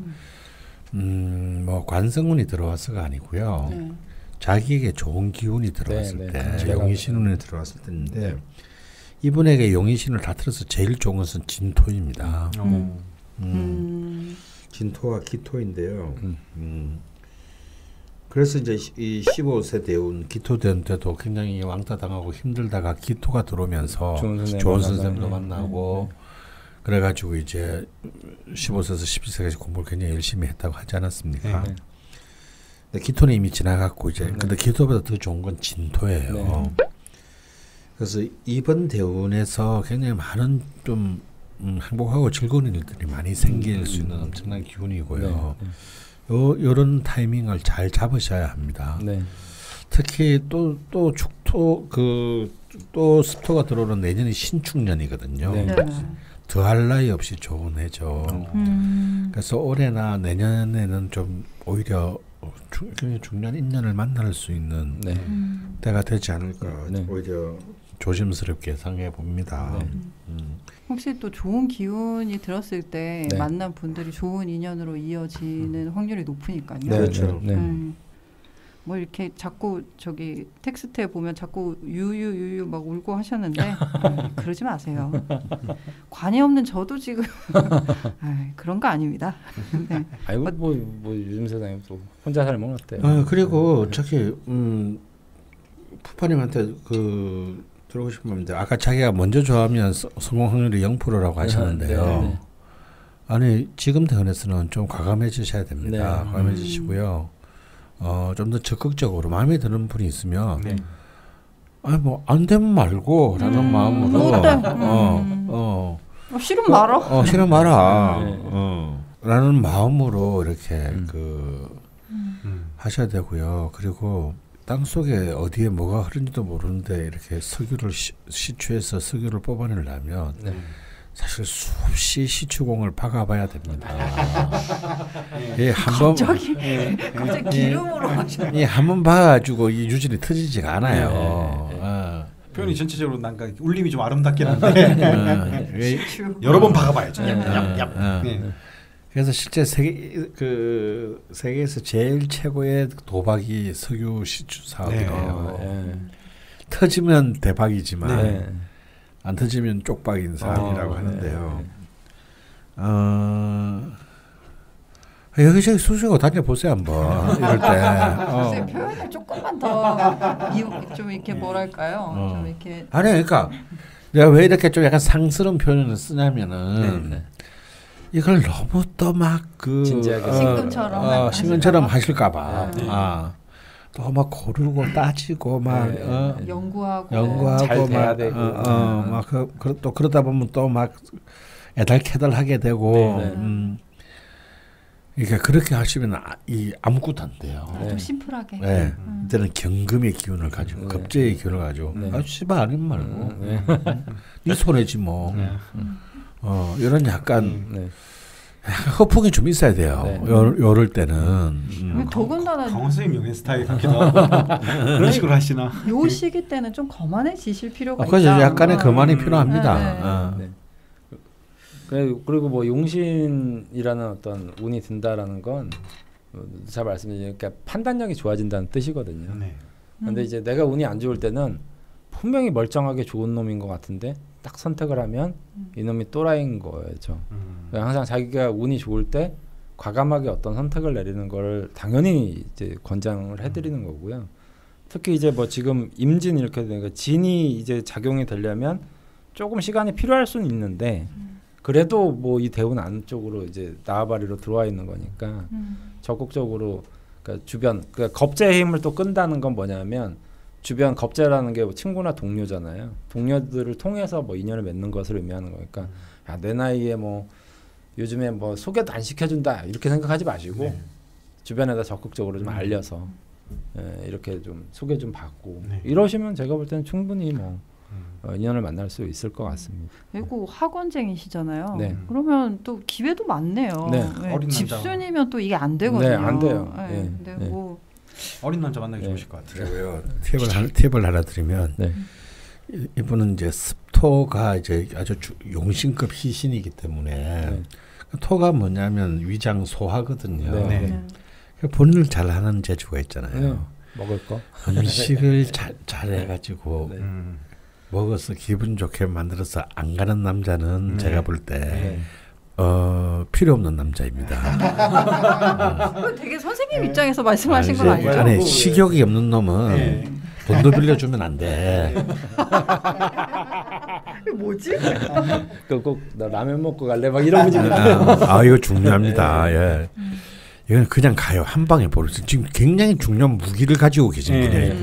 뭐 관성운이 들어와서가 아니고요. 자기에게 좋은 기운이 들어왔을 때 용의신운이 들어왔을 때인데 이분에게 용의신을 다 틀어서 제일 좋은 것은 진토입니다. 진토와 기토인데요. 그래서 이제 이 15세 대운 기토 대운 때도 굉장히 왕따 당하고 힘들다가 기토가 들어오면서 좋은 선생님도 만나고 그래가지고 이제 15세에서 12세까지 공부를 굉장히 열심히 했다고 하지 않았습니까? 근데 기토는 이미 지나갔고 이제 근데 기토보다 더 좋은 건 진토예요. 그래서 이번 대운에서 굉장히 많은 좀 행복하고 즐거운 일들이 많이 생길 수 있는 엄청난 기운이고요. 요런 타이밍을 잘 잡으셔야 합니다. 특히 또 축토 또 습토가 들어오는 내년이 신축년이거든요. 더할 나위 없이 좋은 해죠. 그래서 올해나 내년에는 좀 오히려 중년 인연을 만날 수 있는 때가 되지 않을까 오히려 조심스럽게 예상해 봅니다. 혹시 또 좋은 기운이 들었을 때 만난 분들이 좋은 인연으로 이어지는 확률이 높으니까요. 그렇죠. 뭐 이렇게 자꾸 저기 텍스트에 보면 자꾸 유유 막 울고 하셨는데 그러지 마세요. 관이 없는 저도 지금 그런 거 아닙니다. 아이고 뭐 요즘 세상에 또 혼자 살면 어때요? 그리고 저기 푸파님한테 들어오고 싶은 말인데 아까 자기가 먼저 좋아하면 성공 확률이 0%라고 하셨는데요. 아니 지금 대운에서는 좀 과감해지셔야 됩니다. 과감해지시고요. 좀 더 적극적으로 마음에 드는 분이 있으면 아니 뭐 안 되면 말고라는 마음으로 싫으면 말아. 싫으면 말아. 라는 마음으로 이렇게 하셔야 되고요. 그리고 땅 속에 어디에 뭐가 흐른지도 모르는데 이렇게 석유를 시추해서 석유를 뽑아내려면 사실 수없이 시추공을 박아봐야 됩니다. 예, 한번 갑자기 기름으로 예, 한번 봐가지고 이 유진이 터지지가 않아요. 표현이 전체적으로 난가 울림이 좀 아름답긴 한데 여러 번 박아봐야죠. 그래서 실제 세계에서 제일 최고의 도박이 석유 시추 사업이에요. 터지면 대박이지만 안 터지면 쪽박인 사업이라고 하는데요. 여기저기 쑤시고 다녀보세요 한번 이럴 때. 표현을 조금만 더 좀 이렇게 뭐랄까요? 좀 이렇게 아니 그러니까 내가 왜 이렇게 좀 약간 상스러운 표현을 쓰냐면은 이걸 너무 또 막 그 신금처럼 하실까봐 또 막 고르고 따지고 막 연구하고 막 또 그러다 보면 또 막 애달캐달하게 되고. 그러니까 그렇게 하시면 아무것도 안 돼요. 좀 심플하게. 이제는 경금의 기운을 가지고 급제의 기운을 가지고 씨발 아님 말고 네 손해지 뭐. 이런 약간 허풍이 좀 있어야 돼요. 요럴 때는. 더군다나 강원생님 용의 스타일 같기도 하고 그런 식으로 하시나. 요 시기 때는 좀 거만해지실 필요가 있다. 약간의 거만이 필요합니다. 그리고 뭐 용신이라는 어떤 운이 든다라는 건 잘 말씀드리니까 판단력이 좋아진다는 뜻이거든요. 근데 이제 내가 운이 안 좋을 때는 분명히 멀쩡하게 좋은 놈인 것 같은데 딱 선택을 하면 이놈이 또라이인 거죠. 항상 자기가 운이 좋을 때 과감하게 어떤 선택을 내리는 걸 당연히 이제 권장을 해드리는 거고요. 특히 이제 뭐 지금 임진 이렇게 되니까 진이 이제 작용이 되려면 조금 시간이 필요할 수는 있는데 그래도 뭐 이 대운 안쪽으로 이제 나와바리로 들어와 있는 거니까 적극적으로 그러니까 주변 그러니까 겁재의 힘을 또 끈다는 건 뭐냐면 주변 겁재라는 게 뭐 친구나 동료잖아요. 동료들을 통해서 뭐 인연을 맺는 것을 의미하는 거니까 야, 내 나이에 뭐 요즘에 뭐 소개도 안 시켜준다 이렇게 생각하지 마시고 주변에다 적극적으로 좀 알려서 이렇게 좀 소개 좀 받고 이러시면 제가 볼 때는 충분히 뭐 인연을 만날 수 있을 것 같습니다. 그리고 학원쟁이시잖아요. 그러면 또 기회도 많네요. 집순이면 또 이게 안 되거든요. 안 돼요. 근데 뭐 어린 남자 만나기 좋으실 것 같아요. 팁을 하나 드리면 이분은 이제 습토가 이제 아주 용신급 희신이기 때문에 토가 뭐냐면 위장 소화거든요. 본인을 잘하는 재주가 있잖아요. 먹을 거 음식을 잘 해가지고 먹어서 기분 좋게 만들어서 안 가는 남자는 제가 볼 때 필요 없는 남자입니다. 되게 선생님 입장에서 말씀하신 건 아니죠? 아니 식욕이 없는 놈은 돈도 빌려주면 안 돼. 뭐지? 꼭 나 라면 먹고 갈래 막 이런 분위기. 이거 중요합니다. 이건 그냥 가요. 한 방에 버리세요. 지금 굉장히 중요한 무기를 가지고 계신 분이에요.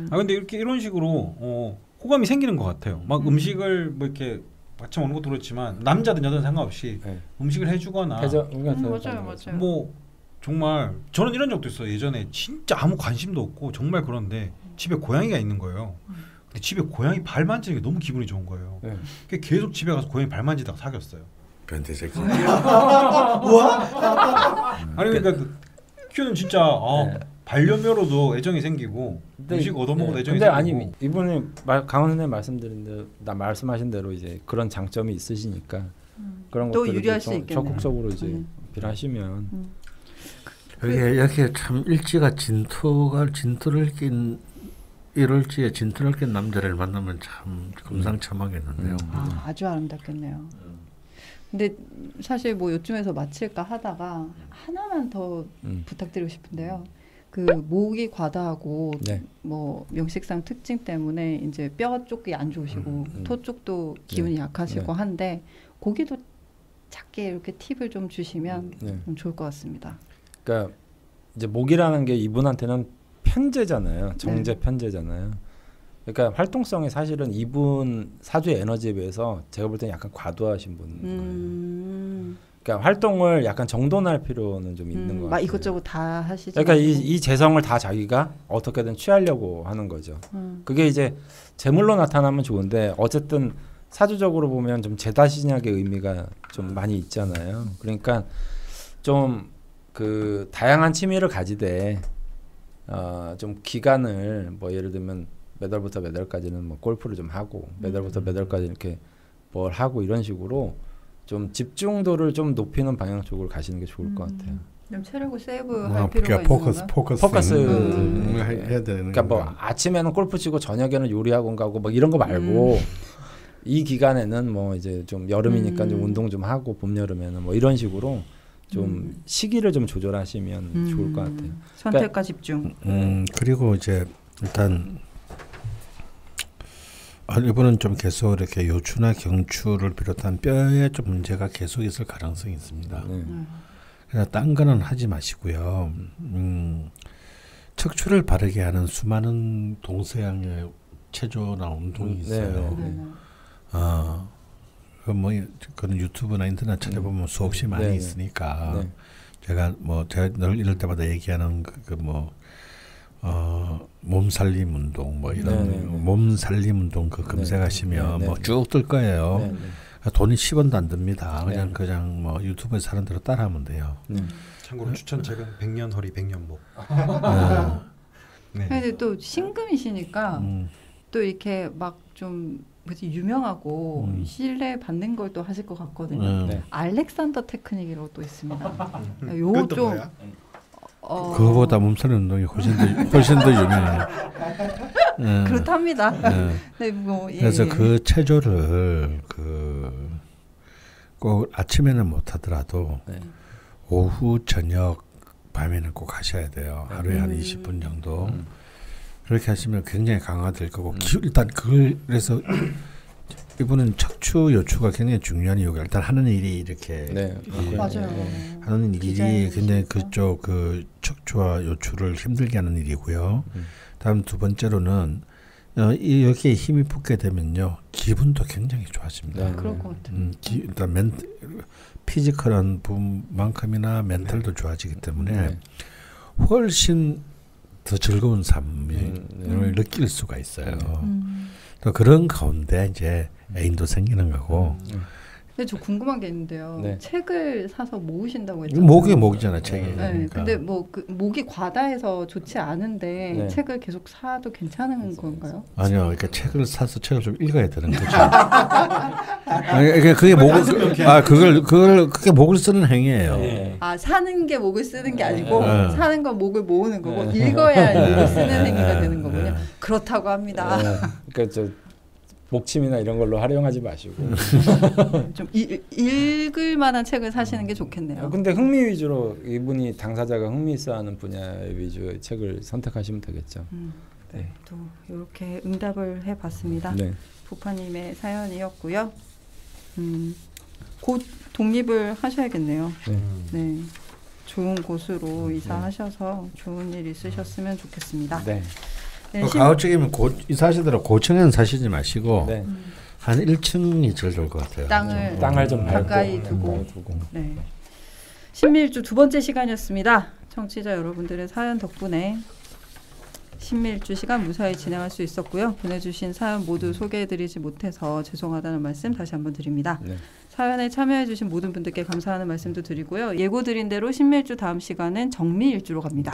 근데 이렇게 이런 식으로 호감이 생기는 것 같아요. 막 음식을 뭐 이렇게 마치 먹는 것도 그렇지만 남자든 여자든 상관없이 음식을 해주거나 맞아요. 뭐 정말 저는 이런 적도 있어요. 예전에 진짜 아무 관심도 없고 정말 그런데 집에 고양이가 있는 거예요. 근데 집에 고양이 발 만지는 게 너무 기분이 좋은 거예요. 계속 집에 가서 고양이 발 만지다가 사귀었어요. 변태 새끼. 아니 그러니까 키우는 진짜 반려묘로도 애정이 생기고 음식 얻어먹어도 애정이 생기고. 아니 이분이 강원 선생님 말씀하신 대로 이제 그런 장점이 있으시니까 그런 것들을 유리할 수 있겠네요. 적극적으로 이제 빌하시면 이렇게 참 일지가 진토를 낀 이럴지에 진토를 낀 남자를 만나면 참 금상첨화겠는데요. 아주 아름답겠네요. 근데 사실 뭐 요쯤에서 마칠까 하다가 하나만 더 부탁드리고 싶은데요. 그 목이 과다하고 뭐 명식상 특징 때문에 이제 뼈 쪽이 안 좋으시고 토 쪽도 기운이 약하시고 한데 고기도 작게 이렇게 팁을 좀 주시면 좀 좋을 것 같습니다. 그러니까 이제 목이라는 게 이분한테는 편재잖아요. 정제 편재잖아요. 그러니까 활동성이 사실은 이분 사주의 에너지에 비해서 제가 볼 때는 약간 과도하신 분. 그러니까 활동을 약간 정돈할 필요는 좀 있는 것 같아요. 이것저것 다 하시죠. 그러니까 이 재성을 다 자기가 어떻게든 취하려고 하는 거죠. 그게 이제 재물로 나타나면 좋은데 어쨌든 사주적으로 보면 좀 재다신약의 의미가 좀 많이 있잖아요. 그러니까 좀 그 다양한 취미를 가지되 좀 기간을 뭐 예를 들면 몇 월부터 몇 월까지는 뭐 골프를 좀 하고 몇 월부터 몇 월까지 이렇게 뭘 하고 이런 식으로 좀 집중도를 좀 높이는 방향 쪽으로 가시는 게 좋을 것 같아요. 좀 체력을 세이브할 필요가 있는 포커스 해야 되는. 그러니까 뭐 아침에는 골프 치고 저녁에는 요리학원 가고 뭐 이런 거 말고 이 기간에는 뭐 이제 좀 여름이니까 좀 운동 좀 하고 봄 여름에는 뭐 이런 식으로 좀 시기를 좀 조절하시면 좋을 것 같아요. 선택과 그러니까, 집중. 그리고 이제 일단 이번은 좀 계속 이렇게 요추나 경추를 비롯한 뼈에 좀 문제가 계속 있을 가능성이 있습니다. 그래서 딴 거는 하지 마시고요. 척추를 바르게 하는 수많은 동서양의 체조나 운동이 있어요. 그건 유튜브나 인터넷 찾아보면 수없이 많이 있으니까 제가 늘 이럴 때마다 얘기하는 몸살림 운동 뭐 이런 몸살림 운동 그 검색하시면 뭐 쭉 뜰 거예요. 돈이 10원도 안 듭니다. 그냥 뭐 유튜브에서 하는 대로 따라하면 돼요. 참고로 추천책은 100년 허리 100년 목. 근데 또 신금이시니까 또 이렇게 막 좀 유명하고 신뢰 받는 걸 또 하실 것 같거든요. 알렉산더 테크닉이라고 또 있습니다. 요 좀 그거보다 몸살림 운동이 훨씬 더 유명해요. 그렇답니다. 네, 뭐, 그래서 그 체조를 꼭 아침에는 못 하더라도 오후, 저녁, 밤에는 꼭 하셔야 돼요. 하루에 한 20분 정도. 그렇게 하시면 굉장히 강화될 거고 일단 그래서 이분은 척추, 요추가 굉장히 중요한 이유가 일단 하는 일이 이렇게 맞아요. 하는 일이 굉장히 그쪽 그 척추와 요추를 힘들게 하는 일이고요. 다음 두 번째로는 여기에 힘이 붙게 되면요 기분도 굉장히 좋아집니다. 그럴 것 같아요. 일단 피지컬한 부분만큼이나 멘탈도 좋아지기 때문에 훨씬 더 즐거운 삶을 느낄 수가 있어요. 또 그런 가운데 이제 애인도 생기는 거고. 근데 저 궁금한 게 있는데요. 책을 사서 모으신다고 했잖아요. 목이잖아 책이. 그러니까. 근데 뭐 목이 과다해서 좋지 않은데 책을 계속 사도 괜찮은 건가요? 아니요, 그러니까 책을 사서 책을 좀 읽어야 되는 거죠. 그게 그게 목을 쓰는 행위예요. 사는 게 목을 쓰는 게 아니고 사는 건 목을 모으는 거고 읽어야 목을 쓰는 행위가 되는 거군요. 그렇다고 합니다. 그러니까 목침이나 이런 걸로 활용하지 마시고 좀 읽을 만한 책을 사시는 게 좋겠네요. 근데 흥미 위주로 이분이 당사자가 흥미 있어하는 분야 위주의 책을 선택하시면 되겠죠. 또 이렇게 응답을 해봤습니다. 부파님의 사연이었고요. 곧 독립을 하셔야겠네요. 좋은 곳으로 이사하셔서 좋은 일 있으셨으면 좋겠습니다. 가급적이면 이사하시더라도 고층에는 사시지 마시고 한 1층이 제일 좋을 것 같아요. 땅을 좀 가까이 두고. 신미일주 두 번째 시간이었습니다. 청취자 여러분들의 사연 덕분에 신미일주 시간 무사히 진행할 수 있었고요. 보내주신 사연 모두 소개해드리지 못해서 죄송하다는 말씀 다시 한번 드립니다. 사연에 참여해주신 모든 분들께 감사하는 말씀도 드리고요. 예고 드린 대로 신미일주 다음 시간은 정미일주로 갑니다.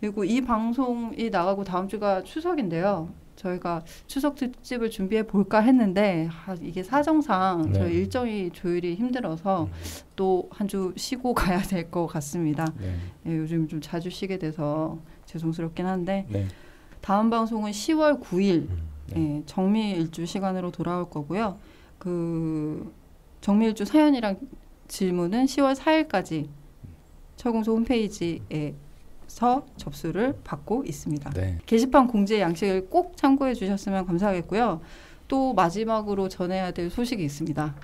그리고 이 방송이 나가고 다음 주가 추석인데요. 저희가 추석 특집을 준비해 볼까 했는데 이게 사정상 저희 일정이 조율이 힘들어서 또 한 주 쉬고 가야 될 것 같습니다. 요즘 좀 자주 쉬게 돼서 죄송스럽긴 한데 다음 방송은 10월 9일 정미일주 시간으로 돌아올 거고요. 그 정미일주 사연이랑 질문은 10월 4일까지 철공소 홈페이지에 접수를 받고 있습니다. 게시판 공지의 양식을 꼭 참고해 주셨으면 감사하겠고요. 또 마지막으로 전해야 될 소식이 있습니다.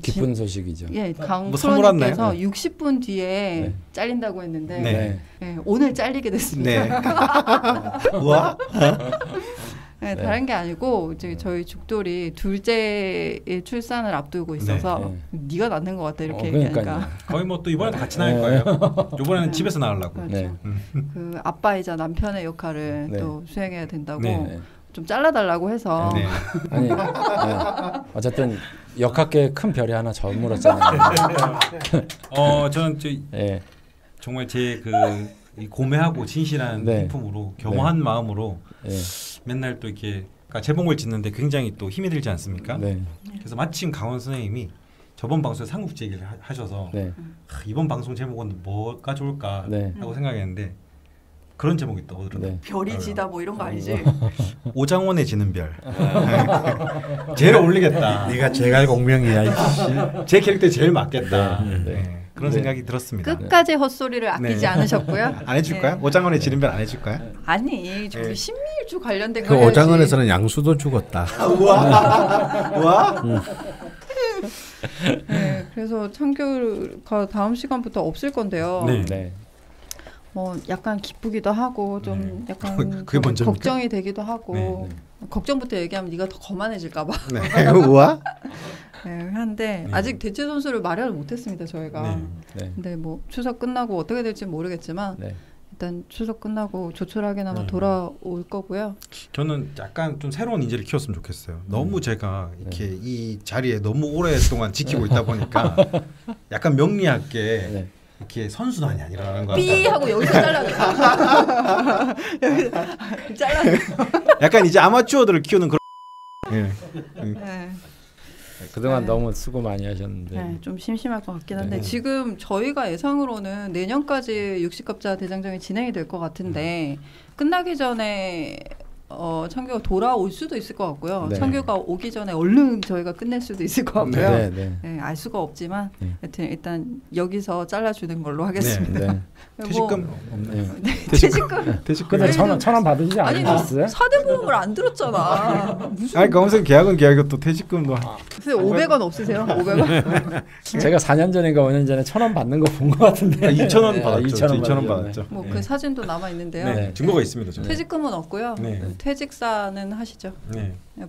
기쁜 소식이죠. 강프로님께서 60분 뒤에 잘린다고 했는데 오늘 잘리게 됐습니다. 우와. 다른 게 아니고 이제 저희 죽돌이 둘째의 출산을 앞두고 있어서 네가 낳는 것 같다 이렇게 얘기하니까 거의 뭐 또 이번에도 같이 낳을 거예요. 이번에는 집에서 낳으려고. 그 아빠이자 남편의 역할을 또 수행해야 된다고 좀 잘라달라고 해서 네. 아니 어쨌든 역학계에 큰 별이 하나 저물었잖아요. 저는 정말 제 이 고매하고 진실한 인품으로 겸허한 마음으로 맨날 또 이렇게 제목을 짓는데 굉장히 또 힘이 들지 않습니까? 그래서 마침 강원 선생님이 저번 방송에 삼국지 얘기를 하셔서 이번 방송 제목은 뭐가 좋을까 하고 생각했는데 그런 제목이 떠오르더라고요. 별이 지다 뭐 이런 거 아니지? 오장원에 지는 별. 제일 어울리겠다. 네가 제갈공명이야. 제 캐릭터에 제일 맞겠다. 그런 생각이 들었습니다. 끝까지 헛소리를 아끼지 않으셨고요. 안 해줄 거야? 오장원에 지는 별 안 해줄 거야? 아니, 저기 신미일주 관련된 거. 그 오장원에서는 양수도 죽었다. 우와. 네, 그래서 참교가 다음 시간부터 없을 건데요. 뭐 약간 기쁘기도 하고 좀 약간 걱정이 되기도 하고 걱정부터 얘기하면 네가 더 거만해질까봐. 우와. 한데 아직 대체 선수를 마련을 못했습니다 저희가. 근데 뭐 추석 끝나고 어떻게 될지 모르겠지만 일단 추석 끝나고 조촐하게나마 돌아올 거고요. 저는 약간 좀 새로운 인재를 키웠으면 좋겠어요. 너무 제가 이렇게 이 자리에 너무 오랫동안 지키고 있다 보니까 약간 명리학계 이렇게 선수단이 아니라는 거. 삐 하고 여기서 잘라내. 여기서 잘라내. 약간 이제 아마추어들을 키우는 그런. 그동안 너무 수고 많이 하셨는데 좀 심심할 것 같긴 한데 지금 저희가 예상으로는 내년까지 60급자 대장정이 진행이 될 것 같은데 끝나기 전에 청교가 돌아올 수도 있을 것 같고요. 청교가 오기 전에 얼른 저희가 끝낼 수도 있을 것 같고요. 알 수가 없지만 여튼 일단 여기서 잘라주는 걸로 하겠습니다. 퇴직금 퇴직금 천원 받으시지 않으셨어요? 사대보험을 안 들었잖아. 아니 강원생 계약은 계약이고 또 퇴직금도. 500원 없으세요? 500원? 제가 4년 전인가 5년 전에 1,000원 받는 거 본 것 같은데. 2,000원 받았죠. 2,000원 받았죠. 뭐 그 사진도 남아 있는데요. 증거가 있습니다. 퇴직금은 없고요. 퇴직사는 하시죠.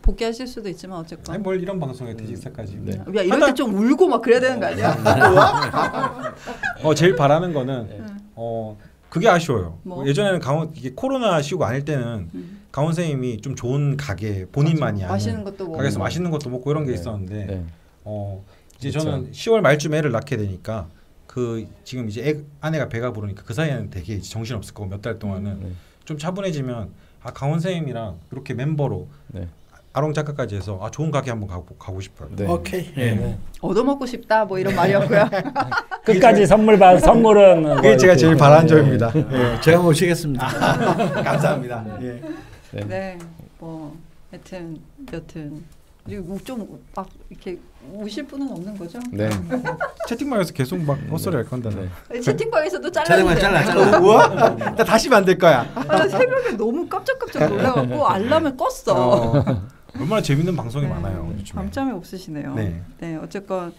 복귀하실 수도 있지만 어쨌건. 아니 뭘 이런 방송에 퇴직사까지. 야 이럴 때 좀 울고 막 그래야 되는 거 아니야? 제일 바라는 거는 그게 아쉬워요. 뭐? 예전에는 이게 코로나 시국 아닐 때는 강원 선생님이 좀 좋은 가게 본인만이 아는 가게에서 맛있는 것도 먹고 이런 게 있었는데 이제 저는 10월 말쯤에 애를 낳게 되니까 지금 이제 아내가 배가 부르니까 그 사이에는 되게 정신 없을 거고 몇 달 동안은 좀 차분해지면 강원 선생님이랑 이렇게 멤버로 아롱 작가까지 해서 좋은 가게 한번 가고 싶어요. 오케이. 얻어먹고 싶다 뭐 이런 말이었고요. 끝까지 선물은 그게 제가 제일 바라는 점입니다. 제가 모시겠습니다. 감사합니다. 뭐 하여튼 여튼 그리고 좀 막 이렇게 우실 분은 없는 거죠? 채팅방에서 계속 막 헛소리 할 건데. 채팅방에서도 잘라. 우와? 나 다시 만들 거야. 새벽에 너무 깜짝깜짝 놀라갖고 알람을 껐어. 얼마나 재밌는 방송이 많아요. 밤잠이 없으시네요. 어쨌건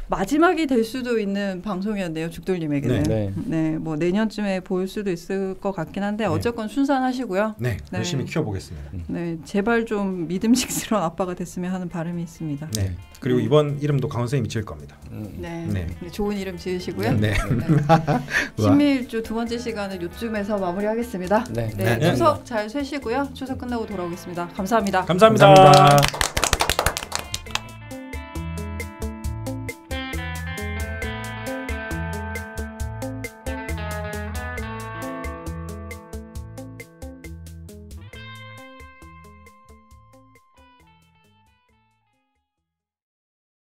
마지막이 될 수도 있는 방송이었네요. 죽돌님에게는. 뭐 내년쯤에 볼 수도 있을 것 같긴 한데 어쨌건 순산하시고요. 열심히 키워보겠습니다. 제발 좀 믿음직스러운 아빠가 됐으면 하는 바람이 있습니다. 그리고 이번 이름도 강원 선생님이 지을 겁니다. 좋은 이름 지으시고요. 신미일주 두 번째 시간은 요쯤에서 마무리하겠습니다. 추석 잘 쇠시고요. 추석 끝나고 돌아오겠습니다. 감사합니다. 감사합니다.